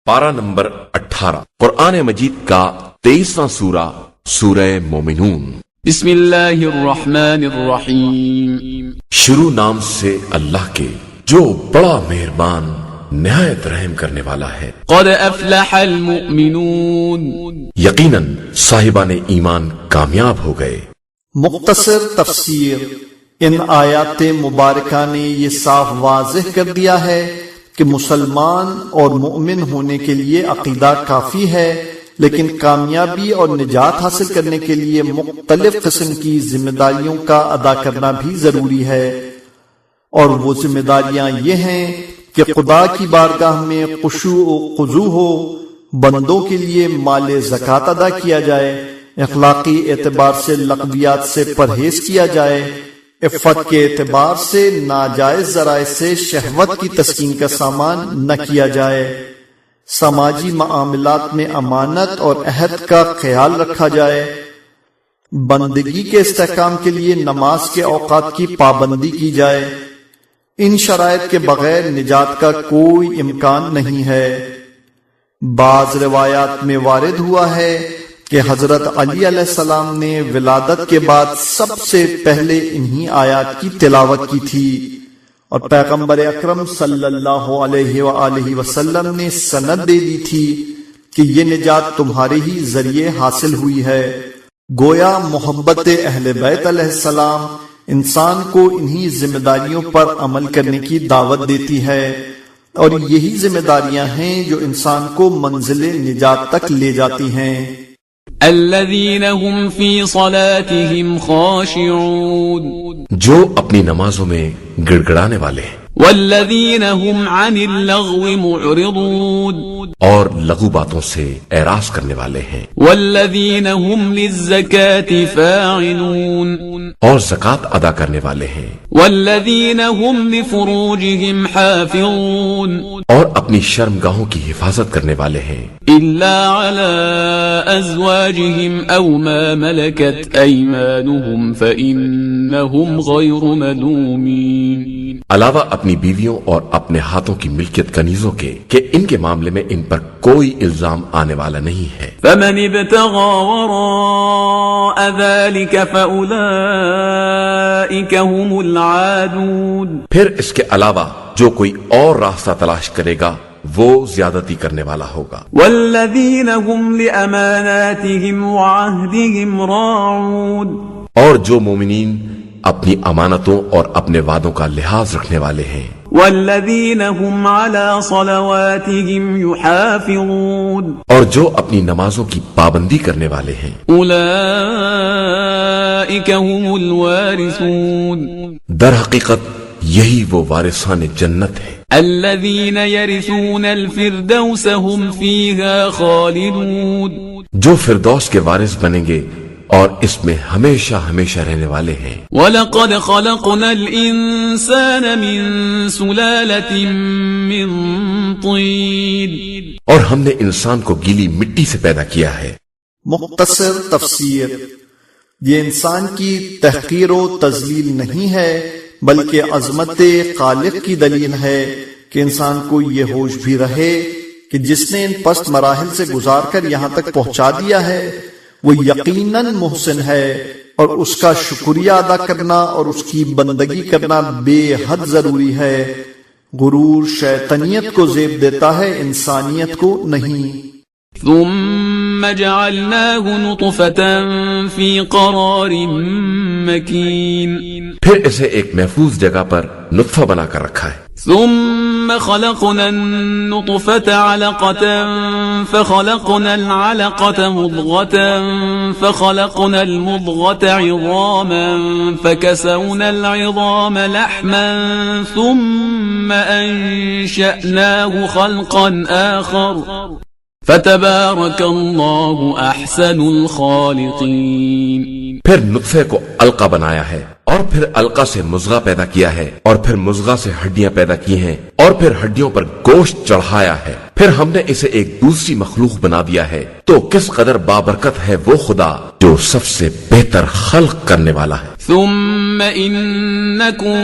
پارہ نمبر 18 قرآن مجید کا 23واں سورہ سورہ مومنون۔ بسم اللہ الرحمن الرحیم۔ شروع نام سے اللہ کے جو بڑا مہربان نہایت رحم کرنے والا ہے۔ قد افلح المؤمنون، یقیناً صاحبان ایمان کامیاب ہو گئے۔ مختصر تفسیر۔ ان آیات مبارکہ نے یہ صاف واضح کر دیا ہے کہ مسلمان اور مومن ہونے کے لیے عقیدہ کافی ہے، لیکن کامیابی اور نجات حاصل کرنے کے لیے مختلف قسم کی ذمہ داریوں کا ادا کرنا بھی ضروری ہے، اور وہ ذمہ داریاں یہ ہیں کہ خدا کی بارگاہ میں خشوع و خضوع ہو، بندوں کے لیے مال زکوٰۃ ادا کیا جائے، اخلاقی اعتبار سے لغویات سے پرہیز کیا جائے، عفت کے اعتبار سے ناجائز ذرائع سے شہوت کی تسکین کا سامان نہ کیا جائے، سماجی معاملات میں امانت اور عہد کا خیال رکھا جائے، بندگی کے استحکام کے لیے نماز کے اوقات کی پابندی کی جائے۔ ان شرائط کے بغیر نجات کا کوئی امکان نہیں ہے۔ بعض روایات میں وارد ہوا ہے کہ حضرت علی علیہ السلام نے ولادت کے بعد سب سے پہلے انہی آیات کی تلاوت کی تھی، اور پیغمبر اکرم صلی اللہ علیہ وآلہ وسلم نے سند دے دی تھی کہ یہ نجات تمہارے ہی ذریعے حاصل ہوئی ہے۔ گویا محبت اہل بیت علیہ السلام انسان کو انہی ذمہ داریوں پر عمل کرنے کی دعوت دیتی ہے، اور یہی ذمہ داریاں ہیں جو انسان کو منزل نجات تک لے جاتی ہیں۔ الذین هم فی صلاتهم خاشعون، جو اپنی نمازوں میں گڑ گڑانے والے ہیں۔ والذین هم عن اللغو معرضون، اور لغو باتوں سے اعراض کرنے والے ہیں۔ والذین هم للزکاة فاعلون، اور زکوٰۃ ادا کرنے والے ہیں۔ والذین هم لفروجهم حافظون، اور اپنی شرمگاہوں کی حفاظت کرنے والے ہیں۔ إلا على أزواجهم أو ما ملكت أيمانهم فإنهم غير ملومين، علاوہ اپنی بیویوں اور اپنے ہاتھوں کی ملکیت کنیزوں کے کہ ان کے معاملے میں ان پر کوئی الزام آنے والا نہیں ہے۔ فمن ابتغى وراء ذلك فأولئك هم العادون، پھر اس کے علاوہ جو کوئی اور راستہ تلاش کرے گا وہ زیادتی کرنے والا ہوگا۔ والذین هم لأماناتهم وعهدهم راعون، اور جو مومنین اپنی امانتوں اور اپنے وعدوں کا لحاظ رکھنے والے ہیں۔ والذین هم على صلواتهم يحافظون، اور جو اپنی نمازوں کی پابندی کرنے والے ہیں۔ اولئک هم الوارثون، در حقیقت یہی وہ وارثان جنت ہیں۔ الذین یرثون الفردوس هم فیها خالدون، جو فردوس کے وارث بنیں گے اور اس میں ہمیشہ ہمیشہ رہنے والے ہیں۔ وَلَقَدْ خَلَقْنَا الْإِنسَانَ مِنْ سُلَالَةٍ مِّن طِينٍ، اور ہم نے انسان کو گیلی مٹی سے پیدا کیا ہے۔ مختصر تفسیر۔ یہ انسان کی تحقیر و تذلیل نہیں ہے، بلکہ عظمت خالق کی دلیل ہے کہ انسان کو یہ ہوش بھی رہے کہ جس نے ان پست مراحل سے گزار کر یہاں تک پہنچا دیا ہے وہ یقیناً محسن ہے، اور اس کا شکریہ ادا کرنا اور اس کی بندگی کرنا بے حد ضروری ہے۔ غرور شیطانیت کو زیب دیتا ہے، انسانیت کو نہیں۔ ثم جعلناه نطفة في قرار مكين، پھر اسے ایک محفوظ جگہ پر نطفہ بنا کر رکھا ہے۔ ثم خلقنا النطفة علقة فخلقنا العلقة مضغة فخلقنا المضغة عظاما فكسونا العظام لحما ثم أنشأناه خلقا آخر فتبارك الله أحسن الخالقين۔ پھر نطفے کو علقہ بنایا ہے، اور پھر علقہ سے مضغہ پیدا کیا ہے، اور پھر مضغہ سے ہڈیاں پیدا کی ہیں، اور پھر ہڈیوں پر گوشت چڑھایا ہے۔ پھر ہم نے اسے ایک دوسری مخلوق بنا دیا ہے، تو کس قدر بابرکت ہے وہ خدا جو سب سے بہتر خلق کرنے والا ہے۔ ثم انکم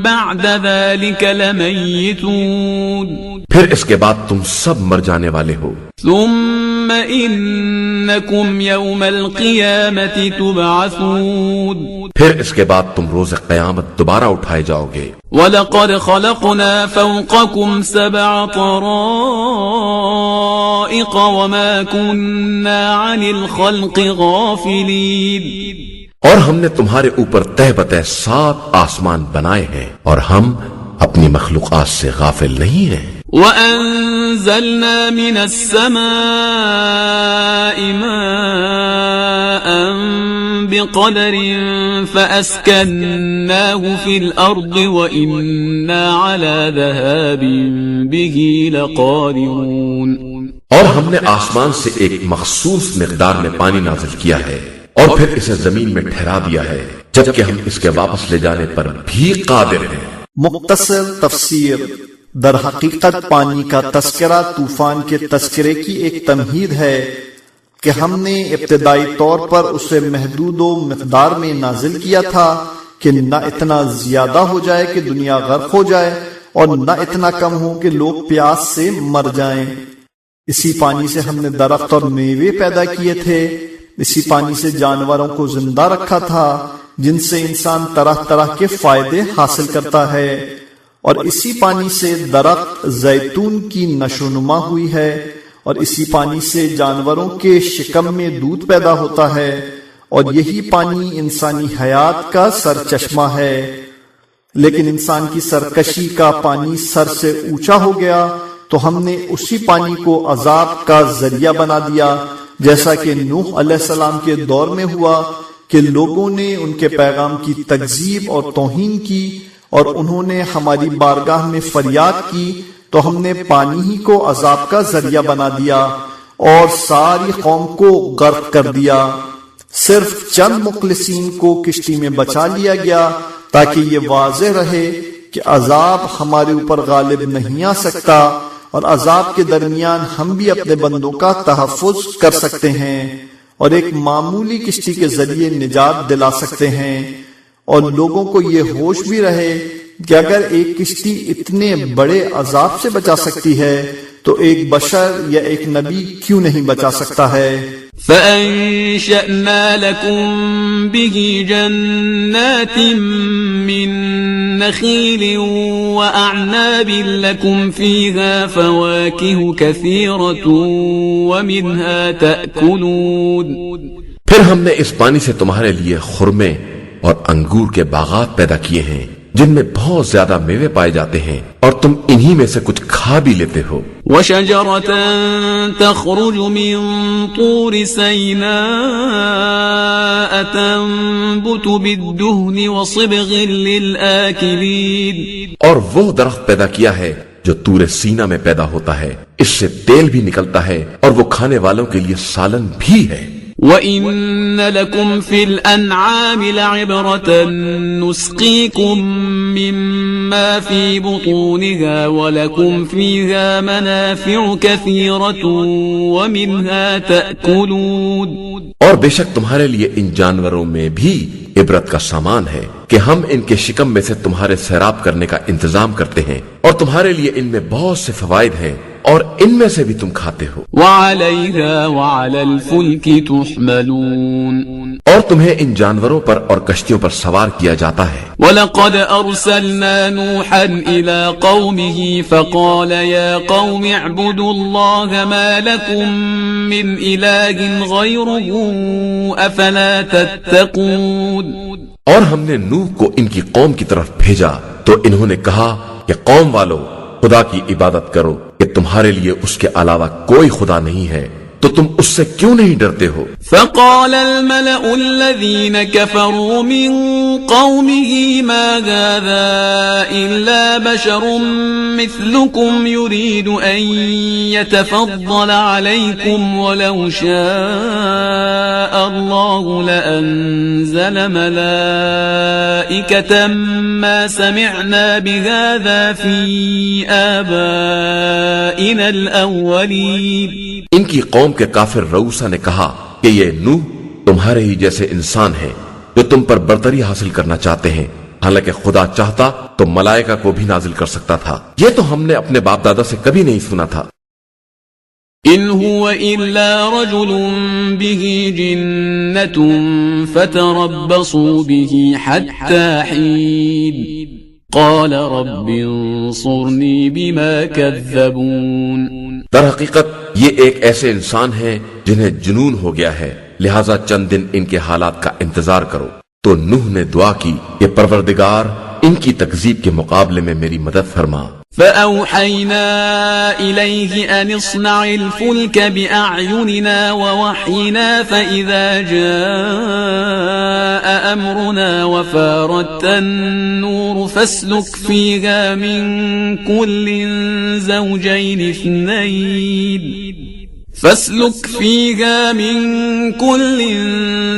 بعد ذلك لمیتون، پھر اس کے بعد تم سب مر جانے والے ہو۔ ثم انکم یوم القیامت تبعثون، پھر اس کے بعد تم روز قیامت دوبارہ اٹھائے جاؤ گے۔ وَلَقَدْ خَلَقْنَا فَوْقَكُمْ سَبْعَ طَرَائِقَ وَمَا كُنَّا عَنِ الْخَلْقِ غَافِلِينَ، اور ہم نے تمہارے اوپر تہ بتہ 7 آسمان بنائے ہیں، اور ہم اپنی مخلوقات سے غافل نہیں ہیں۔ وَأَنزَلْنَا مِنَ السَّمَاءِ مَاءً بِقَدَرٍ فَأَسْكَنَّاهُ فِي الْأَرْضِ وَإِنَّا عَلَى ذَهَابٍ بِهِ لَقَادِرُونَ، اور ہم نے آسمان سے ایک مخصوص مقدار میں پانی نازل کیا ہے، اور پھر اسے زمین میں ٹھہرا دیا ہے، جبکہ ہم اس کے واپس لے جانے پر بھی قادر ہیں۔ مختصر تفسیر۔ در حقیقت پانی کا تذکرہ طوفان کے تذکرے کی ایک تمہید ہے کہ ہم نے ابتدائی طور پر اسے محدود و مقدار میں نازل کیا تھا کہ نہ اتنا زیادہ ہو جائے کہ دنیا غرق ہو جائے اور نہ اتنا کم ہو کہ لوگ پیاس سے مر جائیں۔ اسی پانی سے ہم نے درخت اور میوے پیدا کیے تھے، اسی پانی سے جانوروں کو زندہ رکھا تھا جن سے انسان طرح طرح کے فائدے حاصل کرتا ہے، اور اسی پانی سے درخت زیتون کی نشو نما ہوئی ہے، اور اسی پانی سے جانوروں کے شکم میں دودھ پیدا ہوتا ہے، اور یہی پانی انسانی حیات کا سرچشمہ ہے۔ لیکن انسان کی سرکشی کا پانی سر سے اونچا ہو گیا تو ہم نے اسی پانی کو عذاب کا ذریعہ بنا دیا، جیسا کہ نوح علیہ السلام کے دور میں ہوا کہ لوگوں نے ان کے پیغام کی تکذیب اور توہین کی، اور انہوں نے ہماری بارگاہ میں فریاد کی تو ہم نے پانی ہی کو عذاب کا ذریعہ بنا دیا اور ساری قوم کو غرق کر دیا۔ صرف چند مخلصین کو کشتی میں بچا لیا گیا تاکہ یہ واضح رہے کہ عذاب ہمارے اوپر غالب نہیں آ سکتا، اور عذاب کے درمیان ہم بھی اپنے بندوں کا تحفظ کر سکتے ہیں اور ایک معمولی کشتی کے ذریعے نجات دلا سکتے ہیں، اور لوگوں کو یہ ہوش بھی رہے کہ اگر ایک کشتی اتنے بڑے عذاب سے بچا سکتی ہے تو ایک بشر یا ایک نبی کیوں نہیں بچا سکتا ہے۔ فَأَنشَأْنَا لَكُم بِهِ جَنَّاتٍ مِّن نَخِيلٍ وَأَعْنَابٍ لَكُمْ فِيهَا فَوَاكِهُ كَثِيرَةٌ وَمِنْهَا تَأْكُلُونَ، پھر ہم نے اس پانی سے تمہارے لیے خرمے اور انگور کے باغات پیدا کیے ہیں جن میں بہت زیادہ میوے پائے جاتے ہیں، اور تم انہی میں سے کچھ کھا بھی لیتے ہو۔ وَشَجَرَةً تَخْرُجُ مِن طُورِ سَيْنَاءَ تَنبُتُ بِالدُّهْنِ وَصِبْغٍ لِلْآكِلِينَ، اور وہ درخت پیدا کیا ہے جو طور سینا میں پیدا ہوتا ہے، اس سے تیل بھی نکلتا ہے اور وہ کھانے والوں کے لیے سالن بھی ہے۔ وَإِنَّ لَكُمْ فِي الْأَنْعَامِ لَعِبْرَةً نُسْقِيكُم مِّمَّا فِي بُطُونِهَا وَلَكُمْ فِيهَا مَنَافِعُ كَثِيرَةٌ وَمِنْهَا تَأْكُلُونَ، اور بے شک تمہارے لیے ان جانوروں میں بھی عبرت کا سامان ہے کہ ہم ان کے شکم میں سے تمہارے سیراب کرنے کا انتظام کرتے ہیں، اور تمہارے لیے ان میں بہت سے فوائد ہیں، اور ان میں سے بھی تم کھاتے ہو۔ وَعَلَيْهَا وَعَلَى الْفُلْكِ تُحْمَلُونَ، اور تمہیں ان جانوروں پر اور کشتیوں پر سوار کیا جاتا ہے۔ وَلَقَدْ أَرْسَلْنَا نُوحًا إِلَى قَوْمِهِ فَقَالَ يَا قَوْمِ اعْبُدُوا اللَّهَ مَا لَكُمْ مِنْ إِلَٰهٍ غَيْرُهُ أَفَلَا تَتَّقُونَ، اور ہم نے نوح کو ان کی قوم کی طرف بھیجا تو انہوں نے کہا کہ قوم والو خدا کی عبادت کرو کہ تمہارے لیے اس کے علاوہ کوئی خدا نہیں ہے، تو تم اس سے کیوں نہیں ڈرتے ہو؟ فقال الملأ الذين كفروا من قومه ما هذا إلا بشر مثلكم يريد أن يتفضل عليكم ولو شاء الله لأنزل ملائكة ما سمعنا بهذا في آبائنا الأولين. ان کی قوم کے کافر رؤسا نے کہا کہ یہ نوح تمہارے ہی جیسے انسان ہیں جو تم پر برتری حاصل کرنا چاہتے ہیں، حالانکہ خدا چاہتا تو ملائکہ کو بھی نازل کر سکتا تھا. یہ تو ہم نے اپنے باپ دادا سے کبھی نہیں سنا تھا. إن هو إلا رجل به جنة فتربصوا به حتى حين قال رب انصرني بما كذبون. در حقیقت یہ ایک ایسے انسان ہیں جنہیں جنون ہو گیا ہے، لہٰذا چند دن ان کے حالات کا انتظار کرو. تو نوح نے دعا کی کہ پروردگار ان کی تکذیب کے مقابلے میں میری مدد فرما. فأوحينا إليه أن اصنع الفلك بأعيننا ووحينا فإذا جاء أمرنا وفارت النور فاسلك فيها من كل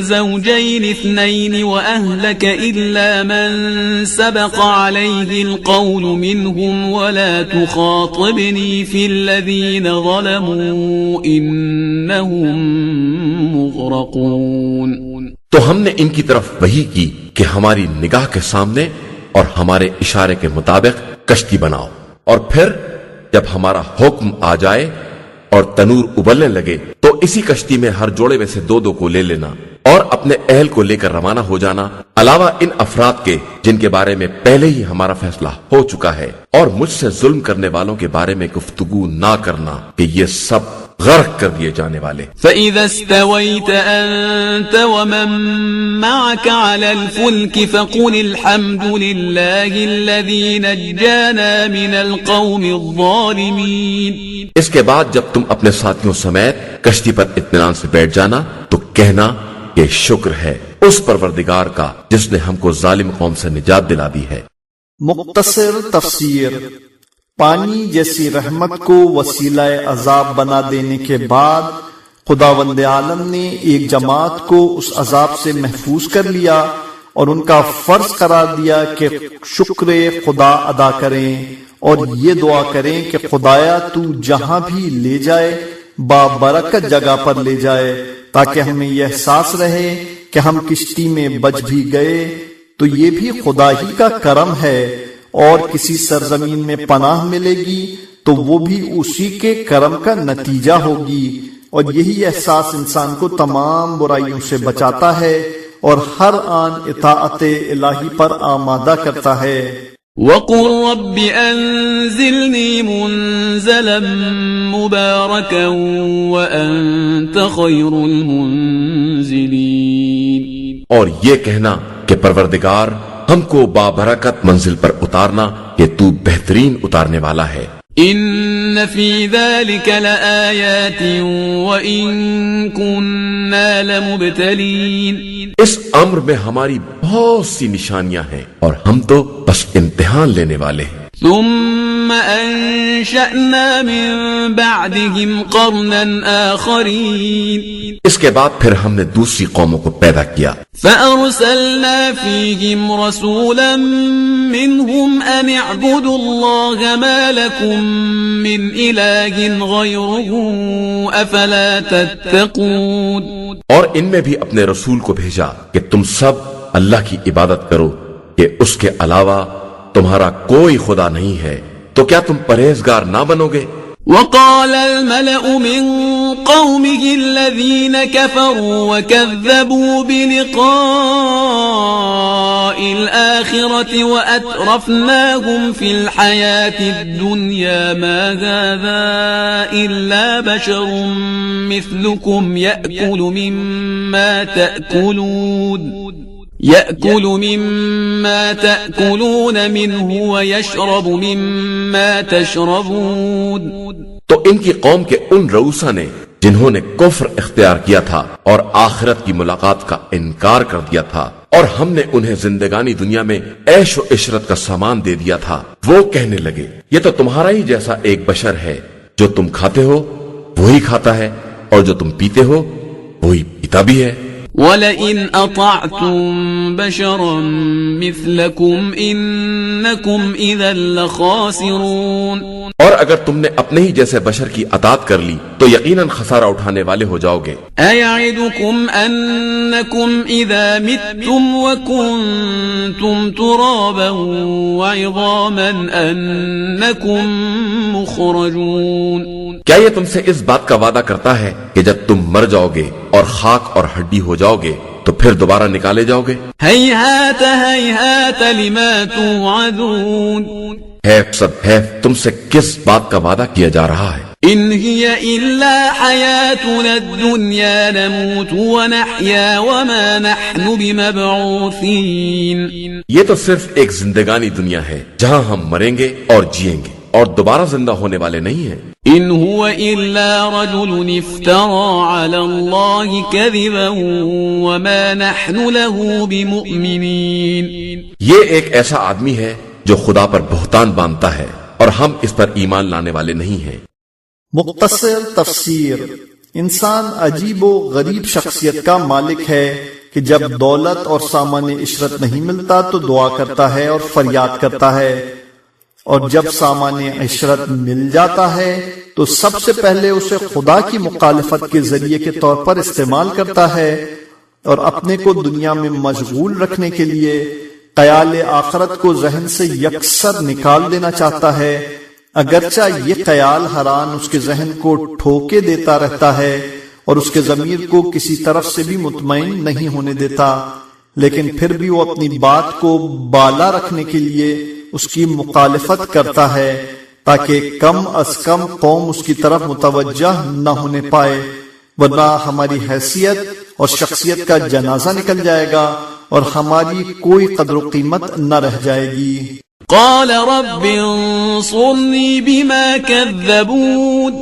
زوجين اثنين وأهلك إلا من سبق عليه القول منهم ولا تخاطبني في الذين ظلموا إنهم مغرقون. تو ہم نے ان کی طرف وحی کی کہ ہماری نگاہ کے سامنے اور ہمارے اشارے کے مطابق کشتی بناؤ، اور پھر جب ہمارا حکم آ جائے اور تنور ابلنے لگے تو اسی کشتی میں ہر جوڑے میں سے 2 کو لے لینا اور اپنے اہل کو لے کر روانہ ہو جانا، علاوہ ان افراد کے جن کے بارے میں پہلے ہی ہمارا فیصلہ ہو چکا ہے، اور مجھ سے ظلم کرنے والوں کے بارے میں گفتگو نہ کرنا کہ یہ سب غرق کر دیے جانے والے. فَإِذَا اسْتَوَيْتَ أَنْتَ وَمَن مَّعَكَ عَلَى الْفُلْكِ فَقُلِ الْحَمْدُ لِلَّهِ الَّذِي نَجَّانَا مِنَ الْقَوْمِ الظَّالِمِينَ. اس کے بعد جب تم اپنے ساتھیوں سمیت کشتی پر اطمینان سے بیٹھ جانا تو کہنا کہ شکر ہے اس پروردگار کا جس نے ہم کو ظالم قوم سے نجات دلا دی ہے. مختصر تفسیر. پانی جیسی رحمت کو وسیلہ عذاب بنا دینے کے بعد خداوند عالم نے ایک جماعت کو اس عذاب سے محفوظ کر لیا اور ان کا فرض قرار دیا کہ شکر خدا ادا کریں اور یہ دعا کریں کہ خدایا تو جہاں بھی لے جائے بابرکت جگہ پر لے جائے، تاکہ ہمیں یہ احساس رہے کہ ہم کشتی میں بچ بھی گئے تو یہ بھی خدا ہی کا کرم ہے، اور کسی سرزمین میں پناہ ملے گی تو وہ بھی اسی کے کرم کا نتیجہ ہوگی، اور یہی احساس انسان کو تمام برائیوں سے بچاتا ہے اور ہر آن اطاعت الہی پر آمادہ کرتا ہے. وَقُلْ رَبِّ أَنزِلْنِي مُنزَلًا مُبَارَكًا وَأَنْتَ خَيْرُ الْمُنزِلِينَ. اور یہ کہنا کہ پروردگار ہم کو بابرکت منزل پر اتارنا کہ تو بہترین اتارنے والا ہے. ان فی ذلک لآیات وإن كنا لمبتلین. اس امر میں ہماری بہت سی نشانیاں ہیں اور ہم تو بس امتحان لینے والے ہیں. ثم انشأنا من بعدهم قرنا آخرین. اس کے بعد پھر ہم نے دوسری قوموں کو پیدا کیا. فأرسلنا فيهم رسولا منهم أن اعبدوا الله ما لكم من إله غيره أفلا تتقون. اور ان میں بھی اپنے رسول کو بھیجا کہ تم سب اللہ کی عبادت کرو کہ اس کے علاوہ تمہارا کوئی خدا نہیں ہے، تو کیا تم پرہیزگار نہ بنو گے؟ وقال الملأ من قومه الذين كفروا وكذبوا بلقاء الآخرة وأترفناهم في الحياة الدنيا ما هذا إلا بشر مثلكم يأكل مما تأكلون منه ويشرب مما تشربون. تو ان کی قوم کے ان رؤسا نے جنہوں نے کفر اختیار کیا تھا اور آخرت کی ملاقات کا انکار کر دیا تھا، اور ہم نے انہیں زندگانی دنیا میں عیش و عشرت کا سامان دے دیا تھا، وہ کہنے لگے یہ تو تمہارا ہی جیسا ایک بشر ہے، جو تم کھاتے ہو وہی کھاتا ہے اور جو تم پیتے ہو وہی پیتا بھی ہے۔ وَلَئِنْ أَطَعْتُمْ بَشَرًا مِثْلَكُمْ إِنَّكُمْ إِذًا لَخَاسِرُونَ، اور اگر تم نے اپنے ہی جیسے بشر کی اطاعت کر لی تو یقیناً خسارہ اٹھانے والے ہو جاؤ گے۔ أَيَعِدُكُمْ أَنَّكُمْ إِذَا مِتُّمْ وَكُنْتُمْ تُرَابًا وَعِظَامًا أَنَّكُمْ مُخْرَجُونَ، کیا یہ تم سے اس بات کا وعدہ کرتا ہے کہ جب تم مر جاؤ گے اور خاک اور ہڈی ہو جاؤ گے تو پھر دوبارہ نکالے جاؤ گے؟ هَيْهَاتَ هَيْهَاتَ لِمَا تُوعَدُونَ، ہے تم سے کس بات کا وعدہ کیا جا رہا ہے؟ إِنْ هِيَ إِلَّا حَيَاتُنَا الدُّنْيَا نَمُوتُ وَنَحْيَا وَمَا نَحْنُ بِمَبْعُوثِينَ، یہ تو صرف ایک زندگانی دنیا ہے جہاں ہم مریں گے اور جیئیں گے اور دوبارہ زندہ ہونے والے نہیں ہیں۔ إِنْ هُوَ إِلَّا رَجُلٌ افْتَرَى عَلَى اللَّهِ كَذِبًا وَمَا نَحْنُ لَهُ بِمُؤْمِنِينَ، یہ ایک ایسا آدمی ہے جو خدا پر بہتان باندھتا ہے اور ہم اس پر ایمان لانے والے نہیں ہیں۔ مختصر تفسیر: انسان عجیب و غریب شخصیت کا مالک ہے کہ جب دولت اور سامان عشرت نہیں ملتا تو دعا کرتا ہے اور فریاد کرتا ہے، اور جب سامان عشرت مل جاتا ہے تو سب سے پہلے اسے خدا کی مخالفت کے ذریعے کے طور پر استعمال کرتا ہے، اور اپنے کو دنیا میں مشغول رکھنے کے لیے خیال آخرت کو ذہن سے یکسر نکال دینا چاہتا ہے، اگرچہ یہ خیال حران اس کے ذہن کو ٹھوکے دیتا رہتا ہے اور اس کے ضمیر کو کسی طرف سے بھی مطمئن نہیں ہونے دیتا، لیکن پھر بھی وہ اپنی بات کو بالا رکھنے کے لیے اس کی مخالفت کرتا ہے تاکہ کم از کم قوم اس کی طرف متوجہ نہ ہونے پائے، ورنہ ہماری حیثیت اور شخصیت کا جنازہ نکل جائے گا اور ہماری کوئی قدر و قیمت نہ رہ جائے گی۔ قال رب انصرنی بما كذبون،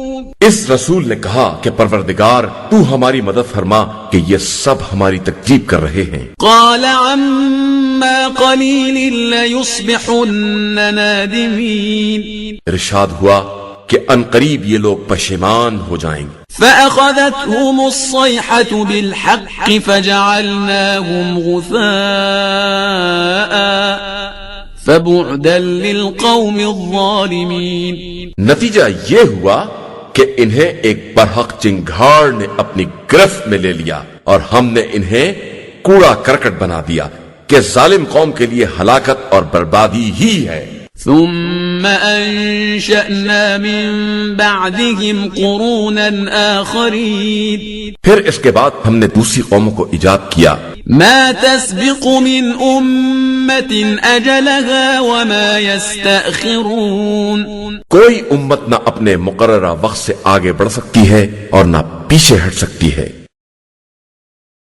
اس رسول نے کہا کہ پروردگار تو ہماری مدد فرما کہ یہ سب ہماری تکذیب کر رہے ہیں۔ قال عما قلیل لیصبحن نادمین، ارشاد ہوا کہ عنقریب یہ لوگ پشیمان ہو جائیں گے۔ فأخذتهم الصيحة بالحق فجعلناهم غثاء فبعدا للقوم الظالمین، نتیجہ یہ ہوا کہ انہیں ایک برحق چنگھاڑ نے اپنی گرفت میں لے لیا اور ہم نے انہیں کوڑا کرکٹ بنا دیا کہ ظالم قوم کے لیے ہلاکت اور بربادی ہی ہے۔ ثم انشأنا من بعدهم قرونا آخرین، پھر اس کے بعد ہم نے دوسری قوموں کو ایجاد کیا، ما تسبق من أمة أجلها وما يستأخرون، کوئی امت نہ اپنے مقررہ وقت سے آگے بڑھ سکتی ہے اور نہ پیچھے ہٹ سکتی ہے۔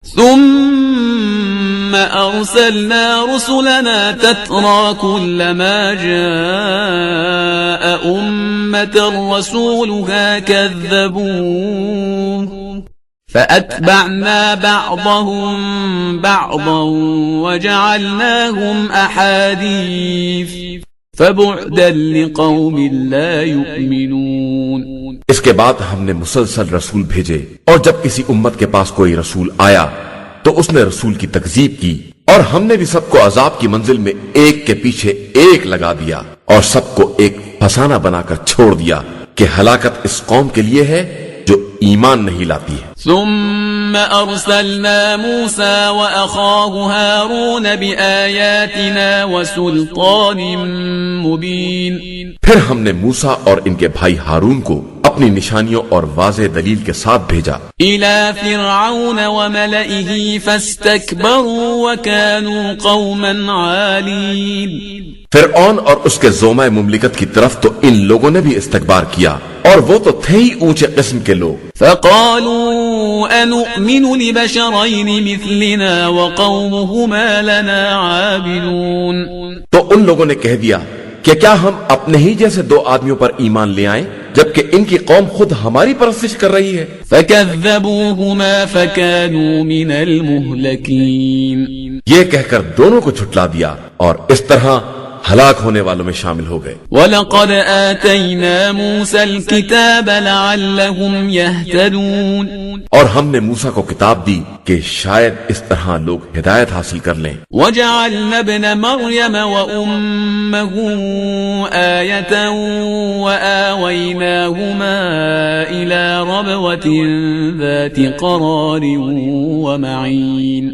ثم أرسلنا رسلنا تترى كلما جاء أمة رسولها كذبوه فأتبعنا بعضهم بعضا وجعلناهم أحاديث فبعدا لقوم لا يؤمنون۔ اس کے بعد ہم نے مسلسل رسول بھیجے، اور جب کسی امت کے پاس کوئی رسول آیا تو اس نے رسول کی تکذیب کی، اور ہم نے بھی سب کو عذاب کی منزل میں ایک کے پیچھے ایک لگا دیا اور سب کو ایک فسانہ بنا کر چھوڑ دیا کہ ہلاکت اس قوم کے لیے ہے جو ایمان نہیں لاتی ہے۔ ثم أرسلنا موسى وأخاه هارون بآياتنا وسلطان مبين، پھر ہم نے موسیٰ اور ان کے بھائی ہارون کو اپنی نشانیوں اور واضح دلیل کے ساتھ بھیجا إلى فرعون وملئه فاستكبروا وكانوا قوما عالين، فرعون اور اس کے زومہ مملکت کی طرف تو ان لوگوں نے بھی استکبار کیا اور وہ تو تھے ہی اونچے قسم کے لوگ۔ فقالوا أنؤمن لبشرين مثلنا وقومهما لنا عابدون، تو ان لوگوں نے کہہ دیا کہ کیا ہم اپنے ہی جیسے دو آدمیوں پر ایمان لے آئیں جبکہ ان کی قوم خود ہماری پرستش کر رہی ہے؟ فكذبوهما فكانوا من المهلكين. یہ کہہ کر دونوں کو جھٹلا دیا اور اس طرح ہلاک ہونے والوں میں شامل ہو گئے. وَلَقَدْ آتَيْنَا مُوسَى الْكِتَابَ لَعَلَّهُمْ يَهْتَدُونَ. اور ہم نے موسیٰ کو کتاب دی کہ شاید اس طرح لوگ ہدایت حاصل کر لیں. وَجَعَلْنَا ابْنَ مَرْيَمَ وَأُمَّهُ آيَةً وَآوَيْنَاهُمَا إِلَى رَبْوَةٍ ذَاتِ قَرَارٍ وَمَعِينٍ.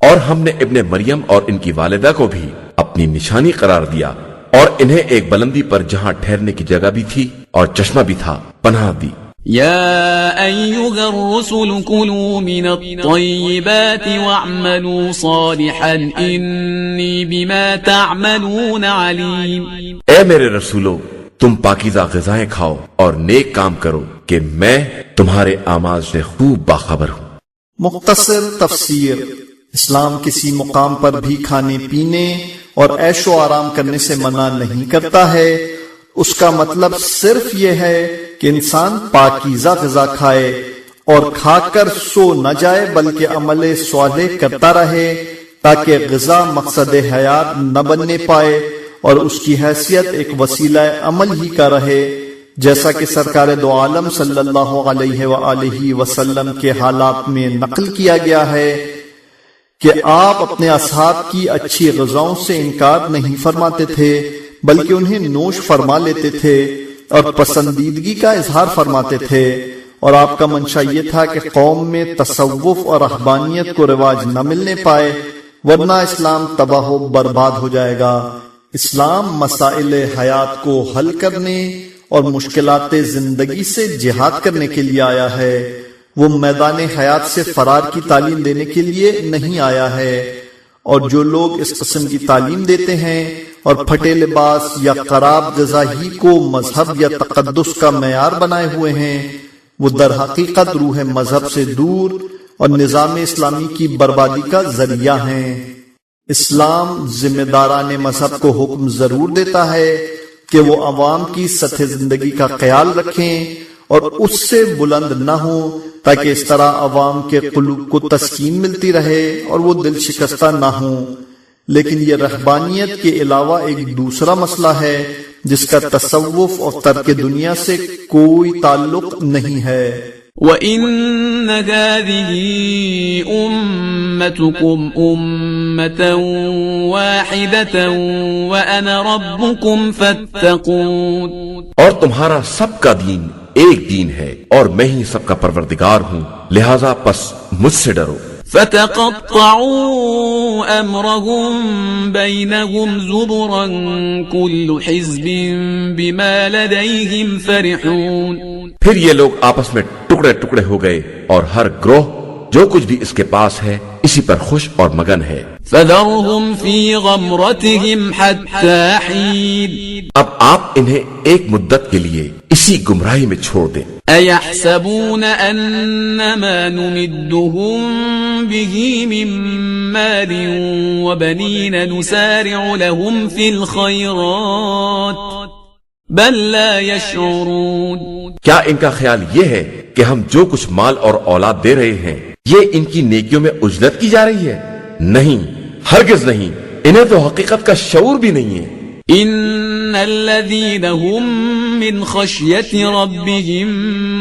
اور ہم نے ابن مریم اور ان کی والدہ کو بھی اپنی نشانی قرار دیا اور انہیں ایک بلندی پر جہاں ٹھہرنے کی جگہ بھی تھی اور چشمہ بھی تھا پناہ دی. يا أيها الرسل كلوا من الطيبات واعملوا صالحا إني بما تعملون عليم. اے میرے رسولو، تم پاکیزہ غذائیں کھاؤ اور نیک کام کرو کہ میں تمہارے اعمال سے خوب باخبر ہوں. مختصر تفسیر. اسلام کسی مقام پر بھی کھانے پینے اور عیش و آرام کرنے سے منع نہیں کرتا ہے. اس کا مطلب صرف یہ ہے کہ انسان پاکیزہ غذا کھائے اور کھا کر سو نہ جائے بلکہ عمل صالح کرتا رہے تاکہ غذا مقصد حیات نہ بننے پائے اور اس کی حیثیت ایک وسیلہ عمل ہی کا رہے، جیسا کہ سرکار دو عالم صلی اللہ علیہ وآلہ وسلم کے حالات میں نقل کیا گیا ہے کہ آپ اپنے اصحاب کی اچھی غذاؤں سے انکار نہیں فرماتے تھے بلکہ انہیں نوش فرما لیتے تھے اور پسندیدگی کا اظہار فرماتے تھے. اور آپ کا منشا یہ تھا کہ قوم میں تصوف اور رہبانیت کو رواج نہ ملنے پائے ورنہ اسلام تباہ و برباد ہو جائے گا. اسلام مسائل حیات کو حل کرنے اور مشکلات زندگی سے جہاد کرنے کے لیے آیا ہے. وہ میدان حیات سے فرار کی تعلیم دینے کے لیے نہیں آیا ہے. اور جو لوگ اس قسم کی تعلیم دیتے ہیں اور پھٹے لباس یا خراب غذا ہی کو مذہب یا تقدس کا معیار بنائے ہوئے ہیں وہ در حقیقت روح مذہب سے دور اور نظام اسلامی کی بربادی کا ذریعہ ہیں. اسلام ذمہ داران مذہب کو حکم ضرور دیتا ہے کہ وہ عوام کی سطح زندگی کا خیال رکھیں اور اس سے بلند نہ ہوں تاکہ اس طرح عوام کے قلوب کو تسکین ملتی رہے اور وہ دل شکستہ نہ ہوں. لیکن یہ رہبانیت کے علاوہ ایک دوسرا مسئلہ ہے جس کا تصوف اور ترک دنیا سے کوئی تعلق نہیں ہے. وَإِنَّ هَذِهِ أُمَّتُكُمْ أُمَّةً وَاحِدَةً وَأَنَا رَبُّكُمْ فَاتَّقُونِ. اور تمہارا سب کا دین ایک دین ہے اور میں ہی سب کا پروردگار ہوں، لہذا پس مجھ سے ڈرو. فَتَقَطَّعُوا أَمْرَهُمْ بَيْنَهُمْ زُبُرًا كُلُّ حِزْبٍ بِمَا لَدَيْهِمْ فَرِحُونَ. پھر یہ لوگ آپس میں ٹکڑے ٹکڑے ہو گئے اور ہر گروہ جو کچھ بھی اس کے پاس ہے اسی پر خوش اور مگن ہے. فَذَرْهُمْ فِي غَمْرَتِهِمْ حَتَّى حِينٍ. اب آپ انہیں ایک مدت کے لیے اسی گمراہی میں چھوڑ دیں. أَيَحْسَبُونَ أَنَّمَا نُمِدُّهُمْ بِهِ مِن مَّالٍ وَبَنِينَ نُسَارِعُ لَهُمْ فِي الْخَيْرَاتِ بَل لَّا يَشْعُرُونَ. کیا ان کا خیال یہ ہے کہ ہم جو کچھ مال اور اولاد دے رہے ہیں یہ ان کی نیکیوں میں اجرت کی جا رہی ہے؟ نہیں، ہرگز نہیں. انہیں تو حقیقت کا شعور بھی نہیں ہے. ان الذين هم من خشية ربهم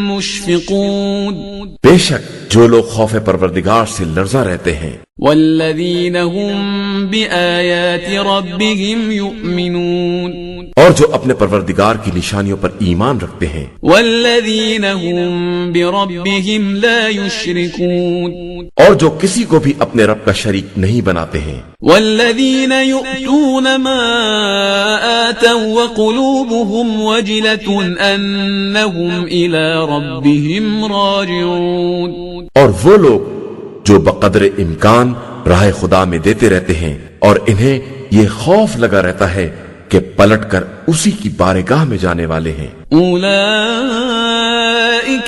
مشفقون. بے شک جو لوگ خوف پروردگار سے لرزاں رہتے ہیں. والذين هم بآيات ربهم يؤمنون. اور جو اپنے پروردگار کی نشانیوں پر ایمان رکھتے ہیں. والذين هم بربهم لا يشركون. اور جو کسی کو بھی اپنے رب کا شریک نہیں بناتے ہیں. والذين يؤتون ما آتوا وقلوبهم وجلة أنهم إلى ربهم راجعون. اور وہ لوگ جو بقدر امکان راہ خدا میں دیتے رہتے ہیں اور انہیں یہ خوف لگا رہتا ہے کہ پلٹ کر اسی کی بارگاہ میں جانے والے ہیں. أولئك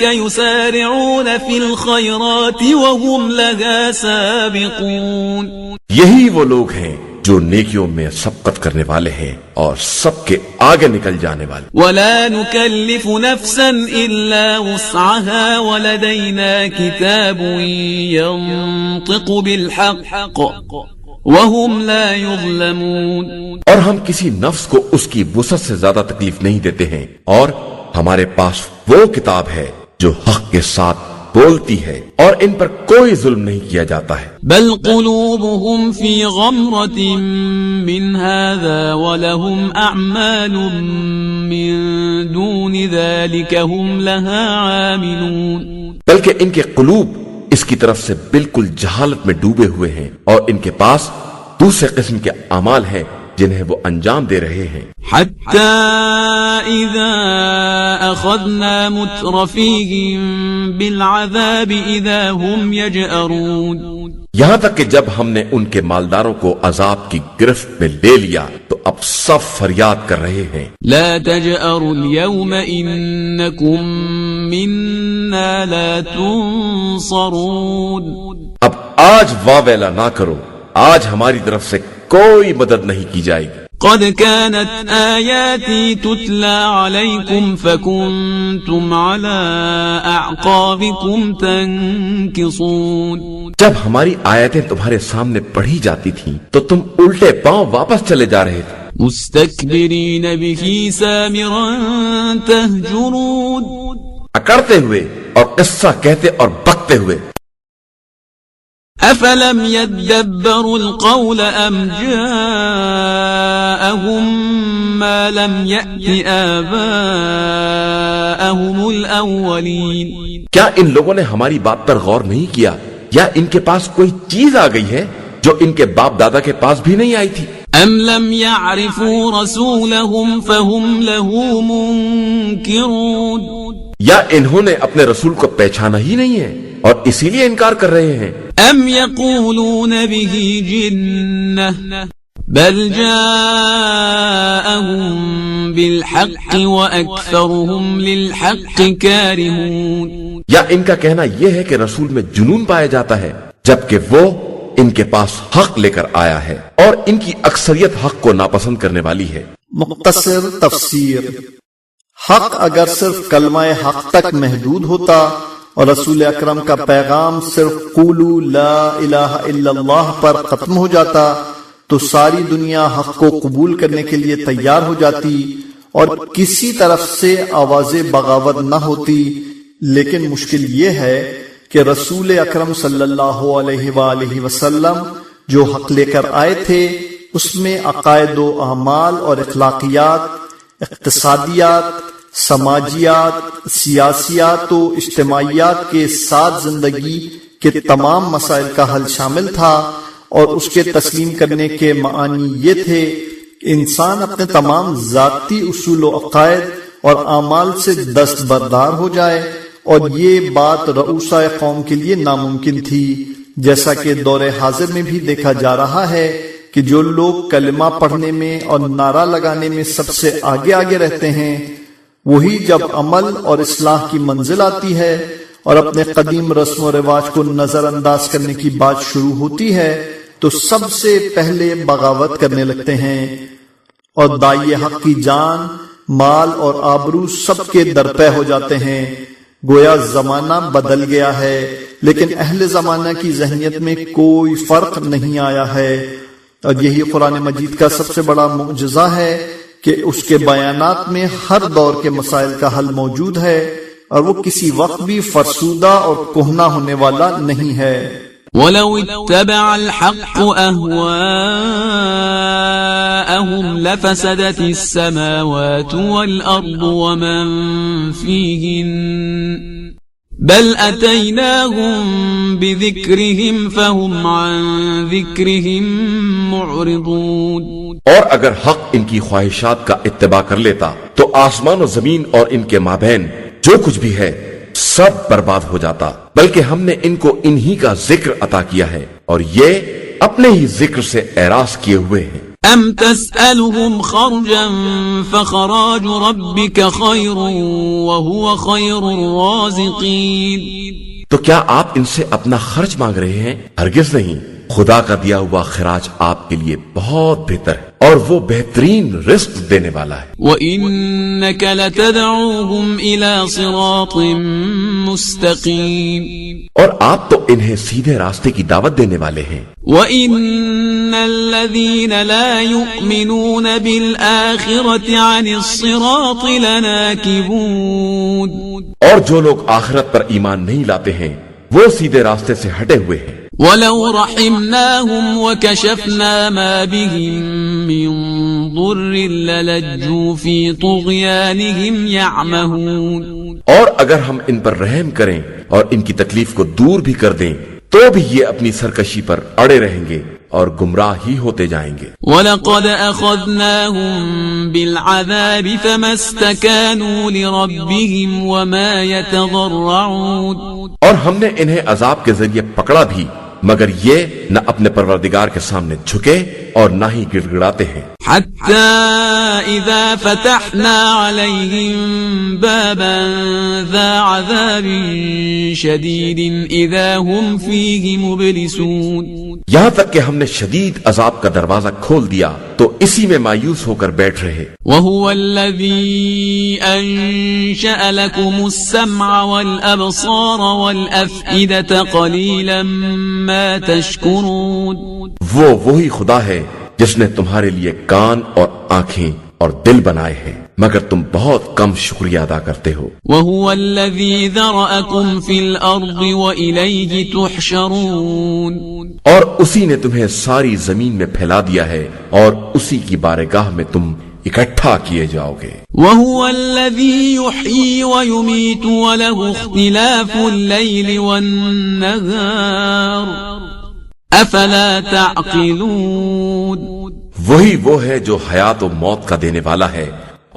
يسارعون في الخيرات وهم لها سابقون. یہی وہ لوگ ہیں جو نیکیوں میں سبقت کرنے والے ہیں اور سب کے آگے نکل جانے والے. ولا نكلف نفسا إلا وسعها ولدينا كتاب ينطق بالحق وهم لا يظلمون. اور ہم کسی نفس کو اس کی وسعت سے زیادہ تکلیف نہیں دیتے ہیں، اور ہمارے پاس وہ کتاب ہے جو حق کے ساتھ بولتی ہے اور ان پر کوئی ظلم نہیں کیا جاتا ہے. بل قلوبهم في غمرة من هذا ولهم أعمال من دون ذلك هم لها عاملون. بلکہ ان کے قلوب اس کی طرف سے بالکل جہالت میں ڈوبے ہوئے ہیں اور ان کے پاس دوسرے قسم کے اعمال ہیں جنہیں وہ انجام دے رہے ہیں. حتى إذا أخذنا مترفيهم بالعذاب إذا هم يجأرون. یہاں تک کہ جب ہم نے ان کے مالداروں کو عذاب کی گرفت میں لے لیا تو اب سب فریاد کر رہے ہیں. لا تجأروا اليوم إنكم منا لا تنصرون. اب آج واویلا نہ کرو، آج ہماری طرف سے کوئی مدد نہیں کی جائے گی. قد كانت آياتي تتلى عليكم فكنتم على أعقابكم تنكصون. جب ہماری آیتیں تمہارے سامنے پڑھی جاتی تھیں تو تم الٹے پاؤں واپس چلے جا رہے تھے. مستكبرين به سامرا تهجرون. اکڑتے ہوئے اور قصہ کہتے اور بکتے ہوئے. أفلم يدبروا القول أم جاءهم ما لم يأت آباءهم الأولين. کیا ان لوگوں نے ہماری بات پر غور نہیں کیا یا ان کے پاس کوئی چیز آ گئی ہے جو ان کے باپ دادا کے پاس بھی نہیں آئی تھی؟ أم لم يعرفوا رسولهم فهم له منكرون. یا انہوں نے اپنے رسول کو پہچانا ہی نہیں ہے اور اسی لیے انکار کر رہے ہیں. أم يقولون به جنة بل جاءهم بالحق وأكثرهم للحق كارهون. یا ان کا کہنا یہ ہے کہ رسول میں جنون پایا جاتا ہے جبکہ وہ ان کے پاس حق لے کر آیا ہے اور ان کی اکثریت حق کو ناپسند کرنے والی ہے. مختصر تفسیر. حق اگر صرف کلمہ حق تک محدود ہوتا اور رسول اکرم کا پیغام صرف قولوا لا الہ الا اللہ پر ختم ہو جاتا تو ساری دنیا حق کو قبول کرنے کے لیے تیار ہو جاتی اور کسی طرف سے آواز بغاوت نہ ہوتی. لیکن مشکل یہ ہے کہ رسول اکرم صلی اللہ علیہ وآلہ وسلم جو حق لے کر آئے تھے اس میں عقائد و اعمال اور اخلاقیات، اقتصادیات، سماجیات، سیاسیات و اجتماعیات کے ساتھ زندگی کے تمام مسائل کا حل شامل تھا، اور اس کے تسلیم کرنے کے معنی یہ تھے کہ انسان اپنے تمام ذاتی اصول و عقائد اور اعمال سے دستبردار ہو جائے، اور یہ بات رؤوسۂ قوم کے لیے ناممکن تھی، جیسا کہ دور حاضر میں بھی دیکھا جا رہا ہے کہ جو لوگ کلمہ پڑھنے میں اور نعرہ لگانے میں سب سے آگے آگے رہتے ہیں، وہی جب عمل اور اصلاح کی منزل آتی ہے اور اپنے قدیم رسم و رواج کو نظر انداز کرنے کی بات شروع ہوتی ہے تو سب سے پہلے بغاوت کرنے لگتے ہیں، اور داعی حق کی جان، مال اور آبرو سب کے درپے ہو جاتے ہیں. گویا زمانہ بدل گیا ہے لیکن اہل زمانہ کی ذہنیت میں کوئی فرق نہیں آیا ہے، اور یہی قرآن مجید کا سب سے بڑا معجزہ ہے کہ اس کے بیانات میں ہر دور کے مسائل کا حل موجود ہے اور وہ کسی وقت بھی فرسودہ اور کہنہ ہونے والا نہیں ہے. وَلَوِ اتَّبَعَ الْحَقُّ أَهْوَاءَهُمْ لَفَسَدَتِ السَّمَاوَاتُ وَالْأَرْضُ وَمَنْ فِيهِنَّ بَلْ أَتَيْنَاهُمْ بِذِكْرِهِمْ فَهُمْ عَنْ ذِكْرِهِمْ مُعْرِضُونَ. اور اگر حق ان کی خواہشات کا اتباع کر لیتا تو آسمان و زمین اور ان کے مابین جو کچھ بھی ہے سب برباد ہو جاتا، بلکہ ہم نے ان کو انہی کا ذکر عطا کیا ہے اور یہ اپنے ہی ذکر سے اعراض کیے ہوئے ہیں. ام تسألهم خرجا فخراج ربك خير وهو خير الرازقين. تو کیا آپ ان سے اپنا خرچ مانگ رہے ہیں؟ ہرگز نہیں، خدا کا دیا ہوا خراج آپ کے لیے بہت بہتر ہے اور وہ بہترین رزق دینے والا ہے. وَإِنَّكَ لَتَدْعُوهُمْ إِلَى صِرَاطٍ مُسْتَقِيمٍ اور آپ تو انہیں سیدھے راستے کی دعوت دینے والے ہیں. وَإِنَّ الَّذِينَ لَا يُؤْمِنُونَ بِالْآخِرَةِ عَنِ الصِّرَاطِ لَنَاكِبُونَ اور جو لوگ آخرت پر ایمان نہیں لاتے ہیں وہ سیدھے راستے سے ہٹے ہوئے ہیں. وَلَوْ رَحِمْنَاهُمْ وَكَشَفْنَا مَا بِهِمْ مِنْ ضُرٍّ لَلَجُّوا فِي طُغْيَانِهِمْ يَعْمَهُونَ اور اگر ہم ان پر رحم کریں اور ان کی تکلیف کو دور بھی کر دیں تو بھی یہ اپنی سرکشی پر اڑے رہیں گے اور گمراہ ہی ہوتے جائیں گے. وَلَقَدْ أَخَذْنَاهُمْ بِالْعَذَابِ فَمَا اسْتَكَانُوا لِرَبِّهِمْ وَمَا يَتَضَرَّعُونَ اور ہم نے انہیں عذاب کے ذریعے پکڑا بھی مگر یہ نہ اپنے پروردگار کے سامنے جھکے اور نہ ہی گڑ گڑاتے ہیں. حَتَّى إِذَا فَتَحْنَا عَلَيْهِمْ بَابًا ذَا عَذَابٍ شَدِيدٍ إِذَا هُمْ فِيهِ مُبْلِسُونَ یہاں تک کہ ہم نے شدید عذاب کا دروازہ کھول دیا تو اسی میں مایوس ہو کر بیٹھ رہے. وَهُوَ الَّذِي أَنشَأَ لَكُمُ السَّمْعَ وَالْأَبْصَارَ وَالْأَفْئِدَةَ قَلِيلًا مَا تَشْكُرُونَ وہی خدا ہے جس نے تمہارے لیے کان اور آنکھیں اور دل بنائے ہیں مگر تم بہت کم شکریہ ادا کرتے ہو. وَهُوَ الَّذِي ذَرَأَكُمْ فِي الْأَرْضِ وَإِلَيْهِ تُحْشَرُونَ اور اسی نے تمہیں ساری زمین میں پھیلا دیا ہے اور اسی کی بارگاہ میں تم اکٹھا کیے جاؤ گے. وَهُوَ الَّذِي يُحْيِي وَيُمِيتُ وَلَهُ اخْتِلَافُ اللَّيْلِ وَالنَّهَارِ أَفَلَا تَعْقِلُونَ وہی وہ ہے جو حیات و موت کا دینے والا ہے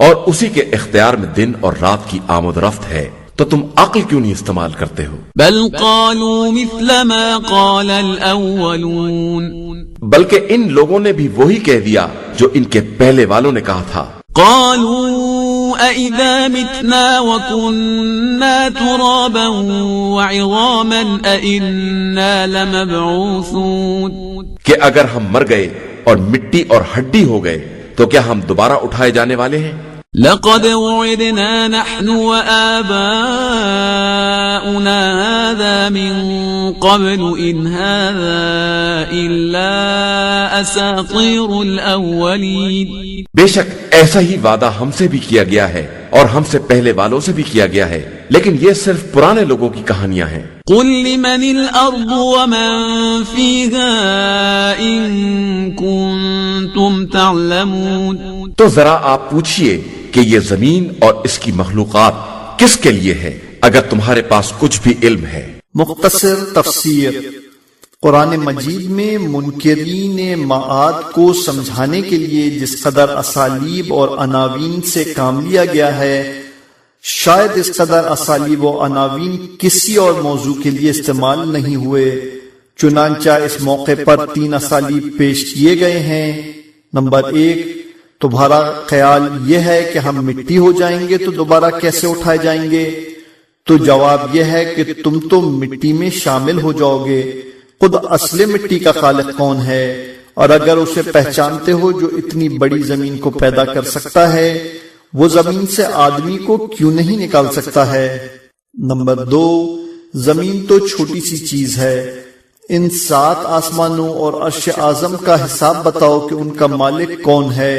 اور اسی کے اختیار میں دن اور رات کی آمد رفت ہے تو تم عقل کیوں نہیں استعمال کرتے ہو. بل قالوا مثل ما قال الأولون بلکہ ان لوگوں نے بھی وہی کہہ دیا جو ان کے پہلے والوں نے کہا تھا. قالوا أَإِذَا مِتْنَا وَكُنَّا تُرَابًا وَعِظَامًا أَإِنَّا لَمَبْعُوثُونَ کہ اگر ہم مر گئے اور مٹی اور ہڈی ہو گئے تو کیا ہم دوبارہ اٹھائے جانے والے ہیں. لقد وعدنا نحن وآباؤنا هذا من قبل إن هذا إلا أساطير الأولين بے شک ایسا ہی وعدہ ہم سے بھی کیا گیا ہے اور ہم سے پہلے والوں سے بھی کیا گیا ہے لیکن یہ صرف پرانے لوگوں کی کہانیاں ہیں. قل لمن الأرض ومن فيها إن كنتم تعلمون تو ذرا آپ پوچھئے کہ یہ زمین اور اس کی مخلوقات کس کے لیے ہے اگر تمہارے پاس کچھ بھی علم ہے. مختصر تفسیر. قرآن مجید میں منکرین معاد کو سمجھانے کے لیے جس قدر اسالیب اور عناوین سے کام لیا گیا ہے شاید اس قدر اسالیب و عناوین کسی اور موضوع کے لیے استعمال نہیں ہوئے. چنانچہ اس موقع پر 3 اسالیب پیش کیے گئے ہیں. نمبر 1، تمہارا خیال یہ ہے کہ ہم مٹی ہو جائیں گے تو دوبارہ کیسے اٹھائے جائیں گے؟ تو جواب یہ ہے کہ تم تو مٹی میں شامل ہو جاؤ گے. خود اصل مٹی کا خالق کون ہے؟ اور اگر اسے پہچانتے ہو جو اتنی بڑی زمین کو پیدا کر سکتا ہے وہ زمین سے آدمی کو کیوں نہیں نکال سکتا ہے؟ نمبر 2، زمین تو چھوٹی سی چیز ہے. ان 7 آسمانوں اور عرش اعظم کا حساب بتاؤ کہ ان کا مالک کون ہے.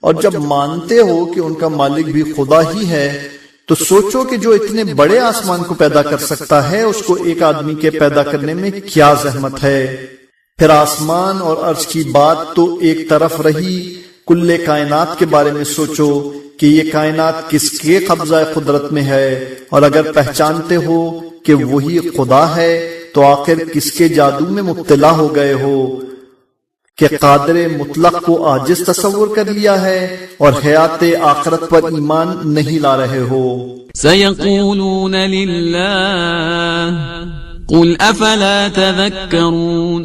اور جب مانتے ہو کہ ان کا مالک بھی خدا ہی ہے تو سوچو کہ جو اتنے بڑے آسمان کو پیدا کر سکتا ہے اس کو ایک آدمی کے پیدا کرنے میں کیا زحمت ہے. پھر آسمان اور عرش کی بات تو ایک طرف رہی، کل کائنات کے بارے میں سوچو کہ یہ کائنات کس کے قبضہ قدرت میں ہے. اور اگر پہچانتے ہو کہ وہی خدا ہے تو آخر کس کے جادو میں مبتلا ہو گئے ہو کہ قادر مطلق کو عاجز تصور کر لیا ہے اور حیات آخرت پر ایمان نہیں لا رہے ہو. سيقولون لله قل افلا تذكرون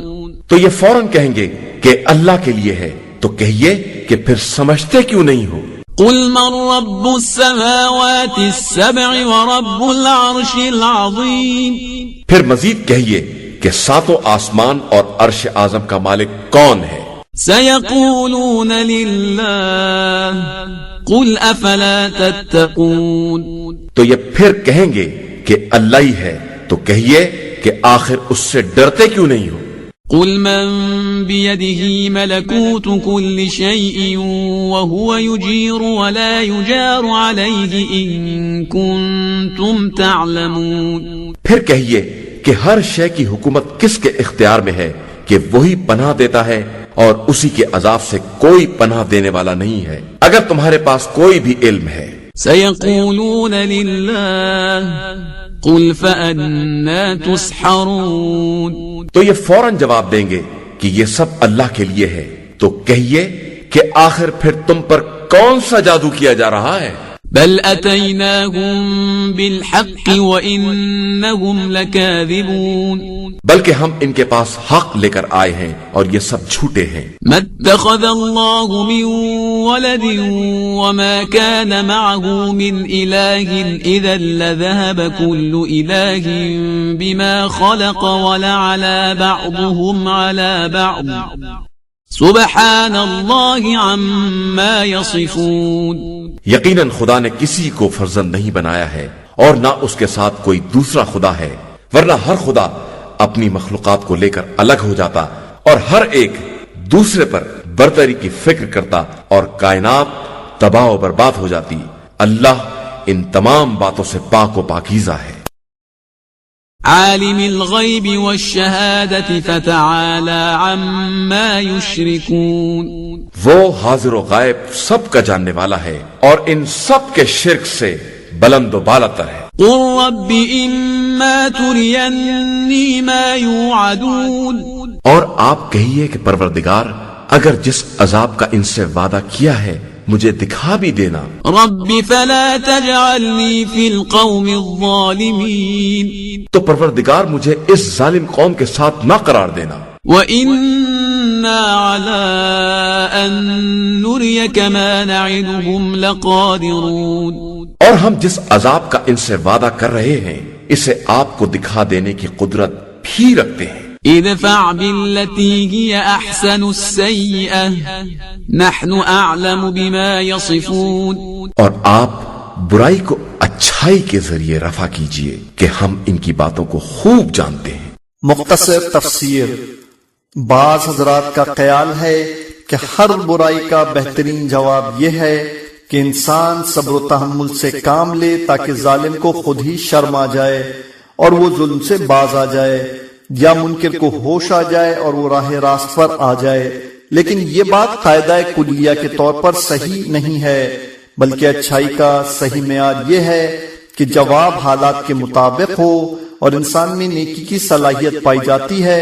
تو یہ فوراً کہیں گے کہ اللہ کے لیے ہے، تو کہیے کہ پھر سمجھتے کیوں نہیں ہو. قل من رب السماوات السبع ورب العرش العظیم پھر مزید کہیے کہ ساتوں آسمان اور عرش اعظم کا مالک کون ہے؟ سيقولون لله قل افلا تتقون، تو یہ پھر کہیں گے کہ اللہ ہی ہے، تو کہیے کہ آخر اس سے ڈرتے کیوں نہیں ہو؟ قل من بيده ملكوت كل شيء وهو يجير ولا يجار عليه إن كنتم تعلمون، پھر کہیے کہ ہر شے کی حکومت کس کے اختیار میں ہے کہ وہی پناہ دیتا ہے اور اسی کے عذاب سے کوئی پناہ دینے والا نہیں ہے، اگر تمہارے پاس کوئی بھی علم ہے۔ سيقولون لله قل فأنا تسحرون، تو یہ فوراً جواب دیں گے کہ یہ سب اللہ کے لیے ہے، تو کہیے کہ آخر پھر تم پر کون سا جادو کیا جا رہا ہے؟ بل أتيناهم بالحق وإنهم لكاذبون، بلکہ ہم ان کے پاس حق لے کر آئے ہیں اور یہ سب جھوٹے ہیں۔ ما اتخذ الله من ولد وما كان معه من إله إذا لذهب كل إله بما خلق ولعلى بعضهم على بعض سبحان الله عما يصفون۔ یقیناً خدا نے کسی کو فرزند نہیں بنایا ہے اور نہ اس کے ساتھ کوئی دوسرا خدا ہے، ورنہ ہر خدا اپنی مخلوقات کو لے کر الگ ہو جاتا اور ہر ایک دوسرے پر برتری کی فکر کرتا اور کائنات تباہ و برباد ہو جاتی۔ اللہ ان تمام باتوں سے پاک و پاکیزہ ہے۔ عالم الغیب والشہادة فتعالى عما يشركون، وہ حاضر و غائب سب کا جاننے والا ہے اور ان سب کے شرک سے بلند و بالاتر ہے۔ قل رب اما ترینی ما یوعدون، اور آپ کہیے کہ پروردگار اگر جس عذاب کا ان سے وعدہ کیا ہے مجھے دکھا بھی دینا۔ رب فلا تجعلنی فی القوم الظالمین، تو پروردگار مجھے اس ظالم قوم کے ساتھ نہ قرار دینا۔ وَإِنَّا عَلَىٰ أَن نُرِيَكَ مَا نَعِدُهُمْ لَقَادِرُونَ، اور ہم جس عذاب کا ان سے وعدہ کر رہے ہیں اسے آپ کو دکھا دینے کی قدرت بھی رکھتے ہیں۔ ادفع بالتي هي احسن السيئة نحن اعلم بما يصفون، اور آپ برائی کو اچھائی کے ذریعے رفع کیجئے کہ ہم ان کی باتوں کو خوب جانتے ہیں۔ مختصر تفسیر۔ بعض حضرات کا خیال ہے کہ ہر برائی کا بہترین جواب یہ ہے کہ انسان صبر و تحمل سے کام لے تاکہ ظالم کو خود ہی شرم آ جائے اور وہ ظلم سے باز آ جائے، یا منکر کو ہوش آ جائے اور وہ راہ راست پر آ جائے۔ لیکن یہ بات قاعدہ کلیہ کے طور پر صحیح نہیں ہے، بلکہ اچھائی کا صحیح معیار یہ ہے کہ جواب حالات کے مطابق ہو اور انسان میں نیکی کی صلاحیت پائی جاتی ہے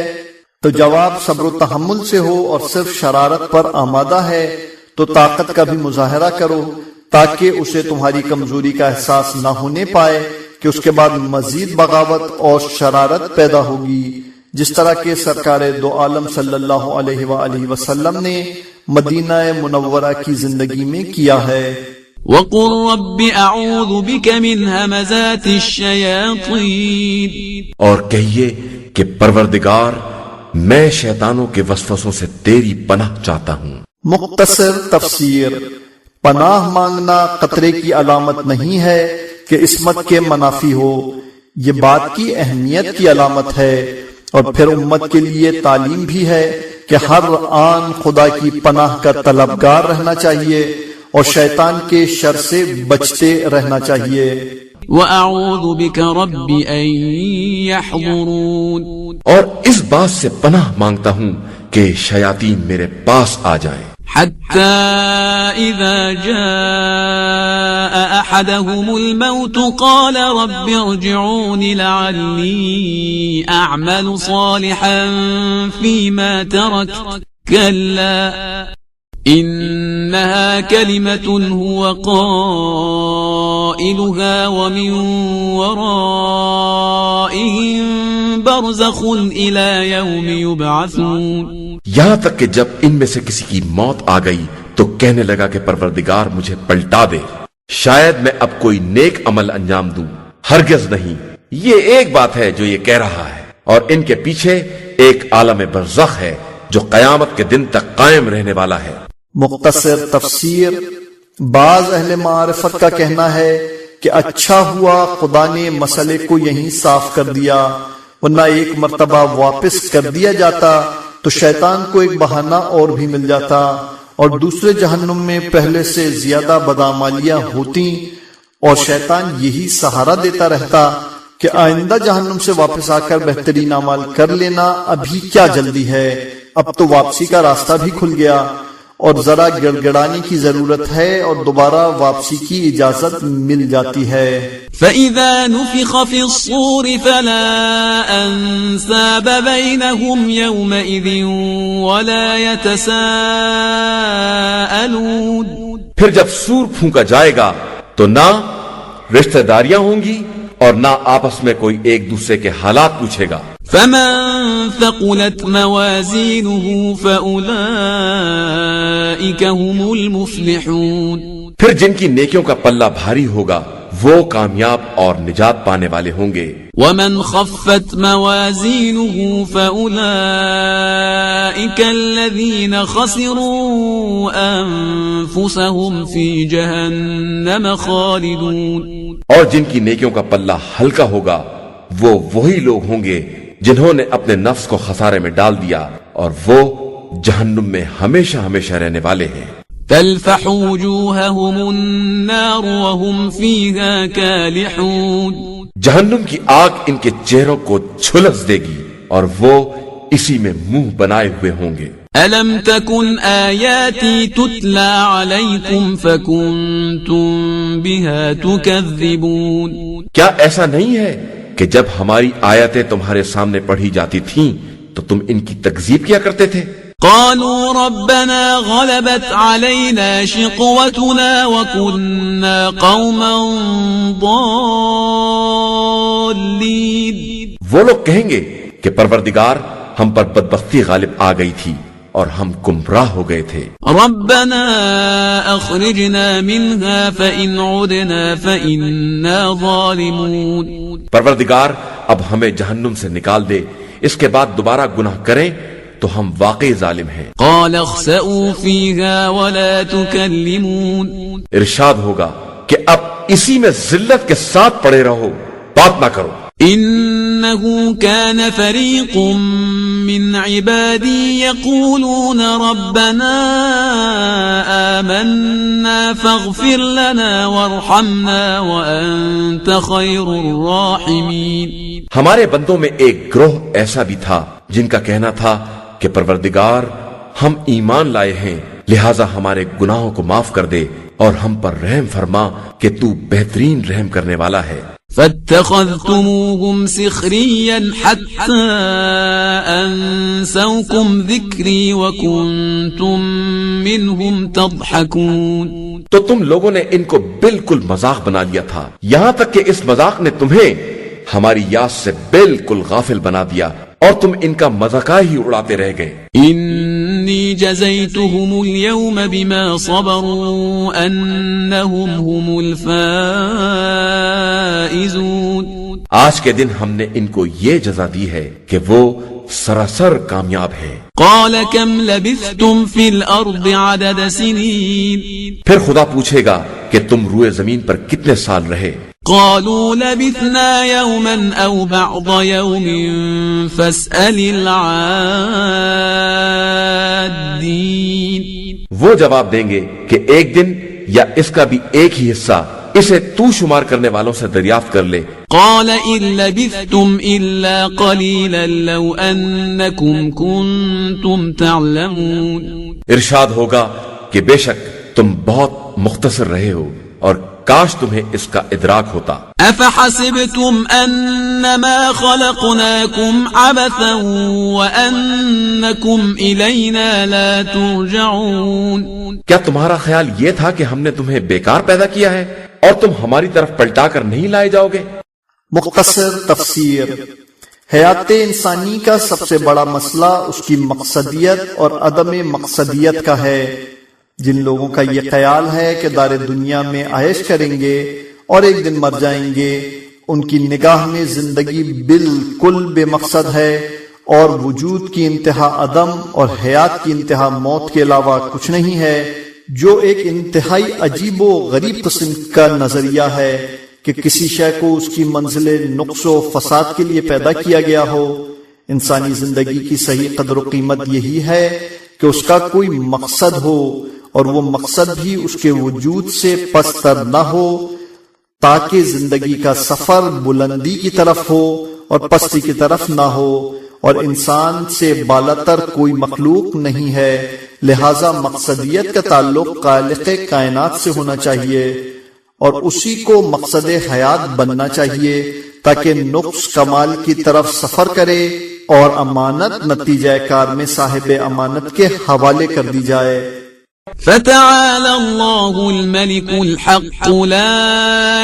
تو جواب صبر و تحمل سے ہو، اور صرف شرارت پر آمادہ ہے تو طاقت کا بھی مظاہرہ کرو تاکہ اسے تمہاری کمزوری کا احساس نہ ہونے پائے کہ اس کے بعد مزید بغاوت اور شرارت پیدا ہوگی، جس طرح کہ سرکار دو عالم صلی اللہ علیہ وآلہ وسلم نے مدینہ منورہ کی زندگی میں کیا ہے۔ وَقُلْ رَبِّ أَعُوذُ بِكَ مِنْ هَمَزَاتِ الشَّيَاطِينِ، اور کہیے کہ پروردگار میں شیطانوں کے وسوسوں سے تیری پناہ چاہتا ہوں۔ مختصر تفسیر۔ پناہ مانگنا قطرے کی علامت نہیں ہے کہ عصمت کے منافی ہو، یہ بات کی اہمیت کی علامت ہے، اور پھر امت کے لیے تعلیم بھی ہے کہ ہر آن خدا کی پناہ کا طلبگار رہنا چاہیے اور شیطان کے شر سے بچتے رہنا چاہیے۔ وَأَعُوذُ بِكَ رَبِّ أَن يَحْضُرُونَ، اور اس بات سے پناہ مانگتا ہوں کہ شیاطین میرے پاس آ جائیں، حتى إذا جاء أحدهم الموت قال رب ارجعون لعلي أعمل صالحا فيما تركت كلا إنها كلمة هو قائلها ومن ورائهم برزخ إلى يوم يبعثون۔ یہاں تک کہ جب ان میں سے کسی کی موت آ گئی تو کہنے لگا کہ پروردگار مجھے پلٹا دے، شاید میں اب کوئی نیک عمل انجام دوں۔ ہرگز نہیں، یہ ایک بات ہے جو یہ کہہ رہا ہے اور ان کے پیچھے ایک عالم برزخ ہے جو قیامت کے دن تک قائم رہنے والا ہے۔ مختصر تفسیر: بعض اہل معرفت کا کہنا ہے کہ اچھا ہوا خدا نے مسئلے کو یہیں صاف کر دیا، ورنہ ایک مرتبہ واپس کر دیا جاتا تو شیطان کو ایک بہانہ اور بھی مل جاتا اور دوسرے جہنم میں پہلے سے زیادہ بدعمالیاں ہوتی اور شیطان یہی سہارا دیتا رہتا کہ آئندہ جہنم سے واپس آ کر بہترین اعمال کر لینا، ابھی کیا جلدی ہے، اب تو واپسی کا راستہ بھی کھل گیا اور ذرا گڑ گڑانے کی ضرورت ہے اور دوبارہ واپسی کی اجازت مل جاتی ہے۔ فَإِذَا نُفِخَ فِي الصُّورِ فَلَا أَنْسَابَ بَيْنَهُمْ يَوْمَئِذٍ وَلَا يَتَسَاءَلُونَ، پھر جب سور پھونکا جائے گا تو نہ رشتہ داریاں ہوں گی اور نہ آپس میں کوئی ایک دوسرے کے حالات پوچھے گا۔ فَمَن ثَقُلَتْ مَوَازِينُهُ فَأُولَئِكَ هُمُ الْمُفْلِحُونَ، پھر جن کی نیکیوں کا پلہ بھاری ہوگا وہ کامیاب اور نجات پانے والے ہوں گے۔ وَمَنْ خَفَّتْ مَوَازِينُهُ فَأُولَئِكَ الَّذِينَ خَسِرُوا أَنفُسَهُمْ فِي جَهَنَّمَ خَالِدُونَ، اور جن کی نیکیوں کا پلہ ہلکا ہوگا وہ وہی لوگ ہوں گے جنہوں نے اپنے نفس کو خسارے میں ڈال دیا اور وہ جہنم میں ہمیشہ ہمیشہ رہنے والے ہیں۔ تَلْفَحُ وُجُوهَهُمُ النَّارُ وَهُمْ فِيهَا كَالِحُونَ، جہنم کی آگ ان کے چہروں کو جھلس دے گی اور وہ اسی میں منہ بنائے ہوئے ہوں گے۔ أَلَمْ تَكُنْ آيَاتِي تُتْلَى عَلَيْكُمْ فَكُنْتُمْ بِهَا تُكَذِّبُونَ، کیا ایسا نہیں ہے کہ جب ہماری آیتیں تمہارے سامنے پڑھی جاتی تھیں تو تم ان کی تکذیب کیا کرتے تھے؟ قالوا ربنا غلبت علينا شقوتنا وكنا قوما ضالين، وہ لوگ کہیں گے کہ پروردگار ہم پر بدبختی غالب آ گئی تھی اور ہم گمراہ ہو گئے تھے۔ ربنا اخرجنا منها فإن عدنا فإنا ظالمون، پروردگار اب ہمیں جہنم سے نکال دے، اس کے بعد دوبارہ گناہ کریں تو ہم واقعی ظالم ہیں۔ قال اخسئوا فيها ولا تكلمون، ارشاد ہوگا کہ اب اسی میں ذلت کے ساتھ پڑے رہو، بات نہ کرو۔ إنه كان فريق من عبادي يقولون ربنا آمنا فاغفر لنا وارحمنا وأنت خير الراحمين، ہمارے بندوں میں ایک گروہ ایسا بھی تھا جن کا کہنا تھا کہ پروردگار ہم ایمان لائے ہیں لہٰذا ہمارے گناہوں کو معاف کر دے اور ہم پر رحم فرما کہ تو بہترین رحم کرنے والا ہے۔ فاتخذتموهم سخريا حتى أنسوكم ذكري وكنتم منهم تضحكون، تو تم لوگوں نے ان کو بالکل مذاق بنا لیا تھا، یہاں تک کہ اس مذاق نے تمہیں ہماری یاد سے بالکل غافل بنا دیا اور تم ان کا مذاق ہی اڑاتے رہ گئے۔ إني جزيتهم اليوم بما صبروا أنهم هم الفائزون، آج کے دن ہم نے ان کو یہ جزا دی ہے کہ وہ سراسر کامیاب ہے۔ قال كم لبثتم في الأرض عدد سنين، پھر خدا پوچھے گا کہ تم روئے زمین پر کتنے سال رہے؟ قالوا لبثنا يوما أو بعض يوم فاسأل العادين، وہ جواب دیں گے کہ ایک دن یا اس کا بھی ایک ہی حصہ، اسے تو شمار کرنے والوں سے دریافت کر لے۔ قال إن لبثتم إلا قليلا لو أنكم كنتم تعلمون، ارشاد ہوگا کہ بے شک تم بہت مختصر رہے ہو اور کاش تمہیں اس کا ادراک ہوتا۔ أفحسبتم أنما خلقناكم عبثا وأنكم إلينا لا ترجعون، کیا تمہارا خیال یہ تھا کہ ہم نے تمہیں بیکار پیدا کیا ہے اور تم ہماری طرف پلٹا کر نہیں لائے جاؤ گے؟ مختصر تفسیر: حیات انسانی کا سب سے بڑا مسئلہ اس کی مقصدیت اور عدم مقصدیت کا ہے۔ جن لوگوں کا یہ خیال ہے کہ دار دنیا میں عائش کریں گے اور ایک دن مر جائیں گے، ان کی نگاہ میں زندگی بالکل بے مقصد ہے اور وجود کی انتہا عدم اور حیات کی انتہا موت کے علاوہ کچھ نہیں ہے، جو ایک انتہائی عجیب و غریب قسم کا نظریہ ہے کہ کسی شے کو اس کی منزل نقص و فساد کے لیے پیدا کیا گیا ہو۔ انسانی زندگی کی صحیح قدر و قیمت یہی ہے کہ اس کا کوئی مقصد ہو، اور وہ مقصد بھی اس کے وجود سے پستر نہ ہو، تاکہ زندگی کا سفر بلندی کی طرف ہو اور پستی کی طرف نہ ہو، اور انسان سے بالاتر کوئی مخلوق نہیں ہے، لہذا مقصدیت کا تعلق خالق کائنات سے ہونا چاہیے اور اسی کو مقصد حیات بننا چاہیے، تاکہ نقص کمال کی طرف سفر کرے اور امانت نتیجہ کار میں صاحب امانت کے حوالے کر دی جائے۔ فتعالى الله الملك الحق لا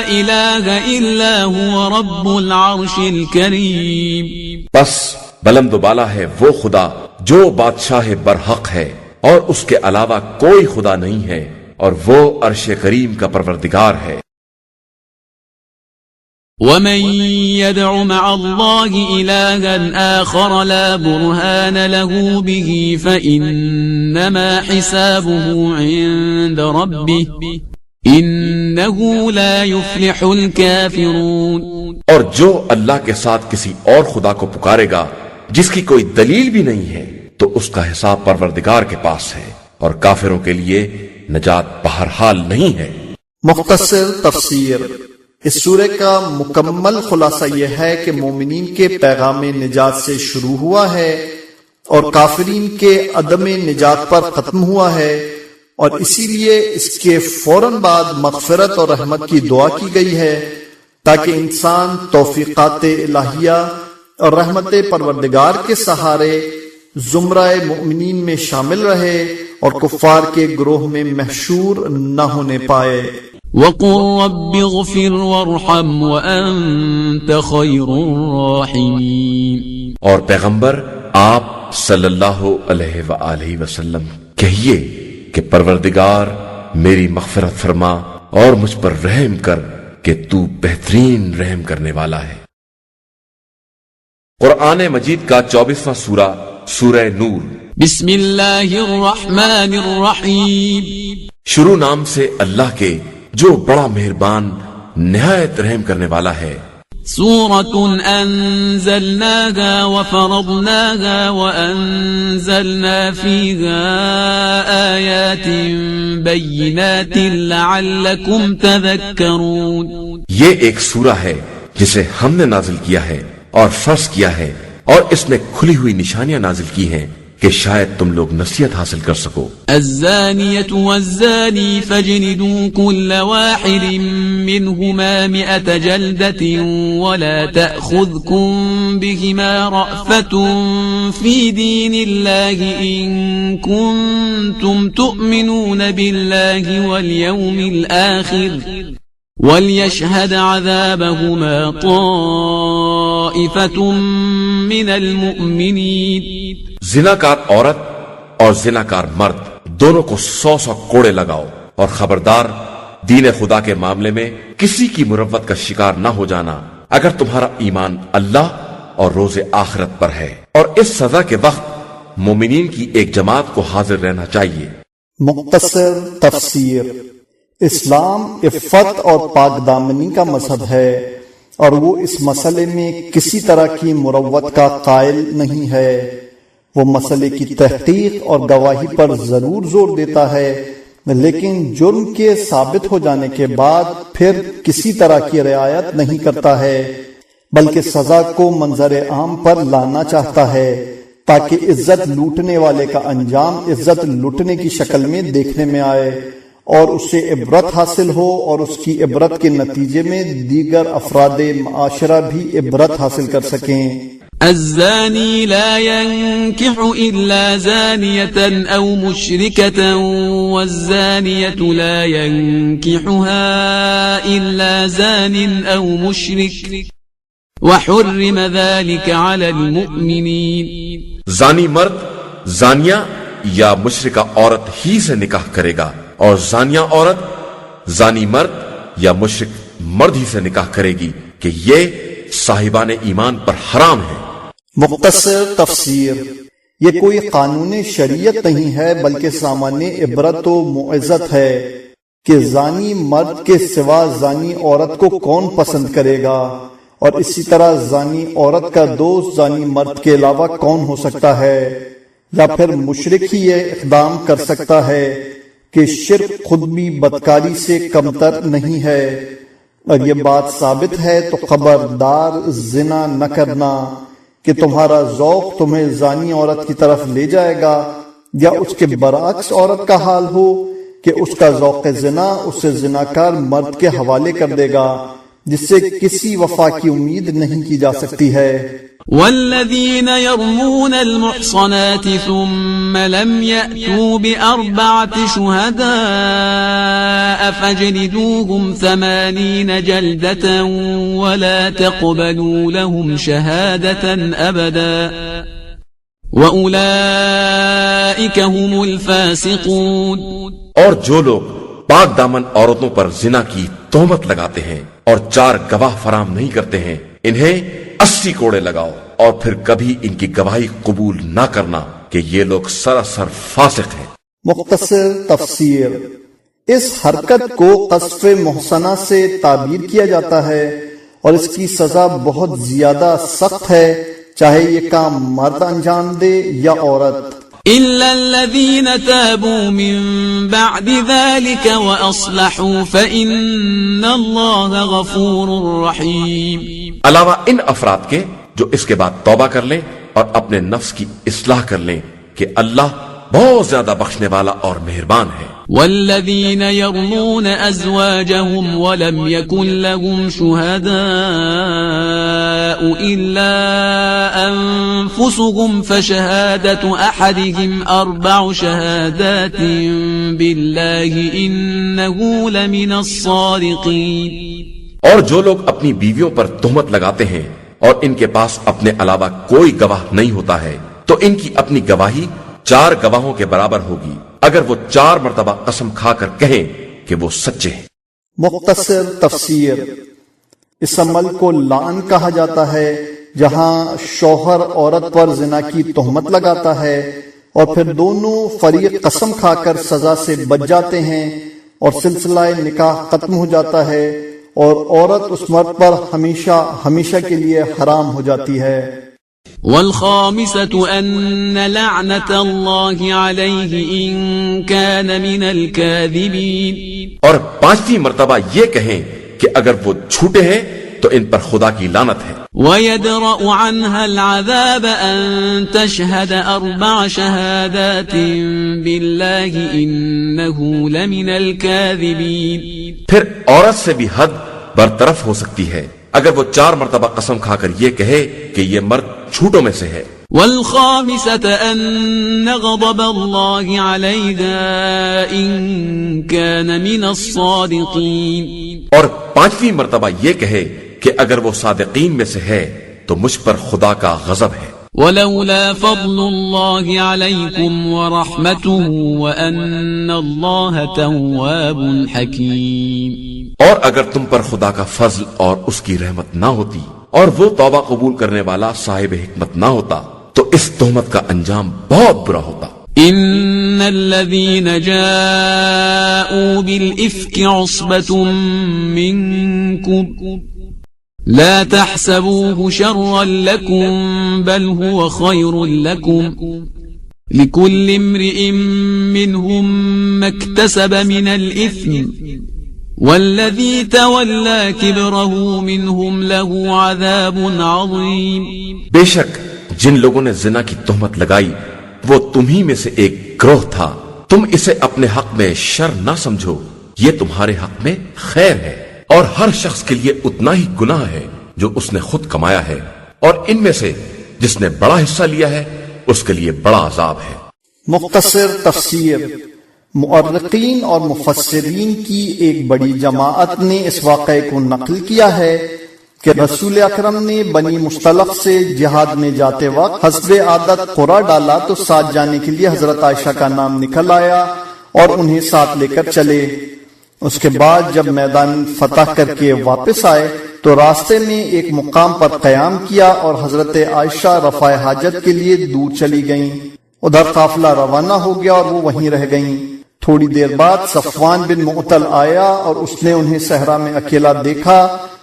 إله إلا هو رب العرش الكريم۔ بس بلند و بالا ہے وہ خدا جو بادشاہ برحق ہے، اور اس کے علاوہ کوئی خدا نہیں ہے، اور وہ عرش کریم کا پروردگار ہے۔ ومن يدع مع الله إلها آخر لا برهان له به فإنما حسابه عند ربه إنه لا يفلح الكافرون۔ اور جو اللہ کے ساتھ کسی اور خدا کو پکارے گا جس کی کوئی دلیل بھی نہیں ہے، تو اس کا حساب پروردگار کے پاس ہے، اور کافروں کے لیے نجات بہرحال نہیں ہے۔ مختصر تفسیر۔ اس سورہ کا مکمل خلاصہ یہ ہے کہ مومنین کے پیغام نجات سے شروع ہوا ہے اور کافرین کے عدم نجات پر ختم ہوا ہے، اور اسی لیے اس کے فوراً بعد مغفرت اور رحمت کی دعا کی گئی ہے، تاکہ انسان توفیقات الہیہ اور رحمت پروردگار کے سہارے زمرہ مؤمنین میں شامل رہے اور کفار کے گروہ میں محشور نہ ہونے پائے۔ وَقُلْ رَبِّ اغْفِرْ وَارْحَمْ وَأَنْتَ خَيْرُ الرَّاحِمِينَ۔ اور پیغمبر آپ صلی اللہ علیہ وآلہ وسلم کہیے کہ پروردگار میری مغفرت فرما اور مجھ پر رحم کر کہ تو بہترین رحم کرنے والا ہے۔ قرآن مجید کا 24واں سورہ سورہ نور۔ بسم اللہ الرحمن الرحیم۔ شروع نام سے اللہ کے جو بڑا مہربان نہایت رحم کرنے والا ہے۔ سورة أنزلناها وفرضناها وأنزلنا فيها آيات بينات لعلكم تذكرون۔ یہ ایک سورہ ہے جسے ہم نے نازل کیا ہے اور فرض کیا ہے، اور اس میں کھلی ہوئی نشانیاں نازل کی ہیں کہ شاید تم لوگ نصیحت حاصل کر سکو۔ الزانية والزاني فاجلدوا كل واحد منهما 100 جلدة ولا تأخذكم بهما رأفة في دين الله إن كنتم تؤمنون بالله واليوم الآخر وليشهد عذابهما طائفة من المؤمنين۔ زناکار عورت اور زناکار مرد دونوں کو 100 کوڑے لگاؤ، اور خبردار دین خدا کے معاملے میں کسی کی مروت کا شکار نہ ہو جانا اگر تمہارا ایمان اللہ اور روز آخرت پر ہے، اور اس سزا کے وقت مومنین کی ایک جماعت کو حاضر رہنا چاہیے۔ مختصر تفسیر۔ اسلام عفت اور پاک دامنی کا مذہب ہے، اور وہ اس مسئلے میں کسی طرح کی مروت کا قائل نہیں ہے۔ وہ مسئلے کی تحقیق اور گواہی پر ضرور زور دیتا ہے، لیکن جرم کے ثابت ہو جانے کے بعد پھر کسی طرح کی رعایت نہیں کرتا ہے، بلکہ سزا کو منظر عام پر لانا چاہتا ہے تاکہ عزت لوٹنے والے کا انجام عزت لوٹنے کی شکل میں دیکھنے میں آئے اور اسے عبرت حاصل ہو، اور اس کی عبرت کے نتیجے میں دیگر افراد معاشرہ بھی عبرت حاصل کر سکیں۔ الزاني لا ينكح إلا زانية أو مشركة والزانية لا ينكحها إلا زان أو مشرك وحرم ذلك على المؤمنين۔ زانی مرد زانیہ یا مشرکہ عورت ہی سے نکاح کرے گا، اور زانیہ عورت زانی مرد یا مشرک مرد ہی سے نکاح کرے گی، کہ یہ صاحبان ایمان پر حرام ہے۔ مختصر تفسیر، یہ کوئی قانون شریعت نہیں ہے بلکہ سامان عبرت و معزت ہے کہ زانی مرد کے سوا زانی عورت کو کون پسند کرے گا، اور اسی طرح زانی عورت کا دوست زانی مرد کے علاوہ کون ہو سکتا ہے، یا پھر مشرک ہی یہ اقدام کر سکتا ہے کہ شرک خود بھی بدکاری سے کمتر نہیں ہے۔ اور یہ بات ثابت ہے تو خبردار زنا نہ کرنا کہ تمہارا ذوق تمہیں زانی عورت کی طرف لے جائے گا، یا اس کے برعکس عورت کا حال ہو کہ اس کا ذوق زنا اسے زناکار مرد کے حوالے کر دے گا جس سے کسی وفا کی امید نہیں کی جا سکتی ہے۔ والذین یرمون المحصنات ثم لم یأتوا بأربعة شهداء فاجلدوهم 80 جلدة ولا تقبلوا لهم شهادة أبدا وأولئك هم الفاسقون۔ اور جو لوگ پاک دامن عورتوں پر زنا کی تہمت لگاتے ہیں اور 4 گواہ فراہم نہیں کرتے ہیں، انہیں 80 کوڑے لگاؤ، اور پھر کبھی ان کی گواہی قبول نہ کرنا کہ یہ لوگ سراسر فاسق ہیں۔ مختصر تفسیر، اس حرکت کو قذف محصنہ سے تعبیر کیا جاتا ہے اور اس کی سزا بہت زیادہ سخت ہے، چاہے یہ کام مرد انجام دے یا عورت۔ إلا الذين تابوا من بعد ذلك وأصلحوا فإن الله غفور رحيم۔ علاوہ ان افراد کے جو اس کے بعد توبہ کر لیں اور اپنے نفس کی اصلاح کر لیں کہ اللہ بہت زیادہ بخشنے والا اور مہربان ہے۔ والذين يرمون أزواجهم ولم يكن لهم شهداء إلا أنفسهم فشهادة أحدهم 4 شهادات بالله إنه لمن الصادقين۔ اور جو لوگ اپنی بیویوں پر تہمت لگاتے ہیں اور ان کے پاس اپنے علاوہ کوئی گواہ نہیں ہوتا ہے تو ان کی اپنی گواہی 4 گواہوں کے برابر ہوگی اگر وہ 4 مرتبہ قسم کھا کر کہیں کہ وہ سچے ہیں۔ مختصر تفسیر، اس عمل کو لعن کہا جاتا ہے جہاں شوہر عورت پر زنا کی تہمت لگاتا ہے اور پھر دونوں فریق قسم کھا کر سزا سے بچ جاتے ہیں اور سلسلہ نکاح ختم ہو جاتا ہے اور عورت اس مرد پر ہمیشہ ہمیشہ کے لیے حرام ہو جاتی ہے۔ والخامسة أن لعنة الله عليه إن كان من الكاذبين۔ اور 5ویں مرتبہ یہ کہیں کہ اگر وہ جھوٹے ہیں تو ان پر خدا کی لعنت ہے۔ ويدرأ عنها العذاب أن تشهد 4 شهادات بالله إنه لمن الكاذبين۔ پھر عورت سے بھی حد برطرف ہو سکتی ہے اگر وہ 4 مرتبہ قسم کھا کر یہ کہے کہ یہ مرد جھوٹوں میں سے ہے۔ والخامسة أن غضب الله عليها إن كان من الصادقين۔ اور 5ویں مرتبہ یہ کہے کہ اگر وہ صادقین میں سے ہے تو مجھ پر خدا کا غضب ہے۔ ولولا فضل الله عليكم ورحمته وأن الله تواب حكيم۔ اور اگر تم پر خدا کا فضل اور اس کی رحمت نہ ہوتی اور وہ توبہ قبول کرنے والا صاحب حکمت نہ ہوتا تو اس تہمت کا انجام بہت برا ہوتا۔ ان الذين جاءوا بالإفك عصبة منكم لا تحسبوه شرا لكم بل هو خير لكم لكل امرئ منهم ما اكتسب من الإثم والذي تولى كبره منهم له عذاب عظيم۔ بے شک جن لوگوں نے زنا کی تہمت لگائی وہ تمہیں میں سے ایک گروہ تھا، تم اسے اپنے حق میں شر نہ سمجھو، یہ تمہارے حق میں خیر ہے، اور ہر شخص کے لیے اتنا ہی گناہ ہے جو اس نے خود کمایا ہے، اور ان میں سے جس نے بڑا حصہ لیا ہے اس کے لیے بڑا عذاب ہے۔ مختصر تفسیر، مؤرخین اور مفسرین کی ایک بڑی جماعت نے اس واقعے کو نقل کیا ہے کہ رسول اکرم نے بنی مصطلق سے جہاد میں جاتے وقت حسب عادت قرعہ ڈالا تو ساتھ جانے کے لیے حضرت عائشہ کا نام نکل آیا اور انہیں ساتھ لے کر چلے۔ اس کے بعد جب میدان فتح کر کے واپس آئے تو راستے میں ایک مقام پر قیام کیا اور حضرت عائشہ رفع حاجت کے لیے دور چلی گئیں۔ ادھر قافلہ روانہ ہو گیا اور وہ وہیں رہ گئیں۔ تھوڑی دیر بعد صفوان بن معطل آیا اور اس نے انہیں صحرا میں اکیلا دیکھا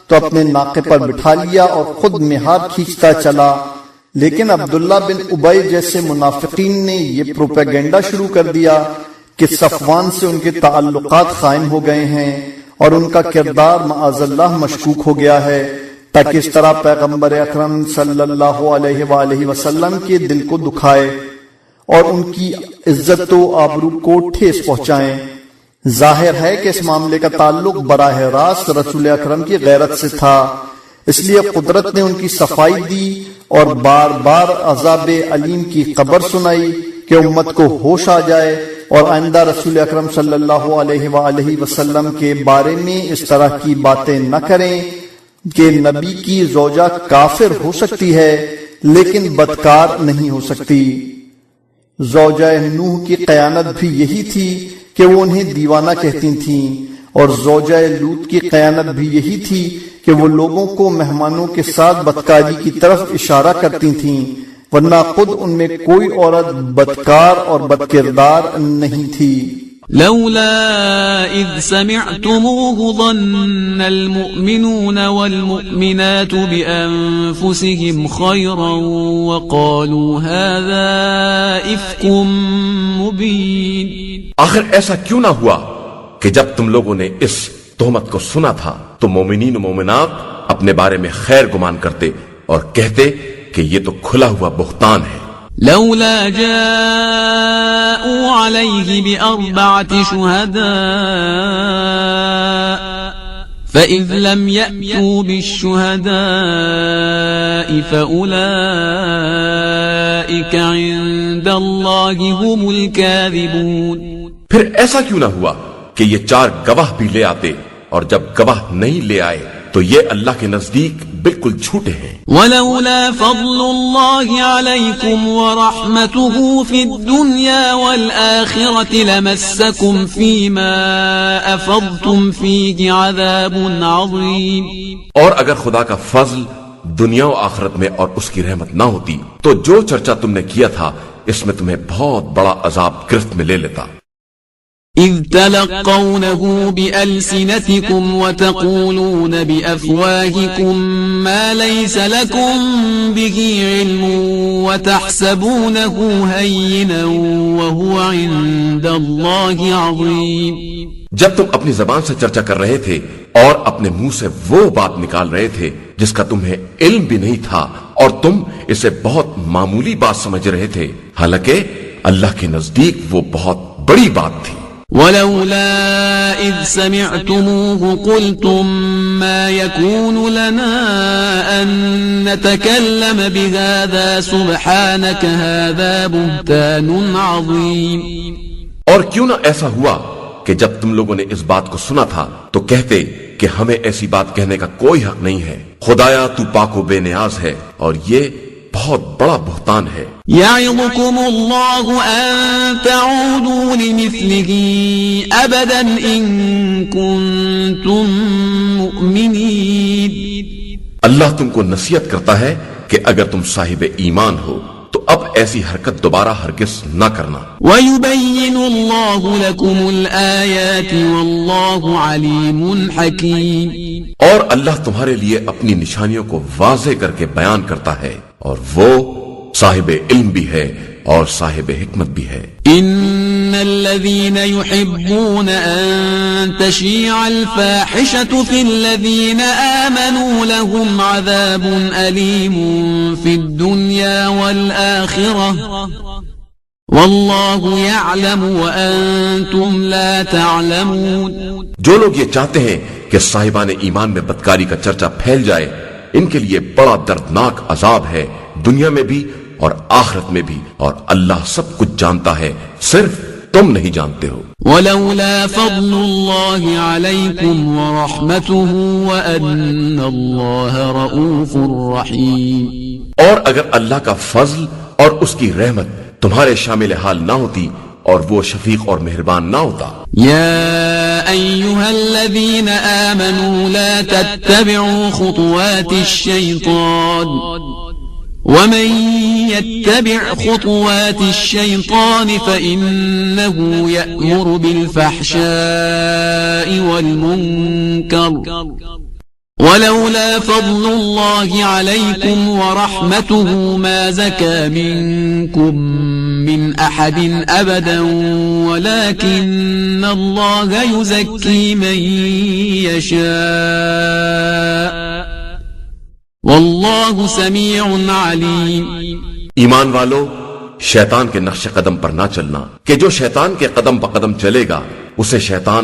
تو اپنے ناقے پر بٹھا لیا اور خود مہار کھینچتا چلا، لیکن عبداللہ بن ابی جیسے منافقین نے یہ پروپیگنڈا شروع کر دیا کہ صفوان سے ان کے تعلقات قائم ہو گئے ہیں اور ان کا کردار معاذ اللہ مشکوک ہو گیا ہے، تاکہ اس طرح پیغمبر اکرم صلی اللہ علیہ وآلہ وسلم کے دل کو دکھائے اور ان کی عزت و آبرو کو ٹھیس پہنچائیں۔ ظاہر ہے کہ اس معاملے کا تعلق براہ راست رسول اکرم کی غیرت سے تھا، اس لیے قدرت نے ان کی صفائی دی اور بار بار عذاب علیم کی خبر سنائی کہ امت کو ہوش آ جائے اور آئندہ رسول اکرم صلی اللہ علیہ وآلہ وسلم کے بارے میں اس طرح کی باتیں نہ کریں کہ نبی کی زوجہ کافر ہو سکتی ہے لیکن بدکار نہیں ہو سکتی۔ زوجہ نوح کی قیانت بھی یہی تھی کہ وہ انہیں دیوانہ کہتی تھیں، اور زوجہ لوط کی قیانت بھی یہی تھی کہ وہ لوگوں کو مہمانوں کے ساتھ بدکاری کی طرف اشارہ کرتی تھیں، ورنہ خود ان میں کوئی عورت بدکار اور بدکردار نہیں تھی۔ لولا اذ سمعتموه ظن المؤمنون والمؤمنات بانفسهم خيرا وقالوا هذا افك مبين۔ آخر ایسا کیوں نہ ہوا کہ جب تم لوگوں نے اس تہمت کو سنا تھا تو مومنین و مومنات اپنے بارے میں خیر گمان کرتے اور کہتے کہ یہ تو کھلا ہوا بہتان ہے۔ لولا جاءوا عليه بأربعة شهداء فإذ لم يأتوا بالشهداء فأولئك عند الله هم الكاذبون۔ پھر ایسا کیوں نہ ہوا کہ یہ 4 گواہ بھی لے آتے، اور جب گواہ نہیں لے آئے تو یہ اللہ کے نزدیک بالکل جھوٹے ہیں۔ ولولا فضل الله عليكم ورحمته في الدنيا والآخرة لمسكم فيما أفضتم فيه عذاب عظيم۔ اور اگر خدا کا فضل دنیا و آخرت میں اور اس کی رحمت نہ ہوتی تو جو چرچا تم نے کیا تھا اس میں تمہیں بہت بڑا عذاب گرفت میں لے لیتا۔ إذ تلقونه بألسنتكم وتقولون بأفواهكم ما ليس لكم به علم وتحسبونه هينا وهو عند الله عظيم۔ جب تم اپنی زبان سے چرچا کر رہے تھے اور اپنے منہ سے وہ بات نکال رہے تھے جس کا تمہیں علم بھی نہیں تھا اور تم اسے بہت معمولی بات سمجھ رہے تھے، حالانکہ اللہ کے نزدیک وہ بہت بڑی بات تھی۔ ولولا إذ سمعتموه قلتم ما يكون لنا أن نتكلم بهذا سبحانك هذا بهتان عظيم۔ اور کیوں نہ ایسا ہوا کہ جب تم لوگوں نے اس بات کو سنا تھا تو کہتے کہ ہمیں ایسی بات کہنے کا کوئی حق نہیں ہے، خدایا تو پاک و بے نیاز ہے اور یہ بہت بڑا بہتان ہے۔ يعظكم الله أن تعودوا لمثله أبدا إن كنتم مؤمنين۔ اللہ تم کو نصیحت کرتا ہے کہ اگر تم صاحب ایمان ہو تو اب ایسی حرکت دوبارہ ہرگز نہ کرنا۔ وَيُبَيِّنُ اللَّهُ لَكُمُ الْآيَاتِ وَاللَّهُ عَلِيمٌ حَكِيمٌ۔ اور اللہ تمہارے لیے اپنی نشانیوں کو واضح کر کے بیان کرتا ہے اور وہ صاحب علم بھی ہے اور صاحب حکمت بھی ہے۔ ان الذين يحبون ان تشيع الفاحشة في الذين آمنوا لهم عذاب أليم في الدنيا والآخرة والله يعلم وأنتم لا تعلمون۔ جو لوگ یہ چاہتے ہیں کہ صاحبان ایمان میں بدکاری کا چرچا پھیل جائے، ان کے لیے بڑا دردناک عذاب ہے دنیا میں بھی اور آخرت میں بھی، اور اللہ سب کچھ جانتا ہے، صرف تم نہیں جانتے ہو۔ وَلَوْلَا فَضْلُ اللَّهِ عَلَيْكُمْ وَرَحْمَتُهُ وَأَنَّ اللَّهَ رَءُوفٌ رَحِيمٌ۔ اور اگر اللہ کا فضل اور اس کی رحمت تمہارے شامل حال نہ ہوتی اور وہ شفیق اور مہربان نہ ہوتا۔ يا أيها الذين آمنوا لا تتبعوا خطوات الشيطان ومن يتبع خطوات الشيطان فإنه يأمر بالفحشاء والمنكر ولولا فضل الله عليكم ورحمته ما زكى منكم من أحد أبدا ولكن الله يزكي من يشاء والله سميع عليم۔ ایمان والو، شیطان کے نقش قدم پر نہ چلنا کہ جو شیطان کے قدم بقدم چلے گا اسے شیطان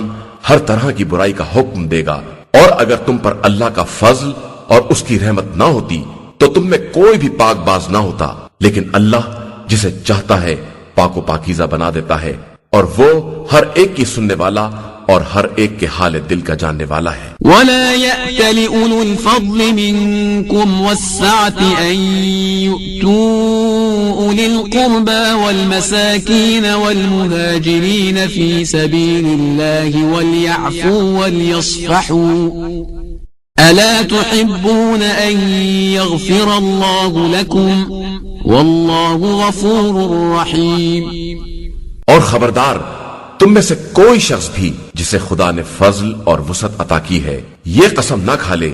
ہر طرح کی برائی کا حکم دے گا، اور اگر تم پر اللہ کا فضل اور اس کی رحمت نہ ہوتی تو تم میں کوئی بھی پاک باز نہ ہوتا، لیکن اللہ جسے چاہتا ہے پاک و پاکیزہ بنا دیتا ہے، اور وہ ہر ایک کی سننے والا اور ہر ایک کے حال دل کا جاننے والا ہے۔ ولا يأتل أولو الفضل منكم والسعة أن يؤتوا أولي القربى والمساكين والمهاجرين في سبيل الله وليعفوا وليصفحوا ألا تحبون أن يغفر الله لكم والله غفور رحيم۔ اور خبردار، تم میں سے کوئی شخص بھی جسے خدا نے فضل اور وسعت عطا کی ہے یہ قسم نہ کھا لے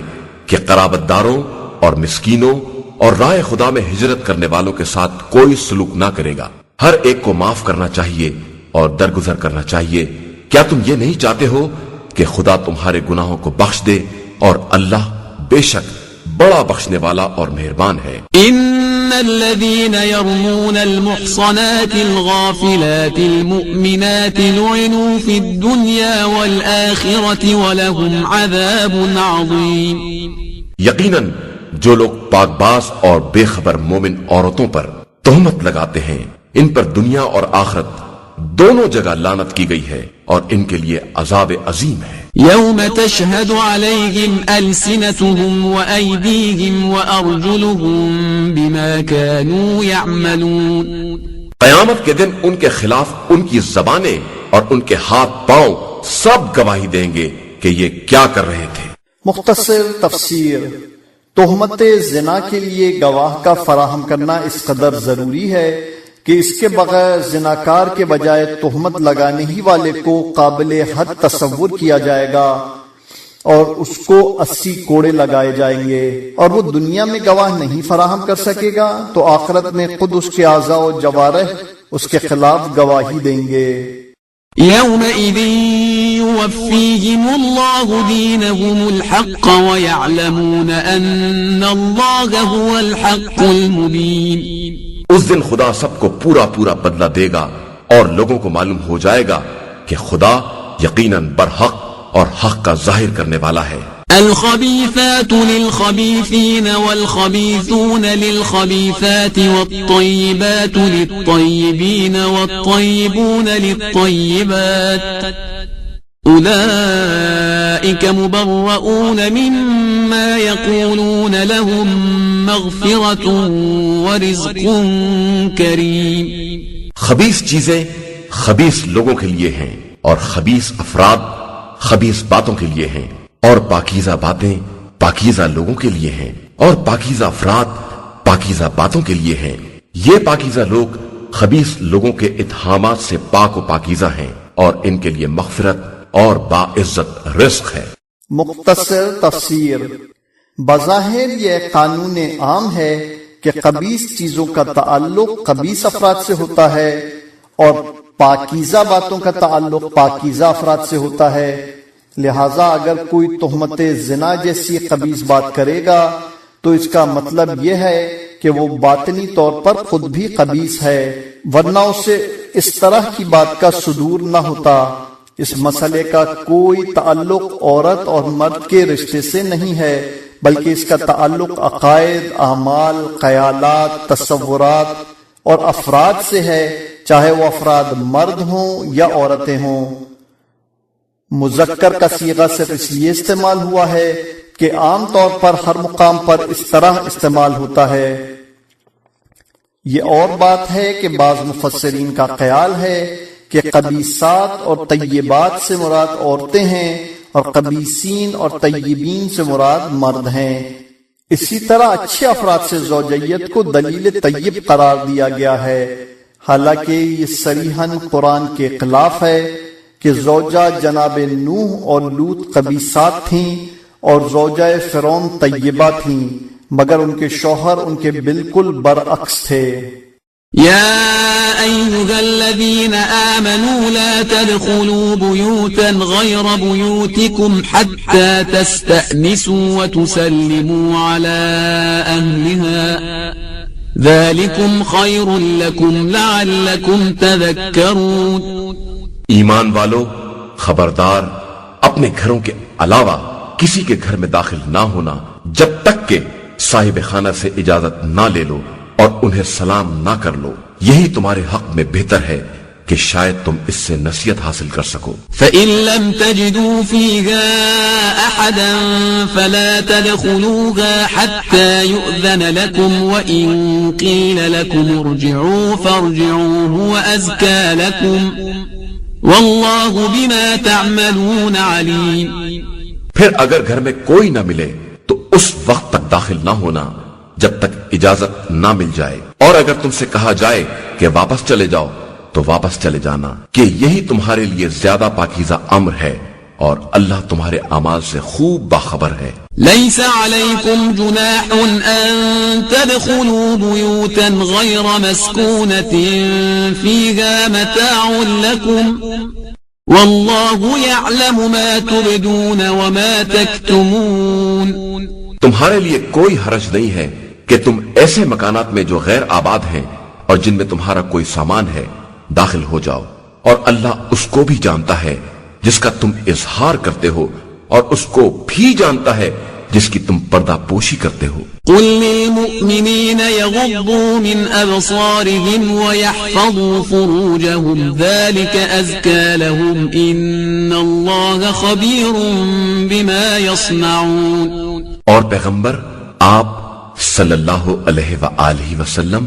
کہ قرابت داروں اور مسکینوں اور راہ خدا میں ہجرت کرنے والوں کے ساتھ کوئی سلوک نہ کرے گا۔ ہر ایک کو معاف کرنا چاہیے اور درگزر کرنا چاہیے۔ کیا تم یہ نہیں چاہتے ہو کہ خدا تمہارے گناہوں کو بخش دے؟ اور اللہ بے شک بڑا بخشنے والا اور مہربان ہے۔ ان الذين يرمون المحصنات الغافلات المؤمنات لعنوا في الدنيا والآخرة ولهم عذاب عظيم۔ یقیناً جو لوگ پاک باز اور بے خبر مومن عورتوں پر تہمت لگاتے ہیں ان پر دنیا اور آخرت دونوں جگہ لعنت کی گئی ہے اور ان کے لیے عذاب عظیم ہے۔ يوم تشهد عليهم ألسنتهم وأيديهم وأرجلهم بما كانوا يعملون۔ قیامت کے دن ان کے خلاف ان کی زبانیں اور ان کے ہاتھ پاؤں سب گواہی دیں گے کہ یہ کیا کر رہے تھے۔ مختصر تفسیر۔ تہمت زنا کے لیے گواہ کا فراہم کرنا اس قدر ضروری ہے کہ اس کے بغیر زناکار کے بجائے تہمت لگانے ہی والے کو قابل حد تصور کیا جائے گا اور اس کو 80 کوڑے لگائے جائیں گے، اور وہ دنیا میں گواہ نہیں فراہم کر سکے گا تو آخرت میں خود اس کے اعضاء و جوارح اس کے خلاف گواہی دیں گے۔ يومئذ يوفيهم الله دينهم الحق ويعلمون أن الله هو الحق المبين۔ اس دن خدا سب کو پورا پورا بدلہ دے گا اور لوگوں کو معلوم ہو جائے گا کہ خدا یقیناً برحق اور حق کا ظاہر کرنے والا ہے۔ الخبيثات للخبيثين والخبيثون للخبيثات والطيبات للطيبين والطيبون للطيبات أولئك مبرؤون مما يقولون لهم مغفرة ورزق كريم۔ خبیث چیزیں خبیث لوگوں کے لیے ہیں اور خبیث افراد خبیث باتوں کے لیے ہیں، اور پاکیزہ باتیں پاکیزہ لوگوں کے لیے ہیں اور پاکیزہ افراد پاکیزہ باتوں کے لیے ہیں۔ یہ پاکیزہ لوگ خبیث لوگوں کے اتہامات سے پاک و پاکیزہ ہیں اور ان کے لیے مغفرت اور باعزت رزق ہے۔ مختصر تفسیر۔ بظاہر یہ قانون عام ہے کہ خبیث چیزوں کا تعلق خبیث افراد سے ہوتا ہے اور پاکیزہ باتوں کا تعلق پاکیزہ افراد سے ہوتا ہے، لہٰذا اگر کوئی تہمت زنا جیسی خبیث بات کرے گا تو اس کا مطلب یہ ہے کہ وہ باطنی طور پر خود بھی خبیث ہے، ورنہ اسے اس طرح کی بات کا صدور نہ ہوتا۔ اس مسئلے کا کوئی تعلق عورت اور مرد کے رشتے سے نہیں ہے، بلکہ اس کا تعلق عقائد، اعمال، خیالات، تصورات اور افراد سے ہے، چاہے وہ افراد مرد ہوں یا عورتیں ہوں۔ مذکر کا صیغہ صرف اس لیے استعمال ہوا ہے کہ عام طور پر ہر مقام پر اس طرح استعمال ہوتا ہے۔ یہ اور بات ہے کہ بعض مفسرین کا خیال ہے کہ قبیصات اور طیبات سے مراد عورتیں ہیں اور قبیسین اور طیبین سے مراد مرد ہیں۔ اسی طرح اچھے افراد سے زوجیت کو دلیل طیب قرار دیا گیا ہے، حالانکہ یہ صریحاً قرآن کے خلاف ہے کہ زوجہ جناب نوح اور لوط قبیصات تھیں اور زوجہ فرعون طیبہ تھیں، مگر ان کے شوہر ان کے بالکل برعکس تھے۔ يا أيها الذين آمنوا لا تدخلوا بيوتا غير بيوتكم حتى تستأنسوا وتسلموا على أهلها ذلكم خير لكم لعلكم تذكرون۔ ایمان والو، خبردار اپنے گھروں کے علاوہ کسی کے گھر میں داخل نہ ہونا جب تک کہ صاحب خانہ سے اجازت نہ لے لو اور انہیں سلام نہ کر لو، یہی تمہارے حق میں بہتر ہے کہ شاید تم اس سے نصیحت حاصل کر سکو۔ فَإِن لَّمْ تَجِدُوا فِيهَا أَحَدًا فَلَا تَدْخُلُوهَا حَتَّى يُؤْذَنَ لَكُمْ وَإِن قِيلَ لَكُمُ ارْجِعُوا فَارْجِعُوا هُوَ أَزْكَىٰ لَكُمْ وَاللَّهُ بِمَا تَعْمَلُونَ عَلِيمٌ۔ پھر اگر گھر میں کوئی نہ ملے تو اس وقت تک داخل نہ ہونا جب تک اجازت نہ مل جائے، اور اگر تم سے کہا جائے کہ واپس چلے جاؤ تو واپس چلے جانا، کہ یہی تمہارے لیے زیادہ پاکیزہ امر ہے، اور اللہ تمہارے اعمال سے خوب باخبر ہے۔ ليس عليكم جناح أن تدخلوا بيوتا غير مسكونة فيها متاع لكم والله يعلم ما تبدون وما تكتمون۔ تمہارے لیے کوئی حرج نہیں ہے کہ تم ایسے مکانات میں جو غیر آباد ہیں اور جن میں تمہارا کوئی سامان ہے داخل ہو جاؤ، اور اللہ اس کو بھی جانتا ہے جس کا تم اظہار کرتے ہو، اور اس کو بھی جانتا ہے جس کی تم پردہ پوشی کرتے ہو۔ قل للمؤمنين يغضوا من أبصارهم ويحفظوا فروجهم ذلك أزكى لهم إن الله خبير بما يصنعون۔ اور پیغمبر آپ صلی اللہ علیہ وآلہ وسلم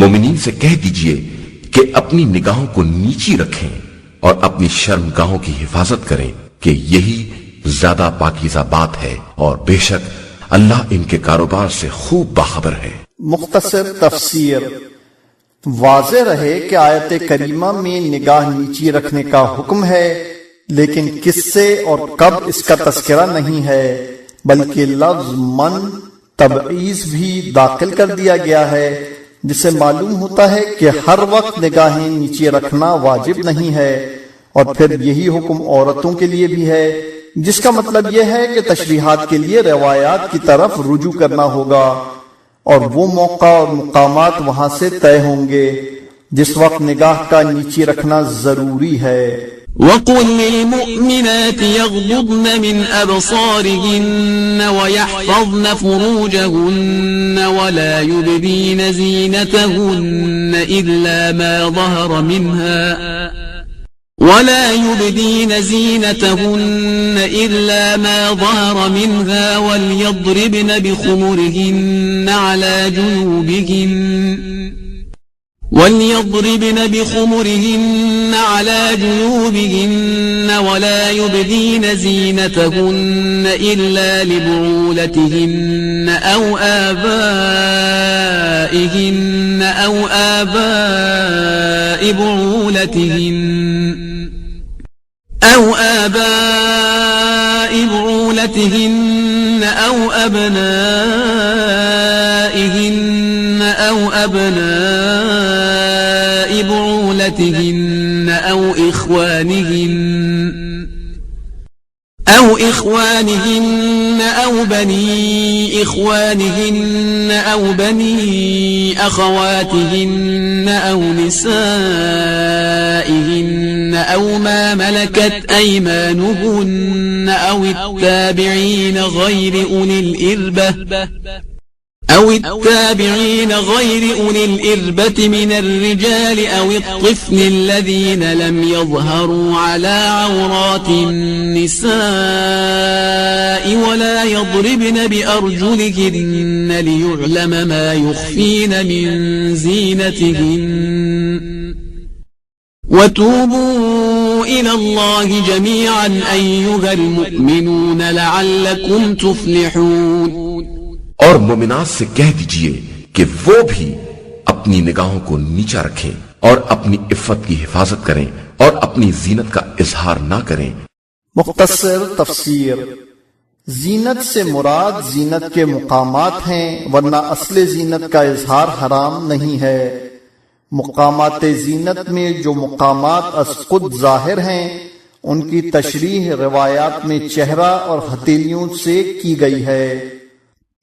مومنین سے کہہ دیجئے کہ اپنی نگاہوں کو نیچی رکھیں اور اپنی شرمگاہوں کی حفاظت کریں، کہ یہی زیادہ پاکیزہ بات ہے، اور بے شک اللہ ان کے کاروبار سے خوب باخبر ہے۔ مختصر تفسیر۔ واضح رہے کہ آیت کریمہ میں نگاہ نیچی رکھنے کا حکم ہے، لیکن کس سے اور کب اس کا تذکرہ نہیں ہے، بلکہ لفظ من تبعیض بھی داخل کر دیا گیا ہے، جس سے معلوم ہوتا ہے کہ ہر وقت نگاہیں نیچے رکھنا واجب نہیں ہے، اور پھر یہی حکم عورتوں کے لیے بھی ہے، جس کا مطلب یہ ہے کہ تشریحات کے لیے روایات کی طرف رجوع کرنا ہوگا، اور وہ موقع اور مقامات وہاں سے طے ہوں گے جس وقت نگاہ کا نیچے رکھنا ضروری ہے۔ وَقُلْ لِلْمُؤْمِنَاتِ يَغْضُضْنَ مِنْ أَبْصَارِهِنَّ وَيَحْفَظْنَ فُرُوجَهُنَّ وَلَا يُبْدِينَ زِينَتَهُنَّ إِلَّا مَا ظَهَرَ مِنْهَا وَلْيَضْرِبْنَ بِخُمُرِهِنَّ عَلَى جُيُوبِهِنَّ وَلَا يُبْدِينَ زِينَتَهُنَّ إِلَّا لِبُعُولَتِهِنَّ أَوْ آبَائِهِنَّ أَوْ آبَاءِ بعولتهن أو أبنائهن أو أبناء بعولتهن أو إخوانهن أو بني إخوانهن أو بني أخواتهن أو نسائهن أو ما ملكت أيمانهن أو التابعين غير أولي الإربة من الرجال أو الطفل الذين لم يظهروا على عورات النساء ولا يضربن بأرجلهن ليعلم ما يخفين من زينتهن وتوبوا إلى الله جميعا أيها المؤمنون لعلكم تفلحون. اور مومنات سے کہہ دیجئے کہ وہ بھی اپنی نگاہوں کو نیچا رکھیں اور اپنی عفت کی حفاظت کریں اور اپنی زینت کا اظہار نہ کریں. مختصر تفسیر. زینت سے مراد زینت کے مقامات ہیں، ورنہ اصل زینت کا اظہار حرام نہیں ہے. مقامات زینت میں جو مقامات از خود ظاہر ہیں ان کی تشریح روایات میں چہرہ اور ہتھیلیوں سے کی گئی ہے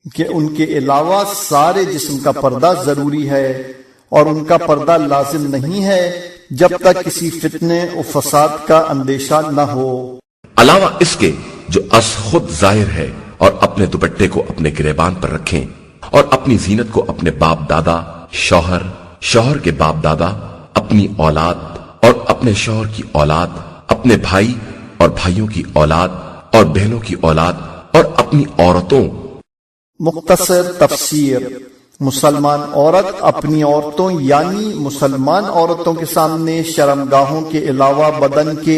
کہ ان کے علاوہ سارے جسم کا پردہ ضروری ہے، اور ان کا پردہ لازم نہیں ہے جب تک کسی فتنے و فساد کا اندیشہ نہ ہو. علاوہ اس کے جو از خود ظاہر ہے، اور اپنے دوپٹے کو اپنے گریبان پر رکھیں اور اپنی زینت کو اپنے باپ دادا، شوہر کے باپ دادا، اپنی اولاد اور اپنے شوہر کی اولاد، اپنے بھائی اور بھائیوں کی اولاد اور بہنوں کی اولاد اور اپنی عورتوں. مختصر تفسیر. مسلمان عورت اپنی عورتوں یعنی مسلمان عورتوں کے سامنے شرمگاہوں کے علاوہ بدن کے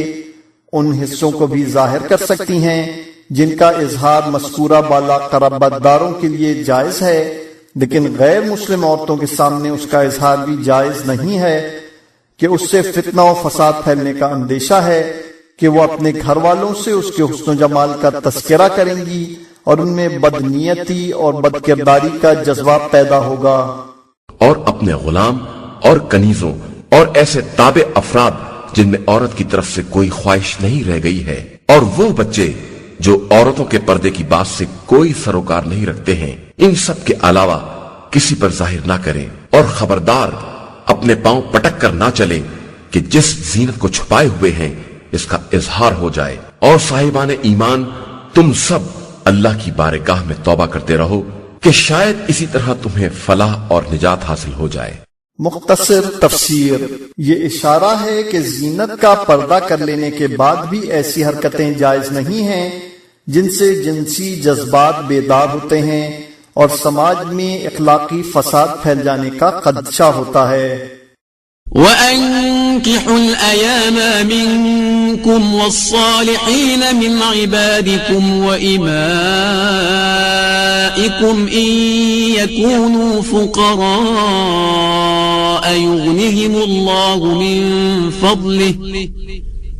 ان حصوں کو بھی ظاہر کر سکتی ہیں جن کا اظہار مذکورہ بالا قرابت داروں کے لیے جائز ہے، لیکن غیر مسلم عورتوں کے سامنے اس کا اظہار بھی جائز نہیں ہے کہ اس سے فتنہ و فساد پھیلنے کا اندیشہ ہے کہ وہ اپنے گھر والوں سے اس کے حسن و جمال کا تذکرہ کریں گی اور ان میں بدنیتی اور بدکرداری کا جذبہ پیدا ہوگا. اور اپنے غلام اور کنیزوں اور ایسے تابع افراد جن میں عورت کی طرف سے کوئی خواہش نہیں رہ گئی ہے، اور وہ بچے جو عورتوں کے پردے کی بات سے کوئی سروکار نہیں رکھتے ہیں، ان سب کے علاوہ کسی پر ظاہر نہ کریں. اور خبردار اپنے پاؤں پٹک کر نہ چلیں کہ جس زینت کو چھپائے ہوئے ہیں اس کا اظہار ہو جائے. اور صاحبان ایمان تم سب اللہ کی بارگاہ میں توبہ کرتے رہو کہ شاید اسی طرح تمہیں فلاح اور نجات حاصل ہو جائے. مختصر تفسیر. یہ اشارہ ہے کہ زینت کا پردہ کر لینے کے بعد بھی ایسی حرکتیں جائز نہیں ہیں جن سے جنسی جذبات بیدار ہوتے ہیں اور سماج میں اخلاقی فساد پھیل جانے کا خدشہ ہوتا ہے. وَأَنكِحُوا الْأَيَامَ مِنكُمْ وَالصَّالِحِينَ مِنْ عِبَادِكُمْ وَإِمَائِكُمْ إِنْ يَكُونُوا فُقَرَاءَ يُغْنِهِمُ اللَّهُ مِنْ فَضْلِهِ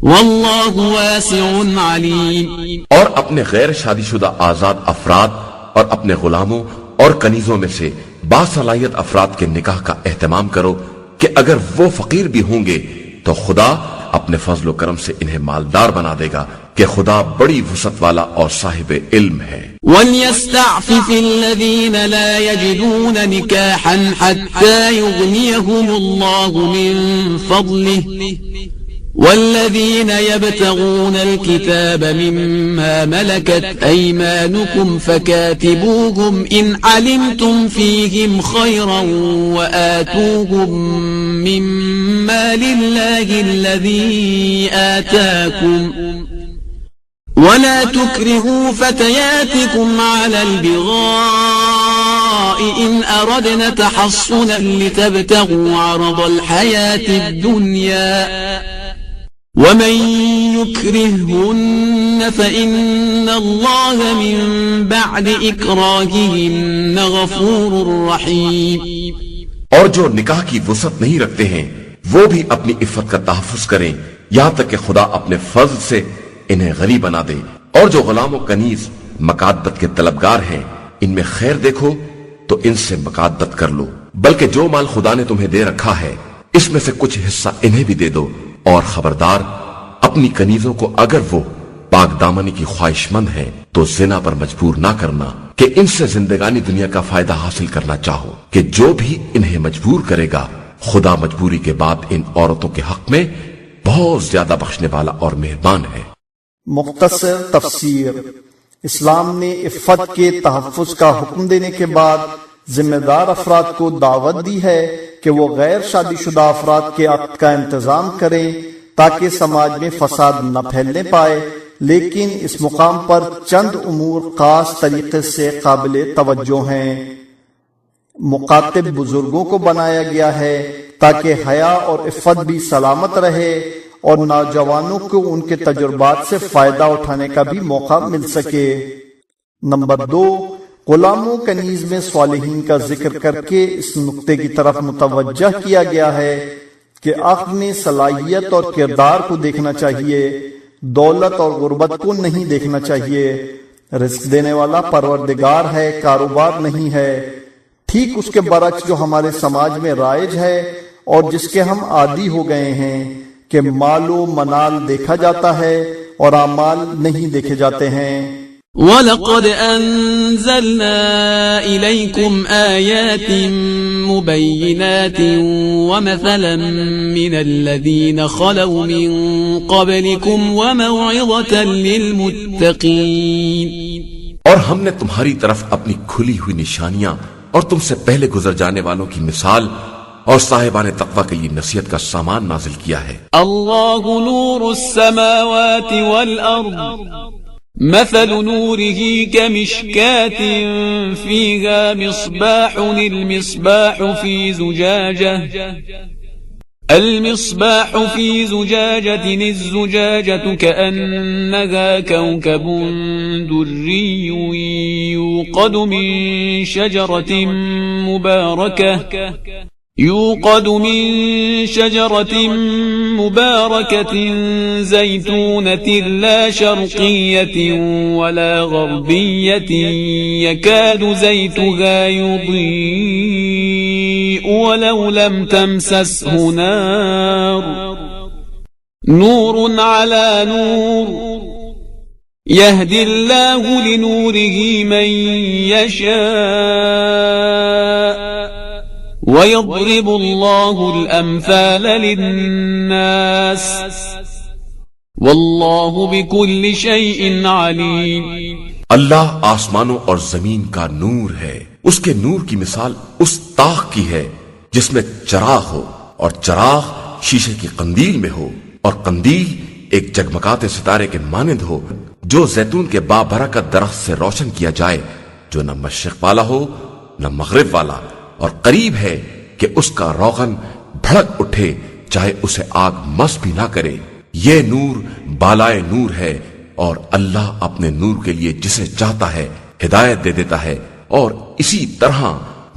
وَاللَّهُ وَاسِعٌ عَلِيمٌ. اور اپنے غیر شادی شدہ آزاد افراد اور اپنے غلاموں اور کنیزوں میں سے باصلاحیت افراد کے نکاح کا اہتمام کرو کہ اگر وہ فقیر بھی ہوں گے تو خدا اپنے فضل و کرم سے انہیں مالدار بنا دے گا کہ خدا بڑی وسعت والا اور صاحب علم ہے. وَلْيَسْتَعْفِفِ الَّذِينَ لَا يَجِدُونَ نِكَاحًا حَتَّى يُغْنِيَهُمُ اللَّهُ مِنْ فَضْلِهِ والذين يبتغون الكتاب مما ملكت أيمانكم فكاتبوهم إن علمتم فيهم خيرا وآتوهم مما لله الذي آتاكم ولا تكرهوا فتياتكم على البغاء إن أردنا تحصنا لتبتغوا عرض الحياة الدنيا ومن يكرههن فإن الله من بعد إكراههن غفور رحيم. اور جو نکاح کی وسعت نہیں رکھتے ہیں وہ بھی اپنی عفت کا تحفظ کریں یہاں تک کہ خدا اپنے فضل سے انہیں غنی بنا دے. اور جو غلام و کنیز مکاتبت کے طلبگار ہیں ان میں خیر دیکھو تو ان سے مکاتبت کر لو، بلکہ جو مال خدا نے تمہیں دے رکھا ہے اس میں سے کچھ حصہ انہیں بھی دے دو. اور خبردار اپنی کنیزوں کو اگر وہ پاک دامنی کی خواہش مند ہیں تو زنا پر مجبور نہ کرنا کہ ان سے زندگانی دنیا کا فائدہ حاصل کرنا چاہو، کہ جو بھی انہیں مجبور کرے گا خدا مجبوری کے بعد ان عورتوں کے حق میں بہت زیادہ بخشنے والا اور مہربان ہے. مختصر تفسیر. اسلام نے عفت کے تحفظ کا حکم دینے کے بعد ذمہ دار افراد کو دعوت دی ہے کہ وہ غیر شادی شدہ افراد کے عقد کا انتظام کریں تاکہ سماج میں فساد نہ پھیلنے پائے، لیکن اس مقام پر چند امور خاص طریقے سے قابل توجہ ہیں. مقاتب بزرگوں کو بنایا گیا ہے تاکہ حیا اور عفت بھی سلامت رہے اور نوجوانوں کو ان کے تجربات سے فائدہ اٹھانے کا بھی موقع مل سکے۔ نمبر 2، غلاموں کنیز میں صالحین کا ذکر کر کے اس نقطے کی طرف متوجہ کیا گیا ہے کہ عقل میں صلاحیت اور کردار کو دیکھنا چاہیے، دولت اور غربت کو نہیں دیکھنا چاہیے۔ رزق دینے والا پروردگار ہے، کاروبار نہیں ہے۔ ٹھیک اس کے برعکس جو ہمارے سماج میں رائج ہے اور جس کے ہم عادی ہو گئے ہیں کہ مال و منال دیکھا جاتا ہے اور اعمال نہیں دیکھے جاتے ہیں۔ وَلَقَدْ أَنزَلْنَا إِلَيْكُمْ آيَاتٍ مُبَيِّنَاتٍ وَمَثَلًا مِّنَ الَّذِينَ خَلَوْا مِن قَبْلِكُمْ وَمَوْعِظَةً لِّلْمُتَّقِينَ۔ اور ہم نے تمہاری طرف اپنی کھلی ہوئی نشانیاں اور تم سے پہلے گزر جانے والوں کی مثال اور صاحبان تقوی کے لیے نصیحت کا سامان نازل کیا ہے۔ اللہ نور السماوات والأرض مثل نوره كمشكاة فيها مصباح المصباح في زجاجة الزجاجة كأنها كوكب دري يوقد من شجرة مباركة زيتونة لا شرقية ولا غربية يكاد زيتها يضيء ولو لم تمسسه نور على نور يهدي الله لنوره من يشاء وَيَضْرِبُ اللَّهُ الْأَمْثَالَ لِلنَّاسِ وَاللَّهُ بِكُلِّ شَيْءٍ عَلِيمٌ۔ اللہ آسمانوں اور زمین کا نور ہے، اس کے نور کی مثال اس طاق کی ہے جس میں چراغ ہو اور چراغ شیشے کی قندیل میں ہو اور قندیل ایک جگمگاتے ستارے کے مانند ہو جو زیتون کے بابرکت درخت سے روشن کیا جائے، جو نہ مشرق والا ہو نہ مغرب والا، اور قریب ہے کہ اس کا روغن بھڑک اٹھے چاہے اسے آگ مس بھی نہ کرے۔ یہ نور بالائے نور ہے اور اللہ اپنے نور کے لیے جسے چاہتا ہے ہدایت دے دیتا ہے اور اسی طرح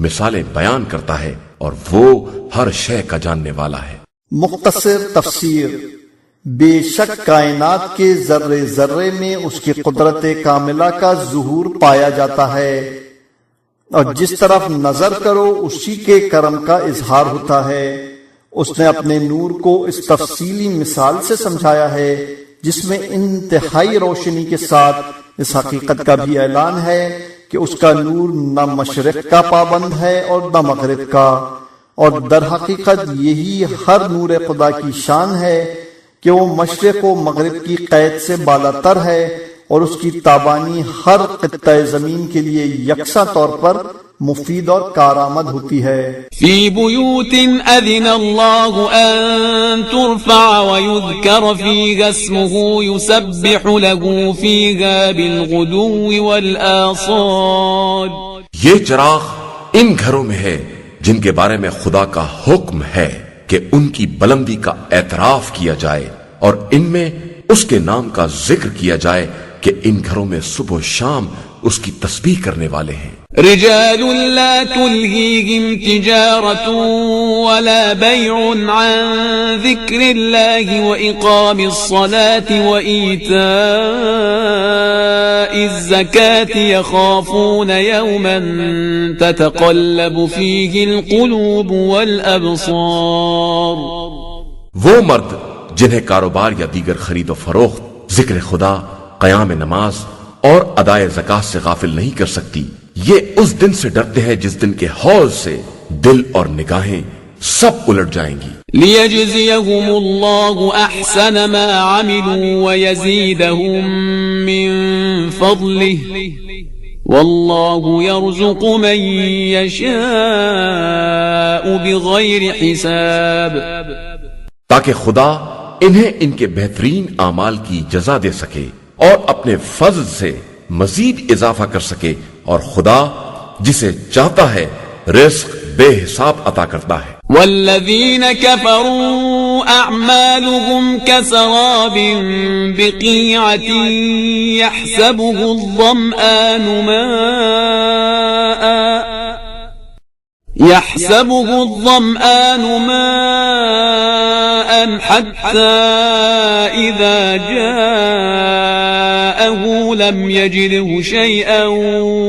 مثالیں بیان کرتا ہے اور وہ ہر شے کا جاننے والا ہے۔ مختصر تفسیر: بے شک کائنات کے ذرے ذرے میں اس کی قدرت کاملہ کا ظہور پایا جاتا ہے اور جس طرف نظر کرو اسی کے کرم کا اظہار ہوتا ہے۔ اس نے اپنے نور کو اس تفصیلی مثال سے سمجھایا ہے جس میں انتہائی روشنی کے ساتھ اس حقیقت کا بھی اعلان ہے کہ اس کا نور نہ مشرق کا پابند ہے اور نہ مغرب کا، اور در حقیقت یہی ہر نور خدا کی شان ہے کہ وہ مشرق و مغرب کی قید سے بالاتر ہے اور اس کی تابانی ہر خطہ زمین کے لیے یکساں طور پر مفید اور کارآمد ہوتی ہے۔ فی بیوت اذن اللہ ان ترفع ویذکر فیہا اسمہ یسبح له فیہا بالغدو والآصال۔ یہ چراغ ان گھروں میں ہے جن کے بارے میں خدا کا حکم ہے کہ ان کی بلندی کا اعتراف کیا جائے اور ان میں اس کے نام کا ذکر کیا جائے کہ ان گھروں میں صبح و شام اس کی تسبیح کرنے والے ہیں۔ رجال لا تلهيهم تجارة ولا بيع عن ذكر الله وإقام الصلاة وإيتاء الزكاة يخافون يوما تتقلب فيه القلوب والأبصار۔ وہ مرد جنہیں کاروبار یا دیگر خرید و فروخت ذکر خدا، قیام نماز اور ادائے زکات سے غافل نہیں کر سکتی، یہ اس دن سے ڈرتے ہیں جس دن کے حوض سے دل اور نگاہیں سب الٹ جائیں گی۔ لِيَجْزِيَهُمُ اللَّهُ أَحْسَنَ مَا عَمِلُوا وَيَزِيدَهُم مِّن فَضْلِهِ وَاللَّهُ يَرْزُقُ مَن يَشَاءُ بِغَيْرِ حِسَابٍ، تاکہ خدا انہیں ان کے بہترین اعمال کی جزا دے سکے اور اپنے فضل سے مزید اضافہ کر سکے، اور خدا جسے چاہتا ہے رزق بے حساب عطا کرتا ہے۔ والذين كفروا أعمالهم كسراب بقيعة يحسبه الظمآن ماء حتى إذا جاءه لم يجده شيئا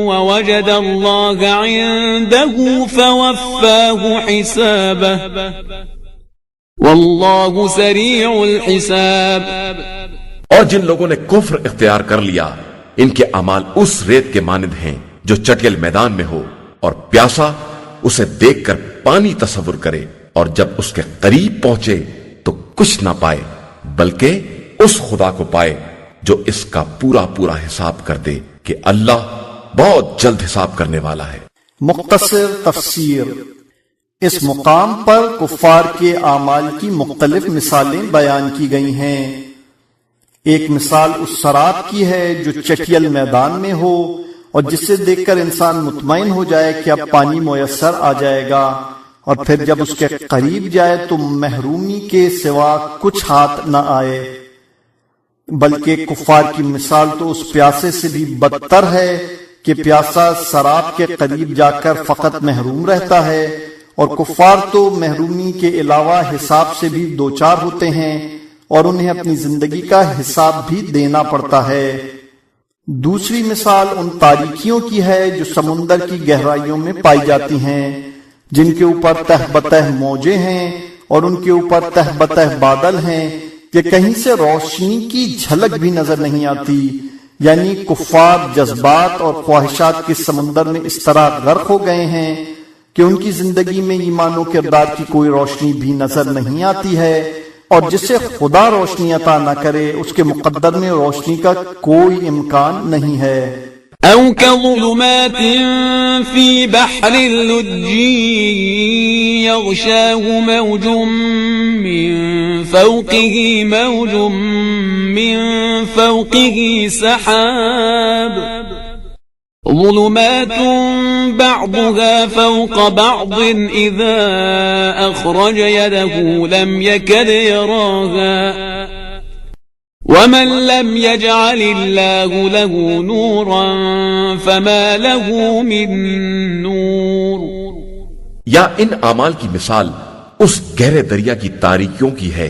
ووجد الله عنده فوفاه حسابه والله سریع الحساب۔ اور جن لوگوں نے کفر اختیار کر لیا ان کے اعمال اس ریت کے مانند ہیں جو چٹیل میدان میں ہو، اور پیاسا اسے دیکھ کر پانی تصور کرے، اور جب اس کے قریب پہنچے تو کچھ نہ پائے بلکہ اس خدا کو پائے جو اس کا پورا پورا حساب کر دے کہ اللہ بہت جلد حساب کرنے والا ہے۔ مختصر تفسیر۔ اس مقام پر کفار کے اعمال کی مختلف مثالیں بیان کی گئی ہیں۔ ایک مثال اس سراب کی ہے جو چٹیل میدان میں ہو اور جسے دیکھ کر انسان مطمئن ہو جائے کہ اب پانی میسر آ جائے گا، اور پھر جب اس کے قریب جائے تو محرومی کے سوا کچھ ہاتھ نہ آئے۔ بلکہ کفار کی مثال تو اس پیاسے سے بھی بدتر ہے کہ پیاسا سراب کے قریب جا کر فقط محروم رہتا ہے، اور کفار تو محرومی کے علاوہ حساب سے بھی دوچار ہوتے ہیں اور انہیں اپنی زندگی کا حساب بھی دینا پڑتا ہے۔ دوسری مثال ان تاریکیوں کی ہے جو سمندر کی گہرائیوں میں پائی جاتی ہیں، جن کے اوپر تہ بتہ موجیں ہیں اور ان کے اوپر تہ بتہ بادل ہیں کہ کہیں سے روشنی کی جھلک بھی نظر نہیں آتی۔ یعنی کفار جذبات اور خواہشات کے سمندر میں اس طرح غرق ہو گئے ہیں کہ ان کی زندگی میں ایمان و کردار کی کوئی روشنی بھی نظر نہیں آتی ہے، اور جسے خدا روشنی عطا نہ کرے اس کے مقدر میں روشنی کا کوئی امکان نہیں ہے۔ او كظلمات في بحر اللجي يغشاه موج من فوقه موج من فوقه سحاب ظلمات بعضها فوق بعض إذا أخرج يده لم يكد يراها ومن لم يجعل الله له نورا فما له من نور۔ یا ان اعمال کی مثال اس گہرے دریا کی تاریکیوں کی ہے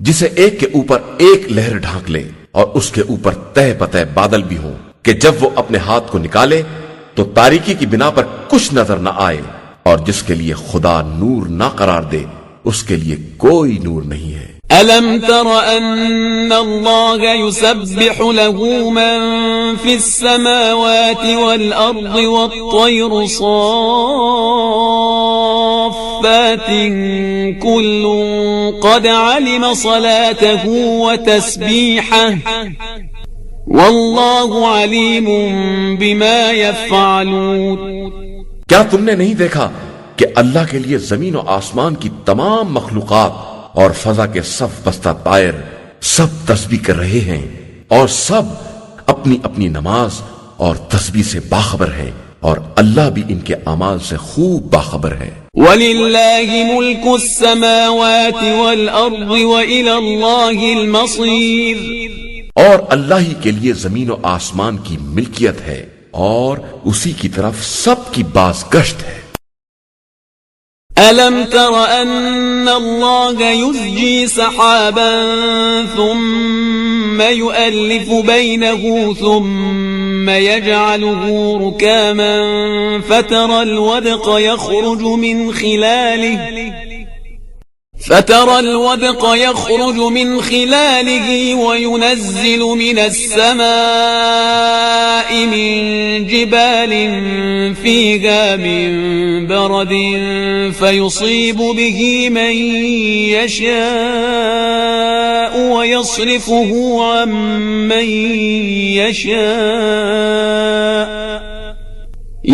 جسے ایک کے اوپر ایک لہر ڈھانک لے اور اس کے اوپر تہ بتہ بادل بھی ہوں کہ جب وہ اپنے ہاتھ کو نکالے تو تاریکی کی بنا پر کچھ نظر نہ آئے، اور جس کے لیے خدا نور نہ قرار دے اس کے لیے کوئی نور نہیں ہے۔ أَلَمْ تَرَ أَنَّ اللَّهَ يُسَبِّحُ لَهُ مَن فِي السَّمَاوَاتِ وَالْأَرْضِ وَالطَّيْرُ صَافَّاتٍ كُلٌّ قَدْ عَلِمَ صَلَاتَهُ وَتَسْبِيحَهُ وَاللَّهُ عَلِيمٌ بِمَا يَفْعَلُونَ۔ کیا تم نے نہیں دیکھا کہ اللہ کے لیے زمین و آسمان کی تمام مخلوقات اور فضا کے صف بستہ طائر سب تسبیح کر رہے ہیں، اور سب اپنی اپنی نماز اور تسبیح سے باخبر ہیں، اور اللہ بھی ان کے اعمال سے خوب باخبر ہے۔ وَلِلَّهِ مُلْكُ السَّمَاوَاتِ وَالْأَرْضِ وَإِلَى اللَّهِ الْمَصِيرُ۔ اور اللہ ہی کے لیے زمین و آسمان کی ملکیت ہے اور اسی کی طرف سب کی بازگشت ہے۔ أَلَمْ تَرَ أَنَّ اللَّهَ يُزْجِي سَحَابًا ثُمَّ يُؤَلِّفُ بَيْنَهُ ثُمَّ يَجْعَلُهُ رُكَامًا فَتَرَى الْوَدْقَ يَخْرُجُ مِنْ خِلَالِهِ وَيُنَزِّلُ مِنَ السَّمَاءِ مِنْ جِبَالٍ فِيهَا مِنْ بَرَدٍ فَيُصِيبُ بِهِ مَنْ يَشَاءُ وَيَصْرِفُهُ عَنْ مَنْ يَشَاءُ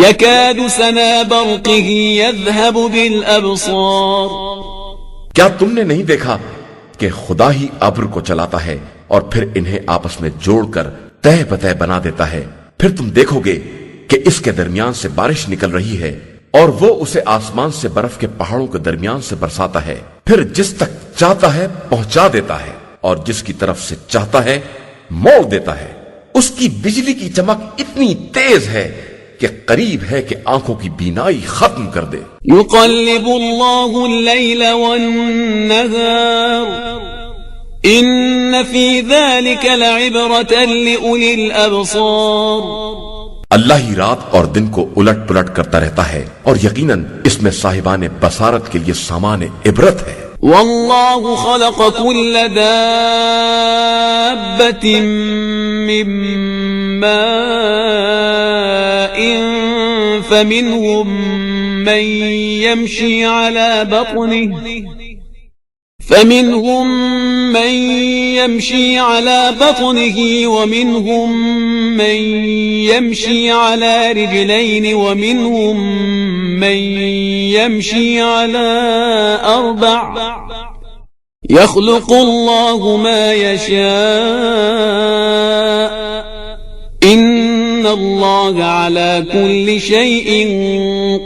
يَكَادُ سَنَا بَرْقِهِ يَذْهَبُ بِالْأَبْصَارِ۔ کیا تم نے نہیں دیکھا کہ خدا ہی ابر کو چلاتا ہے اور پھر انہیں آپس میں جوڑ کر تہ بتہ بنا دیتا ہے، پھر تم دیکھو گے کہ اس کے درمیان سے بارش نکل رہی ہے اور وہ اسے آسمان سے برف کے پہاڑوں کے درمیان سے برساتا ہے، پھر جس تک چاہتا ہے پہنچا دیتا ہے، اور جس کی طرف سے چاہتا ہے موڑ دیتا ہے۔ اس کی بجلی کی چمک اتنی تیز ہے کہ قریب ہے کہ آنکھوں کی بینائی ختم کر دے۔ يقلب الله الليل والنهار إن في ذلك لعبرة لأولي الأبصار۔ اللہ ہی رات اور دن کو الٹ پلٹ کرتا رہتا ہے، اور یقیناً اس میں صاحبان بصارت کے لیے سامان عبرت ہے۔ والله خلق كل دابة من ماء فمنهم من يمشي على بطنه ومنهم من يمشي على رجلين ومنهم من يمشي على أربع يخلق الله ما يشاء إن الله على كل شيء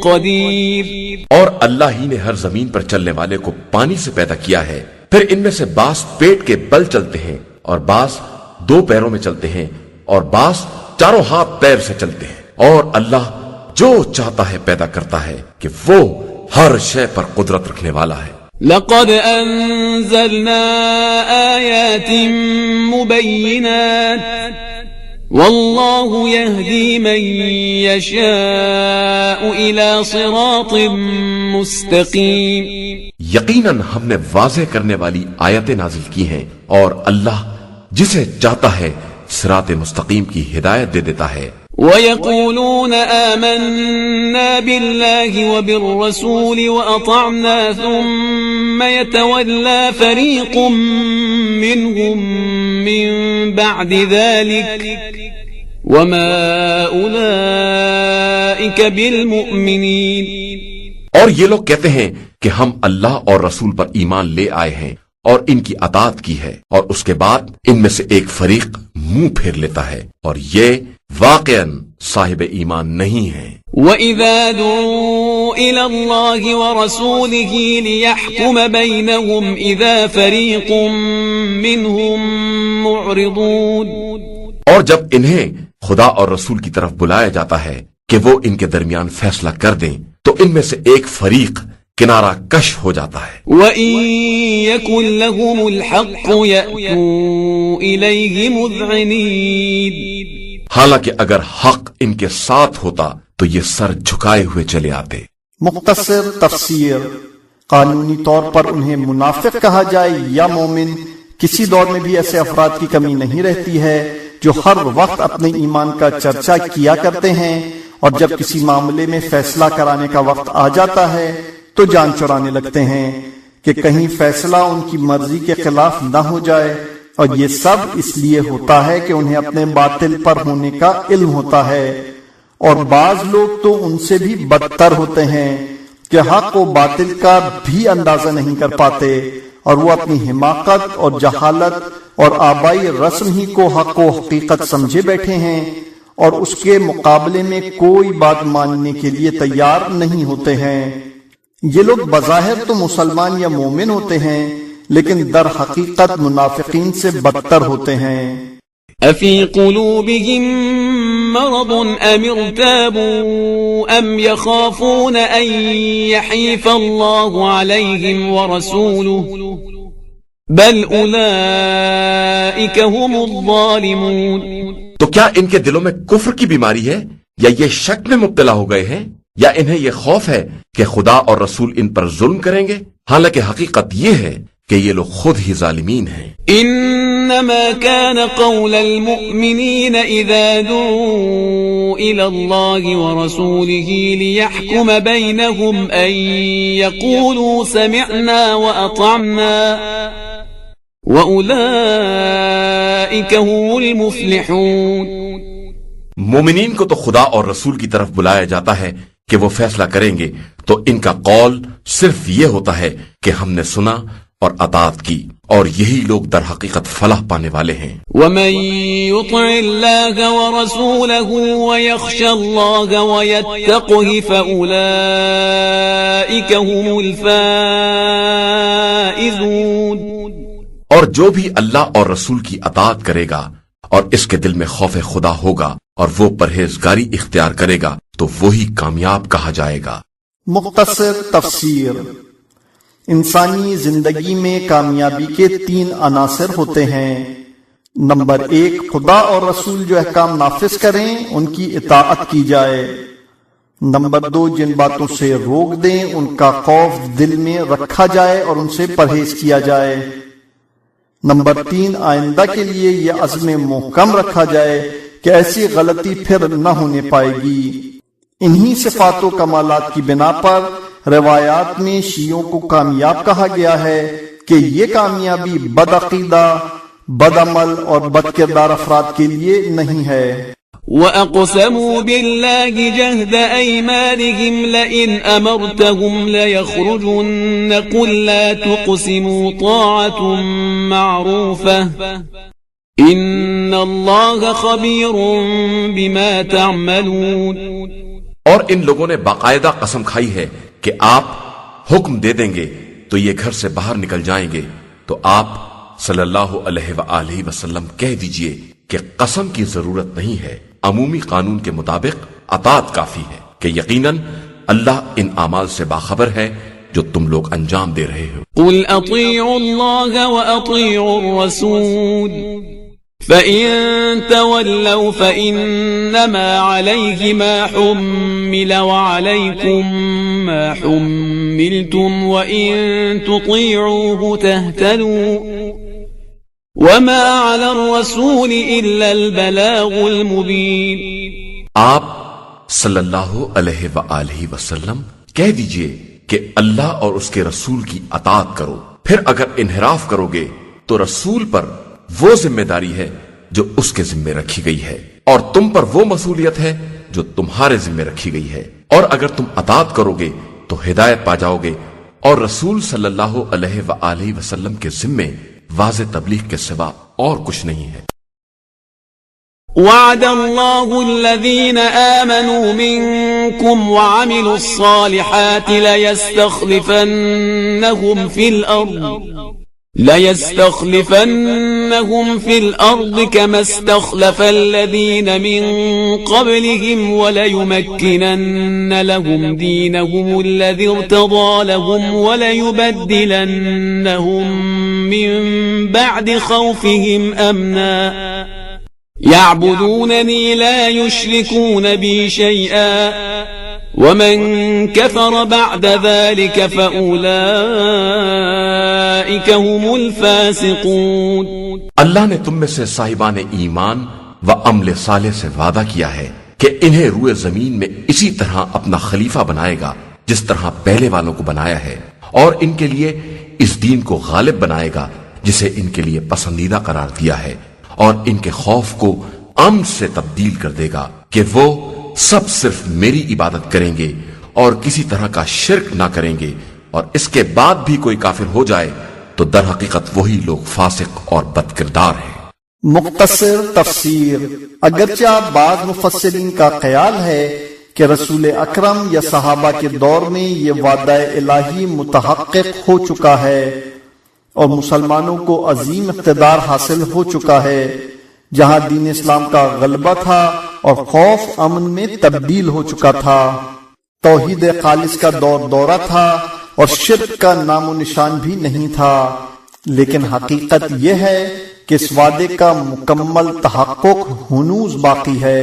قدير۔ اور اللہ ہی نے ہر زمین پر چلنے والے کو پانی سے پیدا کیا ہے، پھر ان میں سے بعض پیٹ کے بل چلتے ہیں، اور بعض دو پیروں میں چلتے ہیں، اور بعض چاروں ہاتھ پیر سے چلتے ہیں، اور اللہ جو چاہتا ہے پیدا کرتا ہے کہ وہ ہر شے پر قدرت رکھنے والا ہے۔ لقد أنزلنا آيات مبينات والله يهدي من يشاء إلى صراط مستقيم۔ یقیناً ہم نے واضح کرنے والی آیتیں نازل کی ہیں، اور اللہ جسے چاہتا ہے صراط مستقیم کی ہدایت دے دیتا ہے۔ وَيَقُولُونَ آمَنَّا بِاللَّهِ وَبِالرَّسُولِ وَأَطَعْنَا ثُمَّ يَتَوَلَّى فَرِيقٌ مِّنْهُمْ مِّن بَعْدِ ذَلِكَ وَمَا أُولَئِكَ بِالْمُؤْمِنِينَ۔ اور یہ لوگ کہتے ہیں کہ ہم اللہ اور رسول پر ایمان لے آئے ہیں اور ان کی اطاعت کی ہے، اور اس کے بعد ان میں سے ایک فریق منہ پھیر لیتا ہے، اور یہ واقعاً صاحب ایمان نہیں ہیں۔ وَإِذَا دُعُوا إِلَى اللَّهِ وَرَسُولِهِ لِيَحْكُمَ بَيْنَهُمْ إِذَا فَرِيقٌ مِّنْهُمْ مُعْرِضُونَ۔ اور جب انہیں خدا اور رسول کی طرف بلایا جاتا ہے کہ وہ ان کے درمیان فیصلہ کر دیں، تو ان میں سے ایک فریق کنارہ کش ہو جاتا ہے۔ وَإِن يَكُن لَّهُمُ الْحَقُّ يَأْتُوا إِلَيْهِ مُذْعِنِينَ۔ حالانکہ اگر حق ان کے ساتھ ہوتا تو یہ سر جھکائے ہوئے چلے آتے۔ مختصر تفسیر، قانونی طور پر انہیں منافق کہا جائے یا مومن، کسی دور میں بھی ایسے افراد کی کمی نہیں رہتی ہے جو ہر وقت اپنے ایمان کا چرچا کیا کرتے ہیں، اور جب کسی معاملے میں فیصلہ کرانے کا وقت آ جاتا ہے تو جان چرانے لگتے ہیں کہ کہیں فیصلہ ان کی مرضی کے خلاف نہ ہو جائے، اور یہ سب اس لیے ہوتا ہے کہ انہیں اپنے باطل پر ہونے کا علم ہوتا ہے، اور بعض لوگ تو ان سے بھی بدتر ہوتے ہیں کہ حق و باطل کا بھی اندازہ نہیں کر پاتے، اور وہ اپنی حماقت اور جہالت اور آبائی رسم ہی کو حق و حقیقت سمجھے بیٹھے ہیں، اور اس کے مقابلے میں کوئی بات ماننے کے لیے تیار نہیں ہوتے ہیں۔ یہ لوگ بظاہر تو مسلمان یا مومن ہوتے ہیں، لیکن در حقیقت منافقین سے بدتر ہوتے ہیں۔ أَفِي قُلُوبِهِم مَّرَضٌ أَمِ ارْتَابُوا أَمْ يَخَافُونَ أَن يَحِيفَ اللَّهُ عَلَيْهِمْ وَرَسُولُهُ بَلْ أُولَئِكَ هُمُ الظَّالِمُونَ۔ تو کیا ان کے دلوں میں کفر کی بیماری ہے، یا یہ شک میں مبتلا ہو گئے ہیں، یا انہیں یہ خوف ہے کہ خدا اور رسول ان پر ظلم کریں گے؟ حالانکہ حقیقت یہ ہے کہ یہ لوگ خود ہی ظالمین ہیں۔ انما كان قول المؤمنين اذا دعوا الى الله ورسوله ليحكم بينهم ان يقولوا سمعنا واطعنا واولئك هم المفلحون۔ مومنین کو تو خدا اور رسول کی طرف بلایا جاتا ہے کہ وہ فیصلہ کریں گے، تو ان کا قول صرف یہ ہوتا ہے کہ ہم نے سنا اور اطاعت کی، اور یہی لوگ در حقیقت فلاح پانے والے ہیں۔ ومن يطع الله ورسوله ويخشى الله ويتقه فأولئك هم الفائزون۔ اور جو بھی اللہ اور رسول کی اطاعت کرے گا اور اس کے دل میں خوف خدا ہوگا اور وہ پرہیزگاری اختیار کرے گا تو وہی کامیاب کہا جائے گا۔ مختصر تفسیر۔ انسانی زندگی میں کامیابی کے 3 عناصر ہوتے ہیں۔ نمبر 1، خدا اور رسول جو احکام نافذ کریں ان کی اطاعت کی جائے۔ نمبر 2، جن باتوں سے روک دیں ان کا خوف دل میں رکھا جائے اور ان سے پرہیز کیا جائے۔ نمبر 3، آئندہ کے لیے یہ عزم محکم رکھا جائے کہ ایسی غلطی پھر نہ ہونے پائے گی۔ انہی صفات و کمالات کی بنا پر روایات میں شیعوں کو کامیاب کہا گیا ہے کہ یہ کامیابی بد عقیدہ، بد عمل اور بد کردار افراد کے لیے نہیں ہے۔ وَأَقْسَمُوا بِاللَّهِ جَهْدَ أَيْمَانِهِمْ لَئِنْ أَمَرْتَهُمْ لَيَخْرُجُنَّ قُلْ لَا تُقْسِمُوا طَاعَةٌ مَّعْرُوفَةٌ إِنَّ اللَّهَ خَبِيرٌ بِمَا تَعْمَلُونَ۔ اور ان لوگوں نے باقاعدہ قسم کھائی ہے کہ آپ حکم دے دیں گے تو یہ گھر سے باہر نکل جائیں گے، تو آپ صلی اللہ علیہ وآلہ وسلم کہہ دیجئے کہ قسم کی ضرورت نہیں ہے، عمومی قانون کے مطابق اطاعت کافی ہے کہ یقیناً اللہ ان اعمال سے باخبر ہے جو تم لوگ انجام دے رہے ہو۔ قُلْ أَطِيعُوا اللَّهَ وَأَطِيعُوا الرَّسُولَ فَإِن تَوَلَّوْا فَإِنَّمَا عَلَيْهِ مَا حُمِّلَ وَعَلَيْكُمْ مَا حُمِّلْتُمْ وَإِن تُطِيعُوهُ تَهْتَدُوا وَمَا عَلَى الرَّسُولِ إِلَّا الْبَلَاغُ الْمُبِينُ۔ آپ صلی اللہ علیہ وآلہ وسلم کہہ دیجئے کہ اللہ اور اس کے رسول کی اطاعت کرو، پھر اگر انحراف کرو گے تو رسول پر وہ ذمہ داری ہے جو اس کے ذمہ رکھی گئی ہے، اور تم پر وہ مسئولیت ہے جو تمہارے ذمہ رکھی گئی ہے، اور اگر تم اطاعت کرو گے تو ہدایت پا جاؤ گے، اور رسول صلی اللہ علیہ وآلہ وسلم کے ذمہ واضح تبلیغ کے سوا اور کچھ نہیں ہے۔ وعد الله الذين آمنوا منكم وعملوا الصالحات ليستخلفنهم في الأرض كما استخلف الذين من قبلهم وليمكنن لهم دينهم الذي ارتضى لهم وليبدلنهم من بعد خوفهم أمنا يعبدونني لا يشركون بي شيئا ومن كفر بعد ذلك فأولئك هم الفاسقون۔ اللہ نے تم میں سے صاحبان ایمان و عمل صالح سے وعدہ کیا ہے کہ انہیں روئے زمین میں اسی طرح اپنا خلیفہ بنائے گا جس طرح پہلے والوں کو بنایا ہے، اور ان کے لیے اس دین کو غالب بنائے گا جسے ان کے لیے پسندیدہ قرار دیا ہے، اور ان کے خوف کو امن سے تبدیل کر دے گا کہ وہ سب صرف میری عبادت کریں گے اور کسی طرح کا شرک نہ کریں گے، اور اس کے بعد بھی کوئی کافر ہو جائے تو در حقیقت وہی لوگ فاسق اور بد کردار ہیں۔ مختصر تفسیر۔ اگرچہ بعض مفسرین کا خیال ہے کہ رسول اکرم یا صحابہ کے دور میں یہ وعدہ الہی متحقق ہو چکا ہے اور مسلمانوں کو عظیم اقتدار حاصل ہو چکا ہے، جہاں دین اسلام کا غلبہ تھا اور خوف امن میں تبدیل ہو چکا تھا، توحید خالص کا دورہ تھا اور شرک کا نام و نشان بھی نہیں تھا۔ لیکن حقیقت یہ ہے کہ اس وعدے کا مکمل تحقق ہنوز باقی ہے،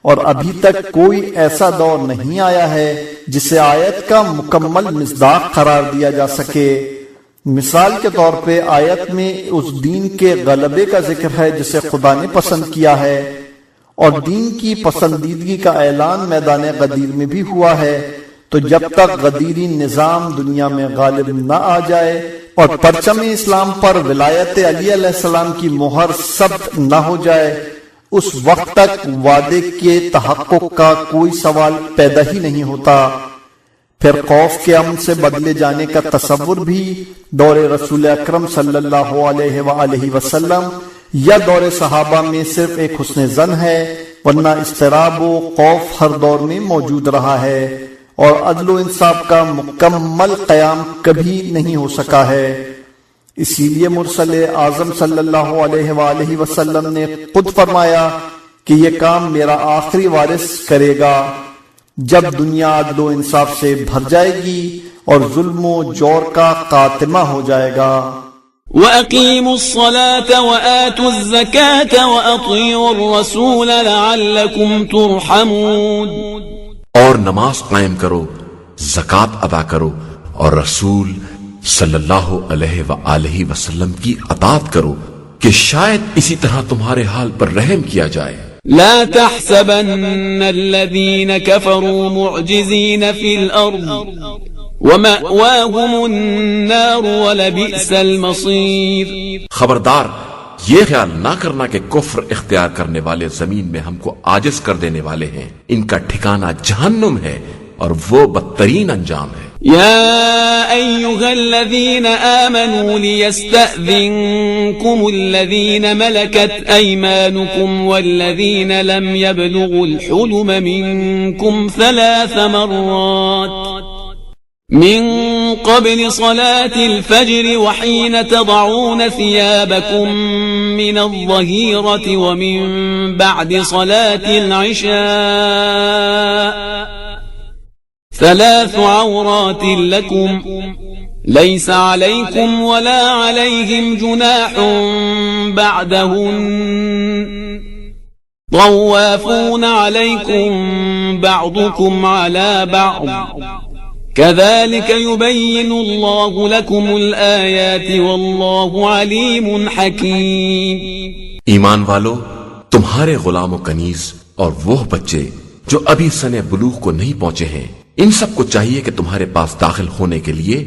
اور ابھی تک کوئی ایسا دور نہیں آیا ہے جسے آیت کا مکمل مصداق قرار دیا جا سکے۔ مثال کے طور پہ آیت میں اس دین کے غلبے کا ذکر ہے جسے خدا نے پسند کیا ہے، اور دین کی پسندیدگی کا اعلان میدان غدیر میں بھی ہوا ہے، تو جب تک غدیری نظام دنیا میں غالب نہ آ جائے اور پرچم اسلام پر ولایت علی علیہ السلام کی مہر ثبت نہ ہو جائے، اس وقت تک وعدے کے تحقق کا کوئی سوال پیدا ہی نہیں ہوتا۔ پھر خوف کے امن سے بدلے جانے کا تصور بھی دور رسول اکرم صلی اللہ علیہ وآلہ وسلم یا دور صحابہ میں صرف ایک حسن ظن ہے، ورنہ اضطراب و خوف ہر دور میں موجود رہا ہے، اور عدل و انصاف کا مکمل قیام کبھی نہیں ہو سکا ہے۔ اسی لیے مرسل اعظم صلی اللہ علیہ وآلہ وسلم نے خود فرمایا کہ یہ کام میرا آخری وارث کرے گا، جب دنیا عدل و انصاف سے بھر جائے گی اور ظلم و جور کا خاتمہ ہو جائے گا۔ وَأَقِيمُوا الصَّلَاةَ وَآتُوا الزَّكَاةَ وَأَطِيعُوا الرَّسُولَ لَعَلَّكُمْ تُرْحَمُونَ، اور نماز قائم کرو، زکوٰۃ ادا کرو، اور رسول صلی اللہ علیہ وآلہ وسلم کی اطاعت کرو کہ شاید اسی طرح تمہارے حال پر رحم کیا جائے۔ لا تحسبن الذين كفروا معجزين في الأرض ومأواهم النار ولبئس المصير۔ خبردار یہ خیال نہ کرنا کہ کفر اختیار کرنے والے زمین میں ہم کو عاجز کر دینے والے ہیں، ان کا ٹھکانہ جہنم ہے اور وہ بدترین انجام ہے۔ يا أيها الذين آمنوا ليستأذنكم الذين ملكت أيمانكم والذين لم يبلغوا الحلم منكم 3 مرات من قبل صلاة الفجر وحين تضعون ثيابكم من الظهيرة ومن بعد صلاة العشاء 3 عورات لكم ليس عليكم ولا عليهم جناح بعدهن طوافون عليكم بعضكم على بعض كذلك يبين الله لكم الآيات والله عليم حكيم۔ ایمان والو، تمہارے غلام و کنیز اور وہ بچے جو ابھی سن بلوغ کو نہیں پہنچے ہیں، ان سب کو چاہیے کہ تمہارے پاس داخل ہونے کے لیے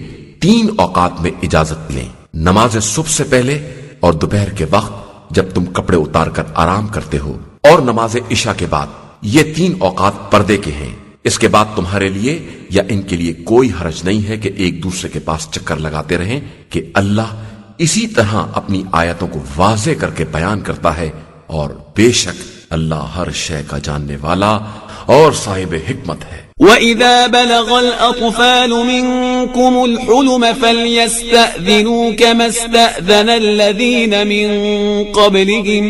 3 اوقات میں اجازت لیں، نماز صبح سے پہلے اور دوپہر کے وقت جب تم کپڑے اتار کر آرام کرتے ہو، اور نماز عشاء کے بعد۔ یہ 3 اوقات پردے کے ہیں۔ اس کے بعد تمہارے لیے یا ان کے لیے کوئی حرج نہیں ہے کہ ایک دوسرے کے پاس چکر لگاتے رہیں کہ اللہ اسی طرح اپنی آیتوں کو واضح کر کے بیان کرتا ہے، اور بے شک اللہ ہر شے کا جاننے والا اور صاحب حکمت ہے۔ وَإِذَا بَلَغَ الْأَطْفَالُ مِنكُمُ الْحُلُمَ فَلْيَسْتَأْذِنُوا كَمَا اسْتَأْذَنَ الَّذِينَ مِن قَبْلِهِمْ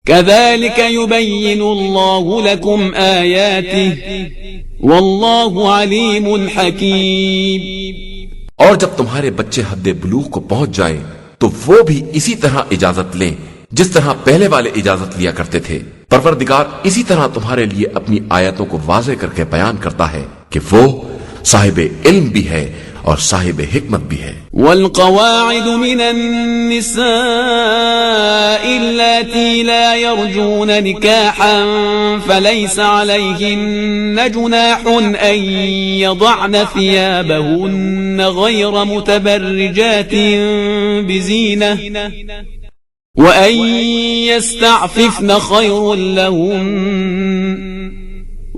كَذَلِكَ يُبَيِّنُ اللَّهُ لَكُمْ آيَاتِهِ وَاللَّهُ عَلِيمٌ حَكِيمٌ۔ اور جب تمہارے بچے حد بلوغ کو پہنچ جائیں تو وہ بھی اسی طرح اجازت لیں جس طرح پہلے والے اجازت لیا کرتے تھے۔ پروردگار اسی طرح تمہارے لیے اپنی آیتوں کو واضح کر کے بیان کرتا ہے کہ وہ صاحب علم بھی ہے اور صاحب حکمت بھی ہے۔ والقواعد من النساء اللاتي لا يرجون نكاحا فليس عليهن جناح أن يضعن ثيابهن غير متبرجات بزينة وَأَن يَسْتَعْفِفْنَ خَيْرٌ لَهُنَّ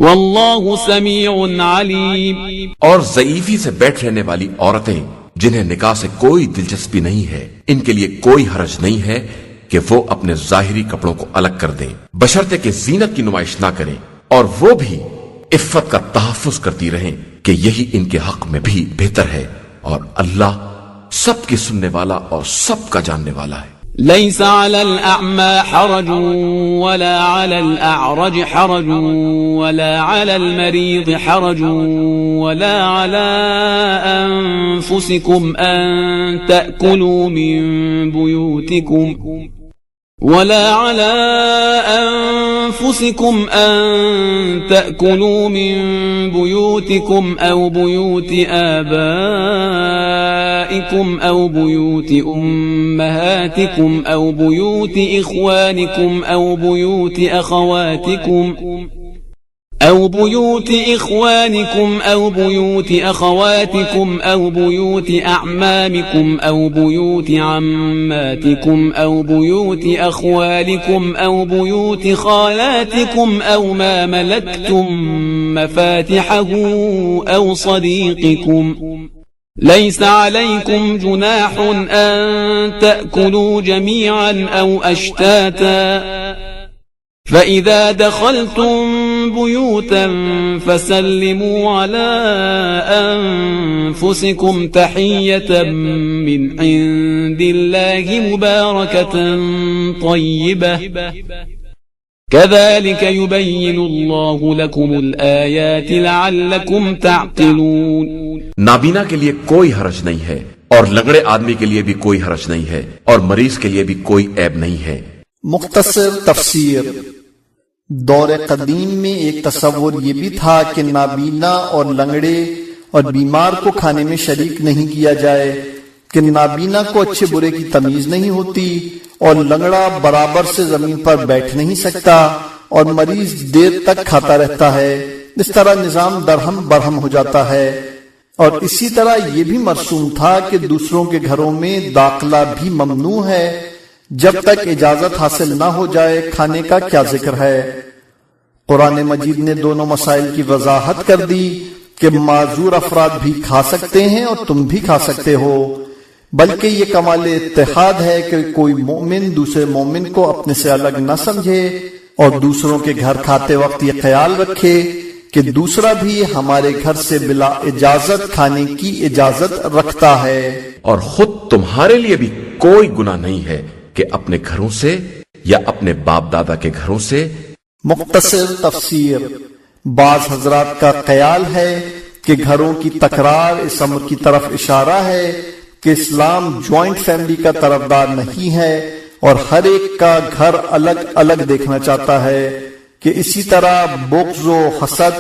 وَاللَّهُ سَمِيعٌ عَلِيمٌ۔ اور ضعیفی سے بیٹھ رہنے والی عورتیں جنہیں نکاح سے کوئی دلچسپی نہیں ہے، ان کے لیے کوئی حرج نہیں ہے کہ وہ اپنے ظاہری کپڑوں کو الگ کر دیں، بشرطے کہ زینت کی نمائش نہ کریں، اور وہ بھی عفت کا تحفظ کرتی رہیں کہ یہی ان کے حق میں بھی بہتر ہے، اور اللہ سب کی سننے والا اور سب کا جاننے والا ہے۔ ليس على الأعمى حرج ولا على الأعرج حرج ولا على المريض حرج ولا على أنفسكم أن تأكلوا من بيوتكم ولا على أنفسكم أن تأكلوا من بيوتكم أو بيوت آبائكم أو بيوت أمهاتكم أو بيوت إخوانكم أو بيوت أخواتكم أو بيوت إخوانكم أو بيوت أخواتكم أو بيوت أعمامكم أو بيوت عماتكم أو بيوت أخوالكم أو بيوت خالاتكم أو ما ملكتم مفاتحه أو صديقكم ليس عليكم جناح أن تأكلوا جميعا أو أشتاتا فإذا دخلتم بيوتا فسلموا على أنفسكم تحية من عند الله مباركة طيبة كذلك يبين الله لكم الآيات لعلكم تعقلون. نابینا کے لیے کوئی حرج نہیں ہے اور لنگڑے آدمی کے لیے بھی کوئی حرج نہیں ہے اور مریض کے لیے بھی کوئی عیب نہیں ہے. مختصر تفسیر. دور قدیم میں ایک تصور یہ بھی تھا کہ نابینا اور لنگڑے اور بیمار کو کھانے میں شریک نہیں کیا جائے، کہ نابینا کو اچھے برے کی تمیز نہیں ہوتی اور لنگڑا برابر سے زمین پر بیٹھ نہیں سکتا اور مریض دیر تک کھاتا رہتا ہے. اس طرح نظام درہم برہم ہو جاتا ہے. اور اسی طرح یہ بھی مرسوم تھا کہ دوسروں کے گھروں میں داخلہ بھی ممنوع ہے جب تک اجازت حاصل نہ ہو جائے. کھانے کا کیا ذکر ہے. قرآن مجید نے دونوں مسائل کی وضاحت کر دی کہ معذور افراد بھی کھا سکتے ہیں اور تم بھی کھا سکتے ہو، بلکہ یہ کمال اتحاد ہے کہ کوئی مومن دوسرے مومن کو اپنے سے الگ نہ سمجھے اور دوسروں کے گھر کھاتے وقت یہ خیال رکھے کہ دوسرا بھی ہمارے گھر سے بلا اجازت کھانے کی اجازت رکھتا ہے. اور خود تمہارے لیے بھی کوئی گناہ نہیں ہے کہ اپنے گھروں سے یا اپنے باپ دادا کے گھروں سے. مختصر تفسیر. بعض حضرات کا خیال ہے کہ گھروں کی تکرار اس امر کی طرف اشارہ ہے کہ اسلام جوائنٹ فیملی کا طرفدار نہیں ہے اور ہر ایک کا گھر الگ الگ دیکھنا چاہتا ہے، کہ اسی طرح بغض و حسد،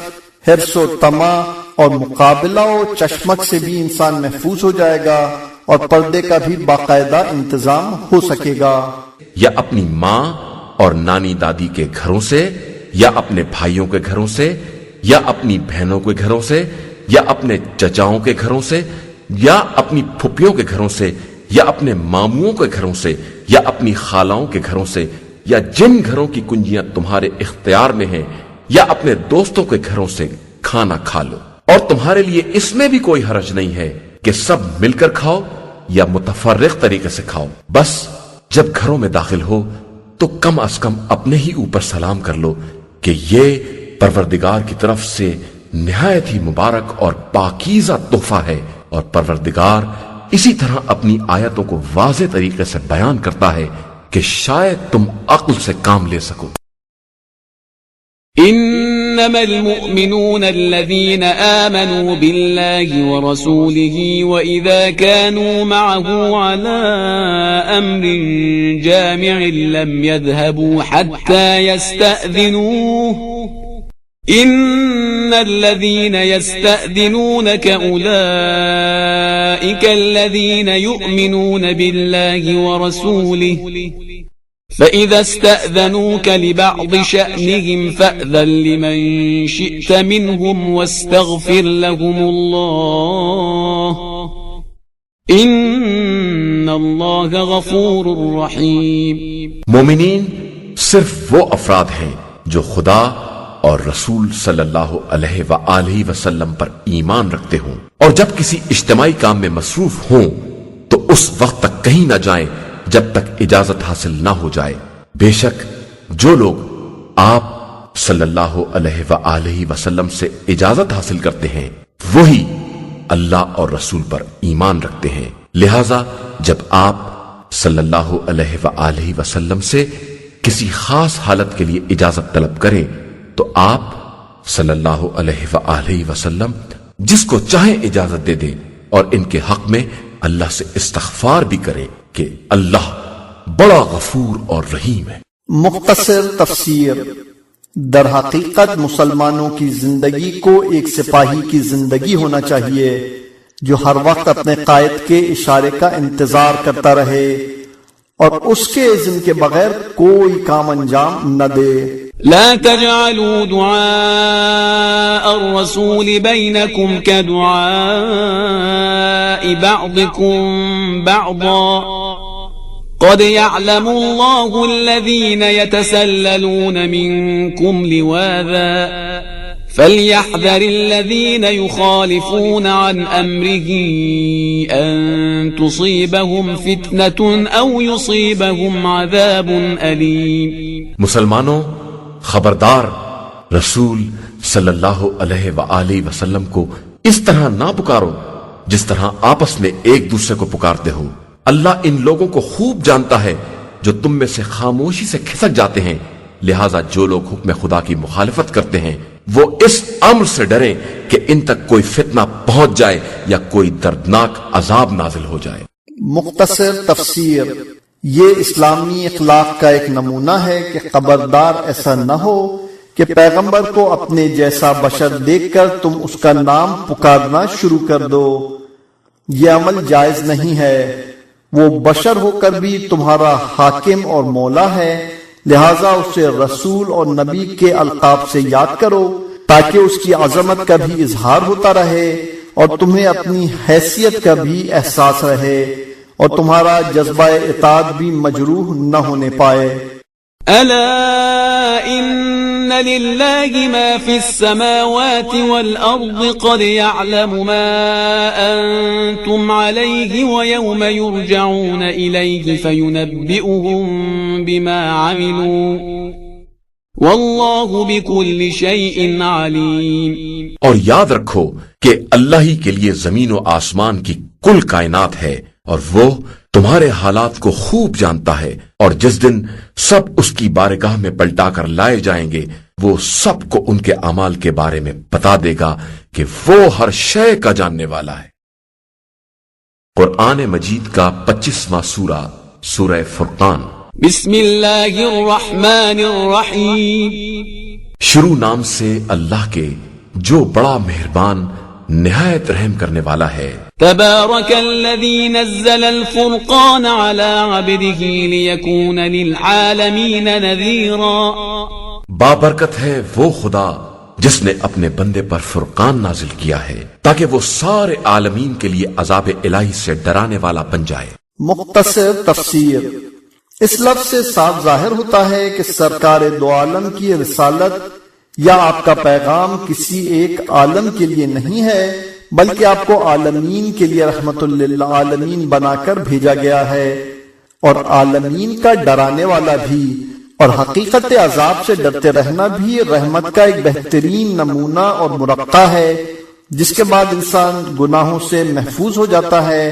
حرص و طمع اور مقابلہ و چشمک سے بھی انسان محفوظ ہو جائے گا اور پردے کا بھی باقاعدہ انتظام ہو سکے گا. یا اپنی ماں اور نانی دادی کے گھروں سے یا اپنے بھائیوں کے گھروں سے یا اپنی بہنوں کے گھروں سے یا اپنے چچاؤں کے گھروں سے یا اپنی پھپھیوں کے گھروں سے یا اپنے ماموں کے گھروں سے یا اپنی خالاؤں کے گھروں سے یا جن گھروں کی کنجیاں تمہارے اختیار میں ہیں یا اپنے دوستوں کے گھروں سے کھانا کھا لو. اور تمہارے لیے اس میں بھی کوئی حرج نہیں ہے کہ سب مل کر کھاؤ یا متفرق طریقے سے کھاؤ. بس جب گھروں میں داخل ہو تو کم از کم اپنے ہی اوپر سلام کر لو کہ یہ پروردگار کی طرف سے نہایت ہی مبارک اور پاکیزہ تحفہ ہے. اور پروردگار اسی طرح اپنی آیتوں کو واضح طریقے سے بیان کرتا ہے کہ شاید تم عقل سے کام لے سکو. انما المؤمنون الذين آمنوا بالله ورسوله واذا كانوا معه على امر جامع لم يذهبوا حتى يستأذنوه ان الذين يستأذنونك اولئك الذين يؤمنون بالله ورسوله فإذا استأذنوك لبعض شأنهم فأذن لمن شئت منهم واستغفر لهم الله إن الله غفور رحيم. مومنین صرف وہ افراد ہیں جو خدا اور رسول صلی اللہ علیہ وآلہ وسلم پر ایمان رکھتے ہوں اور جب کسی اجتماعی کام میں مصروف ہوں تو اس وقت تک کہیں نہ جائیں جب تک اجازت حاصل نہ ہو جائے. بے شک جو لوگ آپ صلی اللہ علیہ وآلہ وسلم سے اجازت حاصل کرتے ہیں وہی اللہ اور رسول پر ایمان رکھتے ہیں. لہذا جب آپ صلی اللہ علیہ وآلہ وسلم سے کسی خاص حالت کے لیے اجازت طلب کریں تو آپ صلی اللہ علیہ وآلہ وسلم جس کو چاہے اجازت دے دیں اور ان کے حق میں اللہ سے استغفار بھی کریں کہ اللہ بڑا غفور اور رحیم ہے. مختصر تفسیر. در حقیقت مسلمانوں کی زندگی کو ایک سپاہی کی زندگی ہونا چاہیے جو ہر وقت اپنے قائد کے اشارے کا انتظار کرتا رہے اور اس کے اذن کے بغیر کوئی کام انجام نہ دے. لا تجعلوا دعاء الرسول بينكم كدعاء بعضكم بعضا قد يعلم الله الذين يتسللون منكم لواذا فَلْيَحْذَرِ الَّذِينَ يُخَالِفُونَ عَنْ أَمْرِهِ أَن تُصِيبَهُمْ فِتْنَةٌ أَوْ يُصِيبَهُمْ عَذَابٌ أَلِيمٌ۔ مسلمانوں، خبردار، رسول صلی اللہ علیہ وآلہ وسلم کو اس طرح نہ پکارو جس طرح آپس میں ایک دوسرے کو پکارتے ہو۔ اللہ ان لوگوں کو خوب جانتا ہے جو تم میں سے خاموشی سے کھسک جاتے ہیں، لہٰذا جو لوگ حکم خدا کی مخالفت کرتے ہیں وہ اس امر سے ڈریں کہ ان تک کوئی فتنہ پہنچ جائے یا کوئی دردناک عذاب نازل ہو جائے۔ مختصر تفسیر، یہ اسلامی اخلاق کا ایک نمونہ ہے کہ خبردار ایسا نہ ہو کہ پیغمبر کو اپنے جیسا بشر دیکھ کر تم اس کا نام پکارنا شروع کر دو۔ یہ عمل جائز نہیں ہے۔ وہ بشر ہو کر بھی تمہارا حاکم اور مولا ہے، لہٰذا اسے رسول اور نبی کے القاب سے یاد کرو تاکہ اس کی عظمت کا بھی اظہار ہوتا رہے اور تمہیں اپنی حیثیت کا بھی احساس رہے اور تمہارا جذبہ اطاعت بھی مجروح نہ ہونے پائے۔ ألا إن لله ما في السماوات والأرض قد يعلم ما أنتم عليه ويوم يرجعون إليه فينبئهم بما عملوا والله بكل شيء عليم۔ اور یاد رکھو کہ اللہ ہی کے لیے زمین و آسمان کی کل کائنات ہے اور وہ تمہارے حالات کو خوب جانتا ہے، اور جس دن سب اس کی بارگاہ میں پلٹا کر لائے جائیں گے وہ سب کو ان کے اعمال کے بارے میں بتا دے گا کہ وہ ہر شے کا جاننے والا ہے۔ قرآن مجید کا 25واں سورہ، سورہ فرقان۔ بسم اللہ الرحمن الرحیم۔ شروع نام سے اللہ کے جو بڑا مہربان نہایت رحم کرنے والا ہے۔ تبارک الذی نزل الفرقان علی عبده لیکون للعالمین نذیرا۔ بابرکت ہے وہ خدا جس نے اپنے بندے پر فرقان نازل کیا ہے تاکہ وہ سارے عالمین کے لیے عذاب الہی سے ڈرانے والا بن جائے۔ مختصر تفسیر، اس لفظ سے صاف ظاہر ہوتا ہے کہ سرکار دو عالم کی رسالت یا آپ کا پیغام کسی ایک عالم کے لیے نہیں ہے بلکہ آپ کو عالمین کے لیے رحمت للعالمین بنا کر بھیجا گیا ہے، اور عالمین کا ڈرانے والا بھی، اور حقیقت عذاب سے ڈرتے رہنا بھی رحمت کا ایک بہترین نمونہ اور مرقع ہے، جس کے بعد انسان گناہوں سے محفوظ ہو جاتا ہے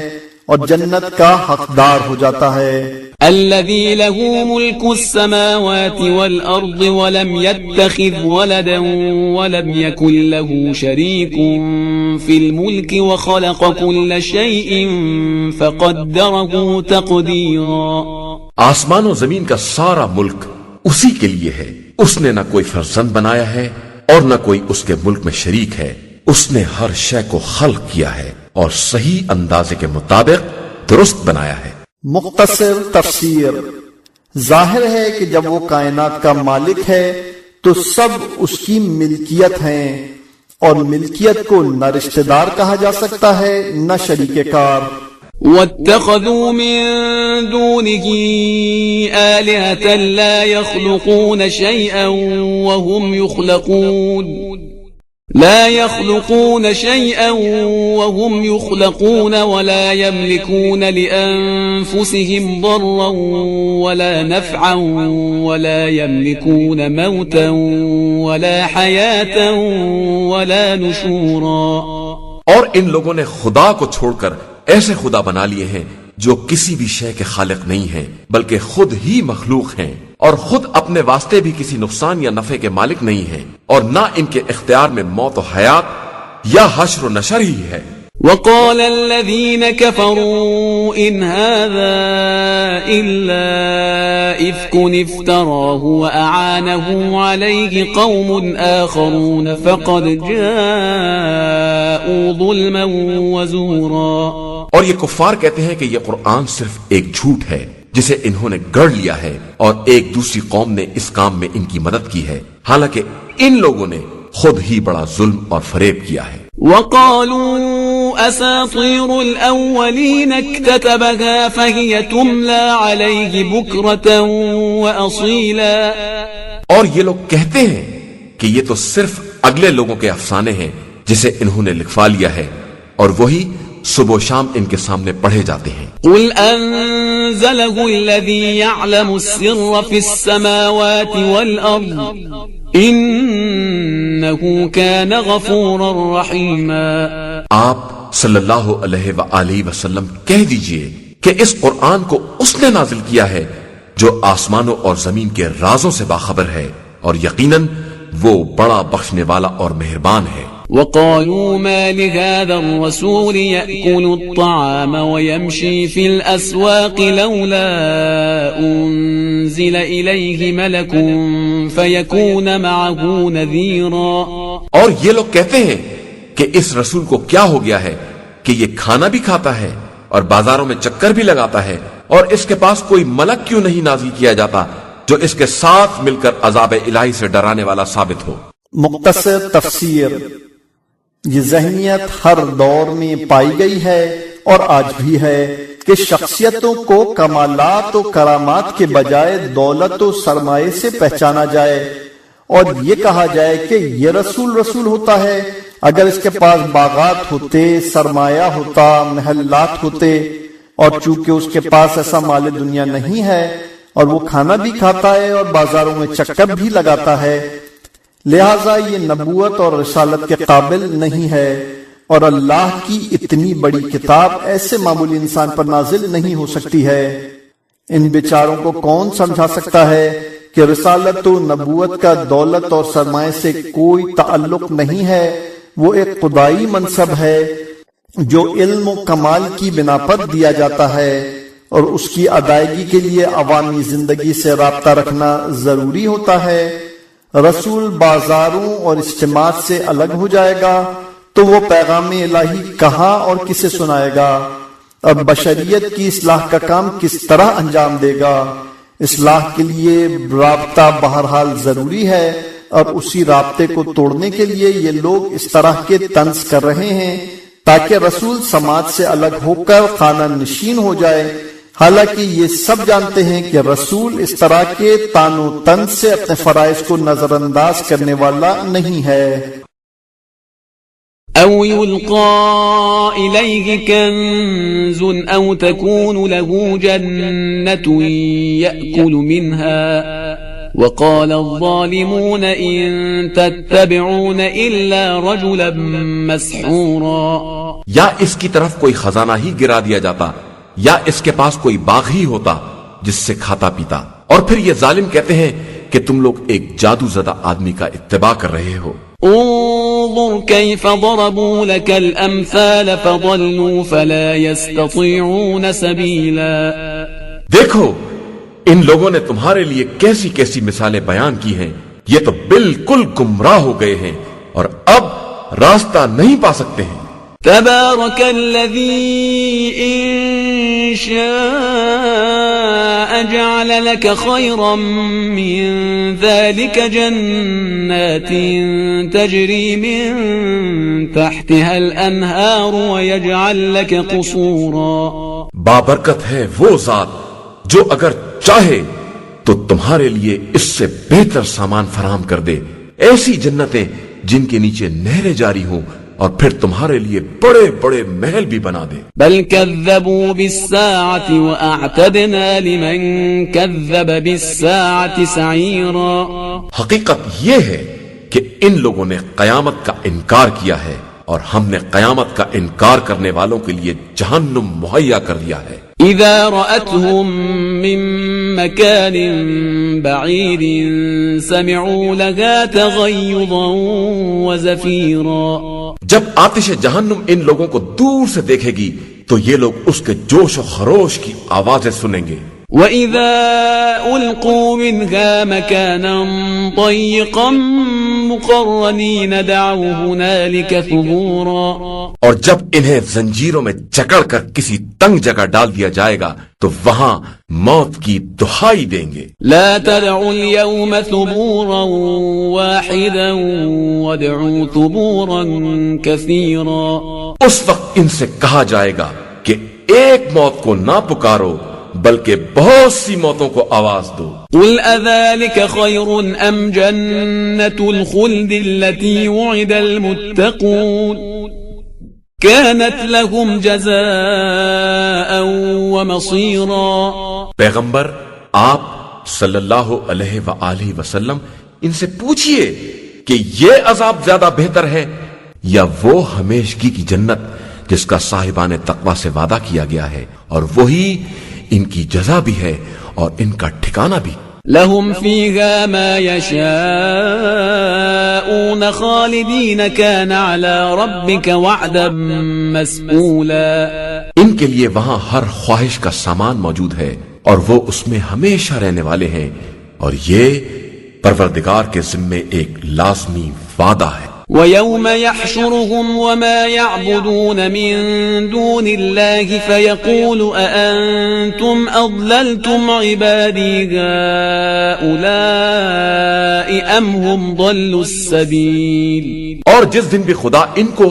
اور جنت کا حقدار ہو جاتا ہے۔ الذي له ملك السماوات والأرض ولم يتخذ ولدا ولم يكن له شريك في الملك وخلق كل شيء فقدره تقديرا۔ آسمان و زمین کا سارا ملک اسی کے لیے ہے، اس نے نہ کوئی فرزند بنایا ہے اور نہ کوئی اس کے ملک میں شریک ہے، اس نے ہر شے کو خلق کیا ہے اور صحیح اندازے کے مطابق درست بنایا ہے۔ مختصر تفسیر، ظاہر ہے کہ جب وہ کائنات کا مالک ہے تو سب اس کی ملکیت ہیں، اور ملکیت کو نہ رشتہ دار کہا جا سکتا ہے نہ شریک کار۔ واتخذوا من دونه آلهة لا يخلقون شيئا وهم يخلقون ولا يملكون لأنفسهم ضرا ولا نفعا ولا يملكون موتا ولا حياة ولا نشورا۔ اور ان لوگوں نے خدا کو چھوڑ کر ایسے خدا بنا لیے ہیں جو کسی بھی شے کے خالق نہیں ہیں بلکہ خود ہی مخلوق ہیں، اور خود اپنے واسطے بھی کسی نقصان یا نفع کے مالک نہیں ہیں، اور نہ ان کے اختیار میں موت و حیات یا حشر و نشر ہی ہے۔ وقال الذين كفروا إن هذا إلا إفك افتراه وأعانه عليه قوم آخرون فقد جاءوا ظلما وزورا۔ اور یہ کفار کہتے ہیں کہ یہ قرآن صرف ایک جھوٹ ہے جسے انہوں نے گڑھ لیا ہے، اور ایک دوسری قوم نے اس کام میں ان کی مدد کی ہے، حالانکہ ان لوگوں نے خود ہی بڑا ظلم اور فریب کیا ہے۔ وقالوا أساطير الأولين اكتتبها فهي تملى عليه بكرة وأصيلا۔ اور یہ لوگ کہتے ہیں کہ یہ تو صرف اگلے لوگوں کے افسانے ہیں جسے انہوں نے لکھوا لیا ہے، اور وہی صبح و شام ان کے سامنے پڑھے جاتے ہیں۔ قل انزله الذي يعلم السر في السماوات والارض انه كان غفورا رحيما۔ آپ صلی اللہ علیہ وآلہ وسلم کہہ دیجئے کہ اس قرآن کو اس نے نازل کیا ہے جو آسمانوں اور زمین کے رازوں سے باخبر ہے، اور یقیناً وہ بڑا بخشنے والا اور مہربان ہے۔ وقالوا ما لهذا الرسول يأكل الطعام ويمشي في الأسواق لولا أنزل إليه ملك فيكون معه نذيرا۔ اور یہ لوگ کہتے ہیں کہ اس رسول کو کیا ہو گیا ہے کہ یہ کھانا بھی کھاتا ہے اور بازاروں میں چکر بھی لگاتا ہے، اور اس کے پاس کوئی ملک کیوں نہیں نازل کیا جاتا جو اس کے ساتھ مل کر عذاب الہی سے ڈرانے والا ثابت ہو۔ مختصر تفسیر۔ یہ ذہنیت ہر دور میں پائی گئی ہے اور آج بھی ہے کہ شخصیتوں کو کمالات و کرامات کے بجائے دولت و سرمایہ سے پہچانا جائے، اور یہ کہا جائے کہ یہ رسول ہوتا ہے۔ اگر اس کے پاس باغات ہوتے، سرمایہ ہوتا، محلات ہوتے، اور چونکہ اس کے پاس ایسا مال دنیا نہیں ہے اور وہ کھانا بھی کھاتا ہے اور بازاروں میں چکر بھی لگاتا ہے، لہٰذا یہ نبوت اور رسالت کے قابل نہیں ہے، اور اللہ کی اتنی بڑی کتاب ایسے معمولی انسان پر نازل نہیں ہو سکتی ہے۔ ان بیچاروں کو کون سمجھا سکتا ہے کہ رسالت و نبوت کا دولت اور سرمایہ سے کوئی تعلق نہیں ہے، وہ ایک خدائی منصب ہے جو علم و کمال کی بنا پر دیا جاتا ہے، اور اس کی ادائیگی کے لیے عوامی زندگی سے رابطہ رکھنا ضروری ہوتا ہے۔ رسول بازاروں اور اجتماعات سے الگ ہو جائے گا تو وہ پیغام الہی کہاں اور کسے سنائے گا، اور بشریت کی اصلاح کا کام کس طرح انجام دے گا؟ اصلاح کے لیے رابطہ بہرحال ضروری ہے، اور اسی رابطے کو توڑنے کے لیے یہ لوگ اس طرح کے طنز کر رہے ہیں تاکہ رسول سماج سے الگ ہو کر خانہ نشین ہو جائے، حالانکہ یہ سب جانتے ہیں کہ رسول اس طرح کے طعن و طنز سے اپنے فرائض کو نظر انداز کرنے والا نہیں ہے۔ او يلقى إليه كنز او تكون له جنة يأكل منها وقال الظالمون ان تتبعون الا رجلا مسحورا۔ یا اس کی طرف کوئی خزانہ ہی گرا دیا جاتا، یا اس کے پاس کوئی باغ ہی ہوتا جس سے کھاتا پیتا، اور پھر یہ ظالم کہتے ہیں کہ تم لوگ ایک جادو زدہ آدمی کا اتباع کر رہے ہو۔ انظر كيف ضربوا لك الامثال فضلوا فلا يستطيعون سبيلا۔ دیکھو ان لوگوں نے تمہارے لیے کیسی کیسی مثالیں بیان کی ہیں، یہ تو بالکل گمراہ ہو گئے ہیں اور اب راستہ نہیں پا سکتے ہیں۔ تبارك الذي إن شاء جعل لك خيرا من ذلك جنات تجري من تحتها الأنهار ويجعل لك قصورا۔ بابرکت ہے وہ ذات جو اگر چاہے تو تمہارے لیے اس سے بہتر سامان فراہم کر دے، ایسی جنتیں جن کے نیچے نہریں جاری ہوں، اور پھر تمہارے لیے بڑے بڑے محل بھی بنا دے۔ بل كذبوا بالساعة وأعتدنا لمن كذب بالساعة سعيرا۔ حقیقت یہ ہے کہ ان لوگوں نے قیامت کا انکار کیا ہے، اور ہم نے قیامت کا انکار کرنے والوں کے لیے جہنم مہیا کر دیا ہے۔ إذا رأتهم من مكان بعيد سمعوا لها تغيظا وزفيرا۔ جب آتش جہنم ان لوگوں کو دور سے دیکھے گی تو یہ لوگ اس کے جوش و خروش کی آوازیں سنیں گے۔ وَإِذَا أُلْقُوا مِنْهَا مَكَانًا ضَيِّقًا مُقَرَّنِينَ دَعَوْا هُنَالِكَ ثُبُورًا۔ اور جب انہیں زنجیروں میں جکڑ کر کسی تنگ جگہ ڈال دیا جائے گا تو وہاں موت کی دہائی دیں گے۔ لَا تَدْعُوا الْيَوْمَ ثُبُورًا وَاحِدًا وَادْعُوا ثُبُورًا كَثِيرًا۔ اس وقت ان سے کہا جائے گا کہ ایک موت کو نہ پکارو بلکہ بہت سی موتوں کو آواز دو۔ قل اذلك خير ام جنة الخلد التي وعد المتقون كانت لهم جزاء ومصيرا۔ پیغمبر آپ صلی اللہ علیہ وآلہ وسلم ان سے پوچھئے کہ یہ عذاب زیادہ بہتر ہے یا وہ ہمیشگی کی جنت جس کا صاحبان تقوی سے وعدہ کیا گیا ہے، اور وہی ان کی جزا بھی ہے اور ان کا ٹھکانہ بھی۔ لهم فيها ما يشاءون خالدين كان على ربك وعدا مسئولا۔ ان کے لیے وہاں ہر خواہش کا سامان موجود ہے اور وہ اس میں ہمیشہ رہنے والے ہیں، اور یہ پروردگار کے ذمے ایک لازمی وعدہ ہے۔ وَيَوْمَ يَحْشُرُهُمْ وَمَا يَعْبُدُونَ مِن دُونِ اللَّهِ فَيَقُولُ أَأَنْتُمْ أَضْلَلْتُمْ عِبَادِي هَؤُلَاءِ أَمْ هُمْ ضَلُّوا السَّبِيلَ۔ اور جس دن بھی خدا ان کو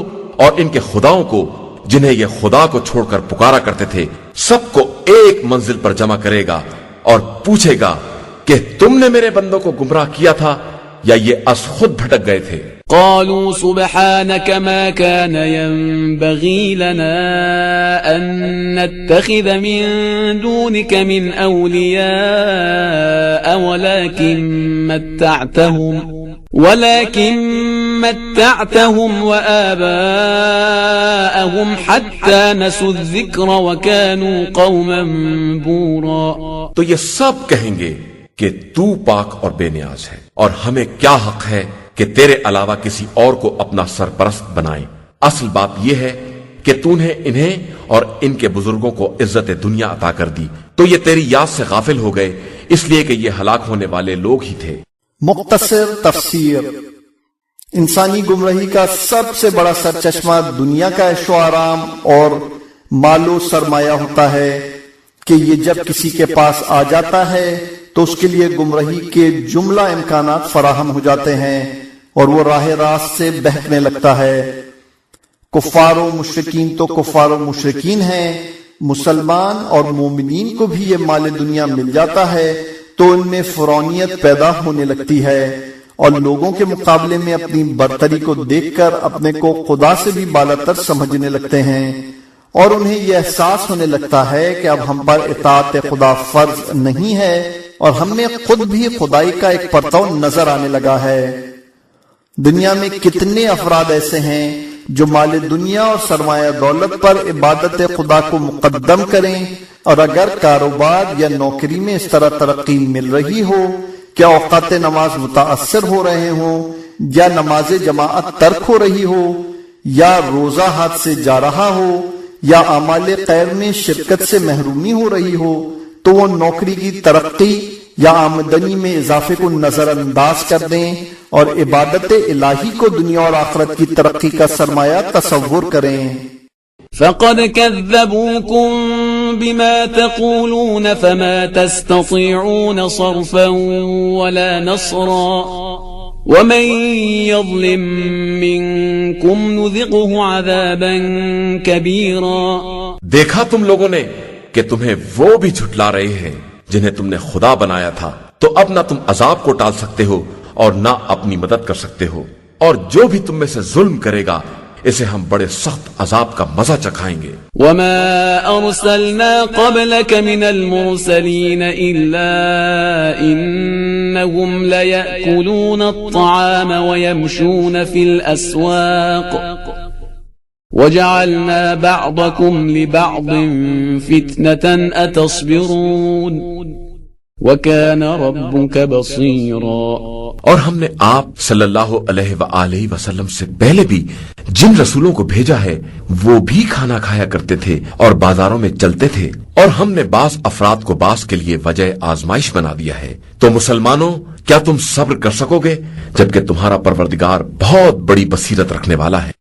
اور ان کے خداؤں کو جنہیں یہ خدا کو چھوڑ کر پکارا کرتے تھے سب کو ایک منزل پر جمع کرے گا اور پوچھے گا کہ تم نے میرے بندوں کو گمراہ کیا تھا یا یہ از خود بھٹک گئے تھے۔ قالوا سبحانك ما كان ينبغي لنا أن نتخذ من دونك من أولياء ولكن متعتهم وآباءهم حتى نسوا الذكر وكانوا قوما بورا۔ تو یہ سب کہیں گے کہ تو پاک اور بے نیاز ہے، اور ہمیں کیا حق ہے کہ تیرے علاوہ کسی اور کو اپنا سرپرست بنائیں۔ اصل بات یہ ہے کہ تو نے انہیں اور ان کے بزرگوں کو عزت دنیا عطا کر دی، تو یہ تیری یاد سے غافل ہو گئے، اس لیے کہ یہ ہلاک ہونے والے لوگ ہی تھے۔ مختصر تفسیر۔ انسانی گمراہی کا سب سے بڑا سرچشمہ دنیا کا عیش و آرام اور مال و سرمایہ ہوتا ہے کہ یہ جب کسی کے پاس آ جاتا ہے تو اس کے لیے گمراہی کے جملہ امکانات فراہم ہو جاتے ہیں اور وہ راہ راست سے بہکنے لگتا ہے۔ کفار و مشرکین تو کفار و مشرکین ہیں، مسلمان اور مومنین کو بھی یہ مال دنیا مل جاتا ہے تو ان میں فرعونیت پیدا ہونے لگتی ہے، اور لوگوں کے مقابلے میں اپنی برتری کو دیکھ کر اپنے کو خدا سے بھی بالاتر سمجھنے لگتے ہیں، اور انہیں یہ احساس ہونے لگتا ہے کہ اب ہم پر اطاعت خدا فرض نہیں ہے اور ہم میں خود بھی خدائی کا ایک پرتو نظر آنے لگا ہے۔ دنیا میں کتنے افراد ایسے ہیں جو مال دنیا اور سرمایہ دولت پر عبادت خدا کو مقدم کریں، اور اگر کاروبار یا نوکری میں اس طرح ترقی مل رہی ہو کہ اوقات نماز متاثر ہو رہے ہوں، یا نماز جماعت ترک ہو رہی ہو، یا روزہ ہاتھ سے جا رہا ہو، یا اعمال خیر میں شرکت سے محرومی ہو رہی ہو، تو وہ نوکری کی ترقی یا آمدنی میں اضافے کو نظر انداز کر دیں اور عبادت الہی کو دنیا اور آخرت کی ترقی کا سرمایہ تصور کریں۔ فقد كذبوكم بما تقولون فما تستطيعون صرفا ولا نصرا ومن يظلم منكم نذقه عذابا كبيرا۔ دیکھا تم لوگوں نے کہ تمہیں وہ بھی جھٹلا رہے ہیں جنہیں تم نے خدا بنایا تھا، تو اب نہ تم عذاب کو ٹال سکتے ہو اور نہ اپنی مدد کر سکتے ہو، اور جو بھی تم میں سے ظلم کرے گا اسے ہم بڑے سخت عذاب کا مزہ چکھائیں گے۔ وما ارسلنا قبلك من المرسلين الا انهم ليأكلون الطعام ويمشون في الاسواق وجعلنا بعضكم لبعض فتنة اتصبرون وَكَانَ رَبُّكَ بَصِيرًا۔ اور ہم نے آپ صلی اللہ علیہ وآلہ وسلم سے پہلے بھی جن رسولوں کو بھیجا ہے وہ بھی کھانا کھایا کرتے تھے اور بازاروں میں چلتے تھے، اور ہم نے بعض افراد کو بعض کے لیے وجہ آزمائش بنا دیا ہے۔ تو مسلمانوں، کیا تم صبر کر سکو گے جبکہ تمہارا پروردگار بہت بڑی بصیرت رکھنے والا ہے؟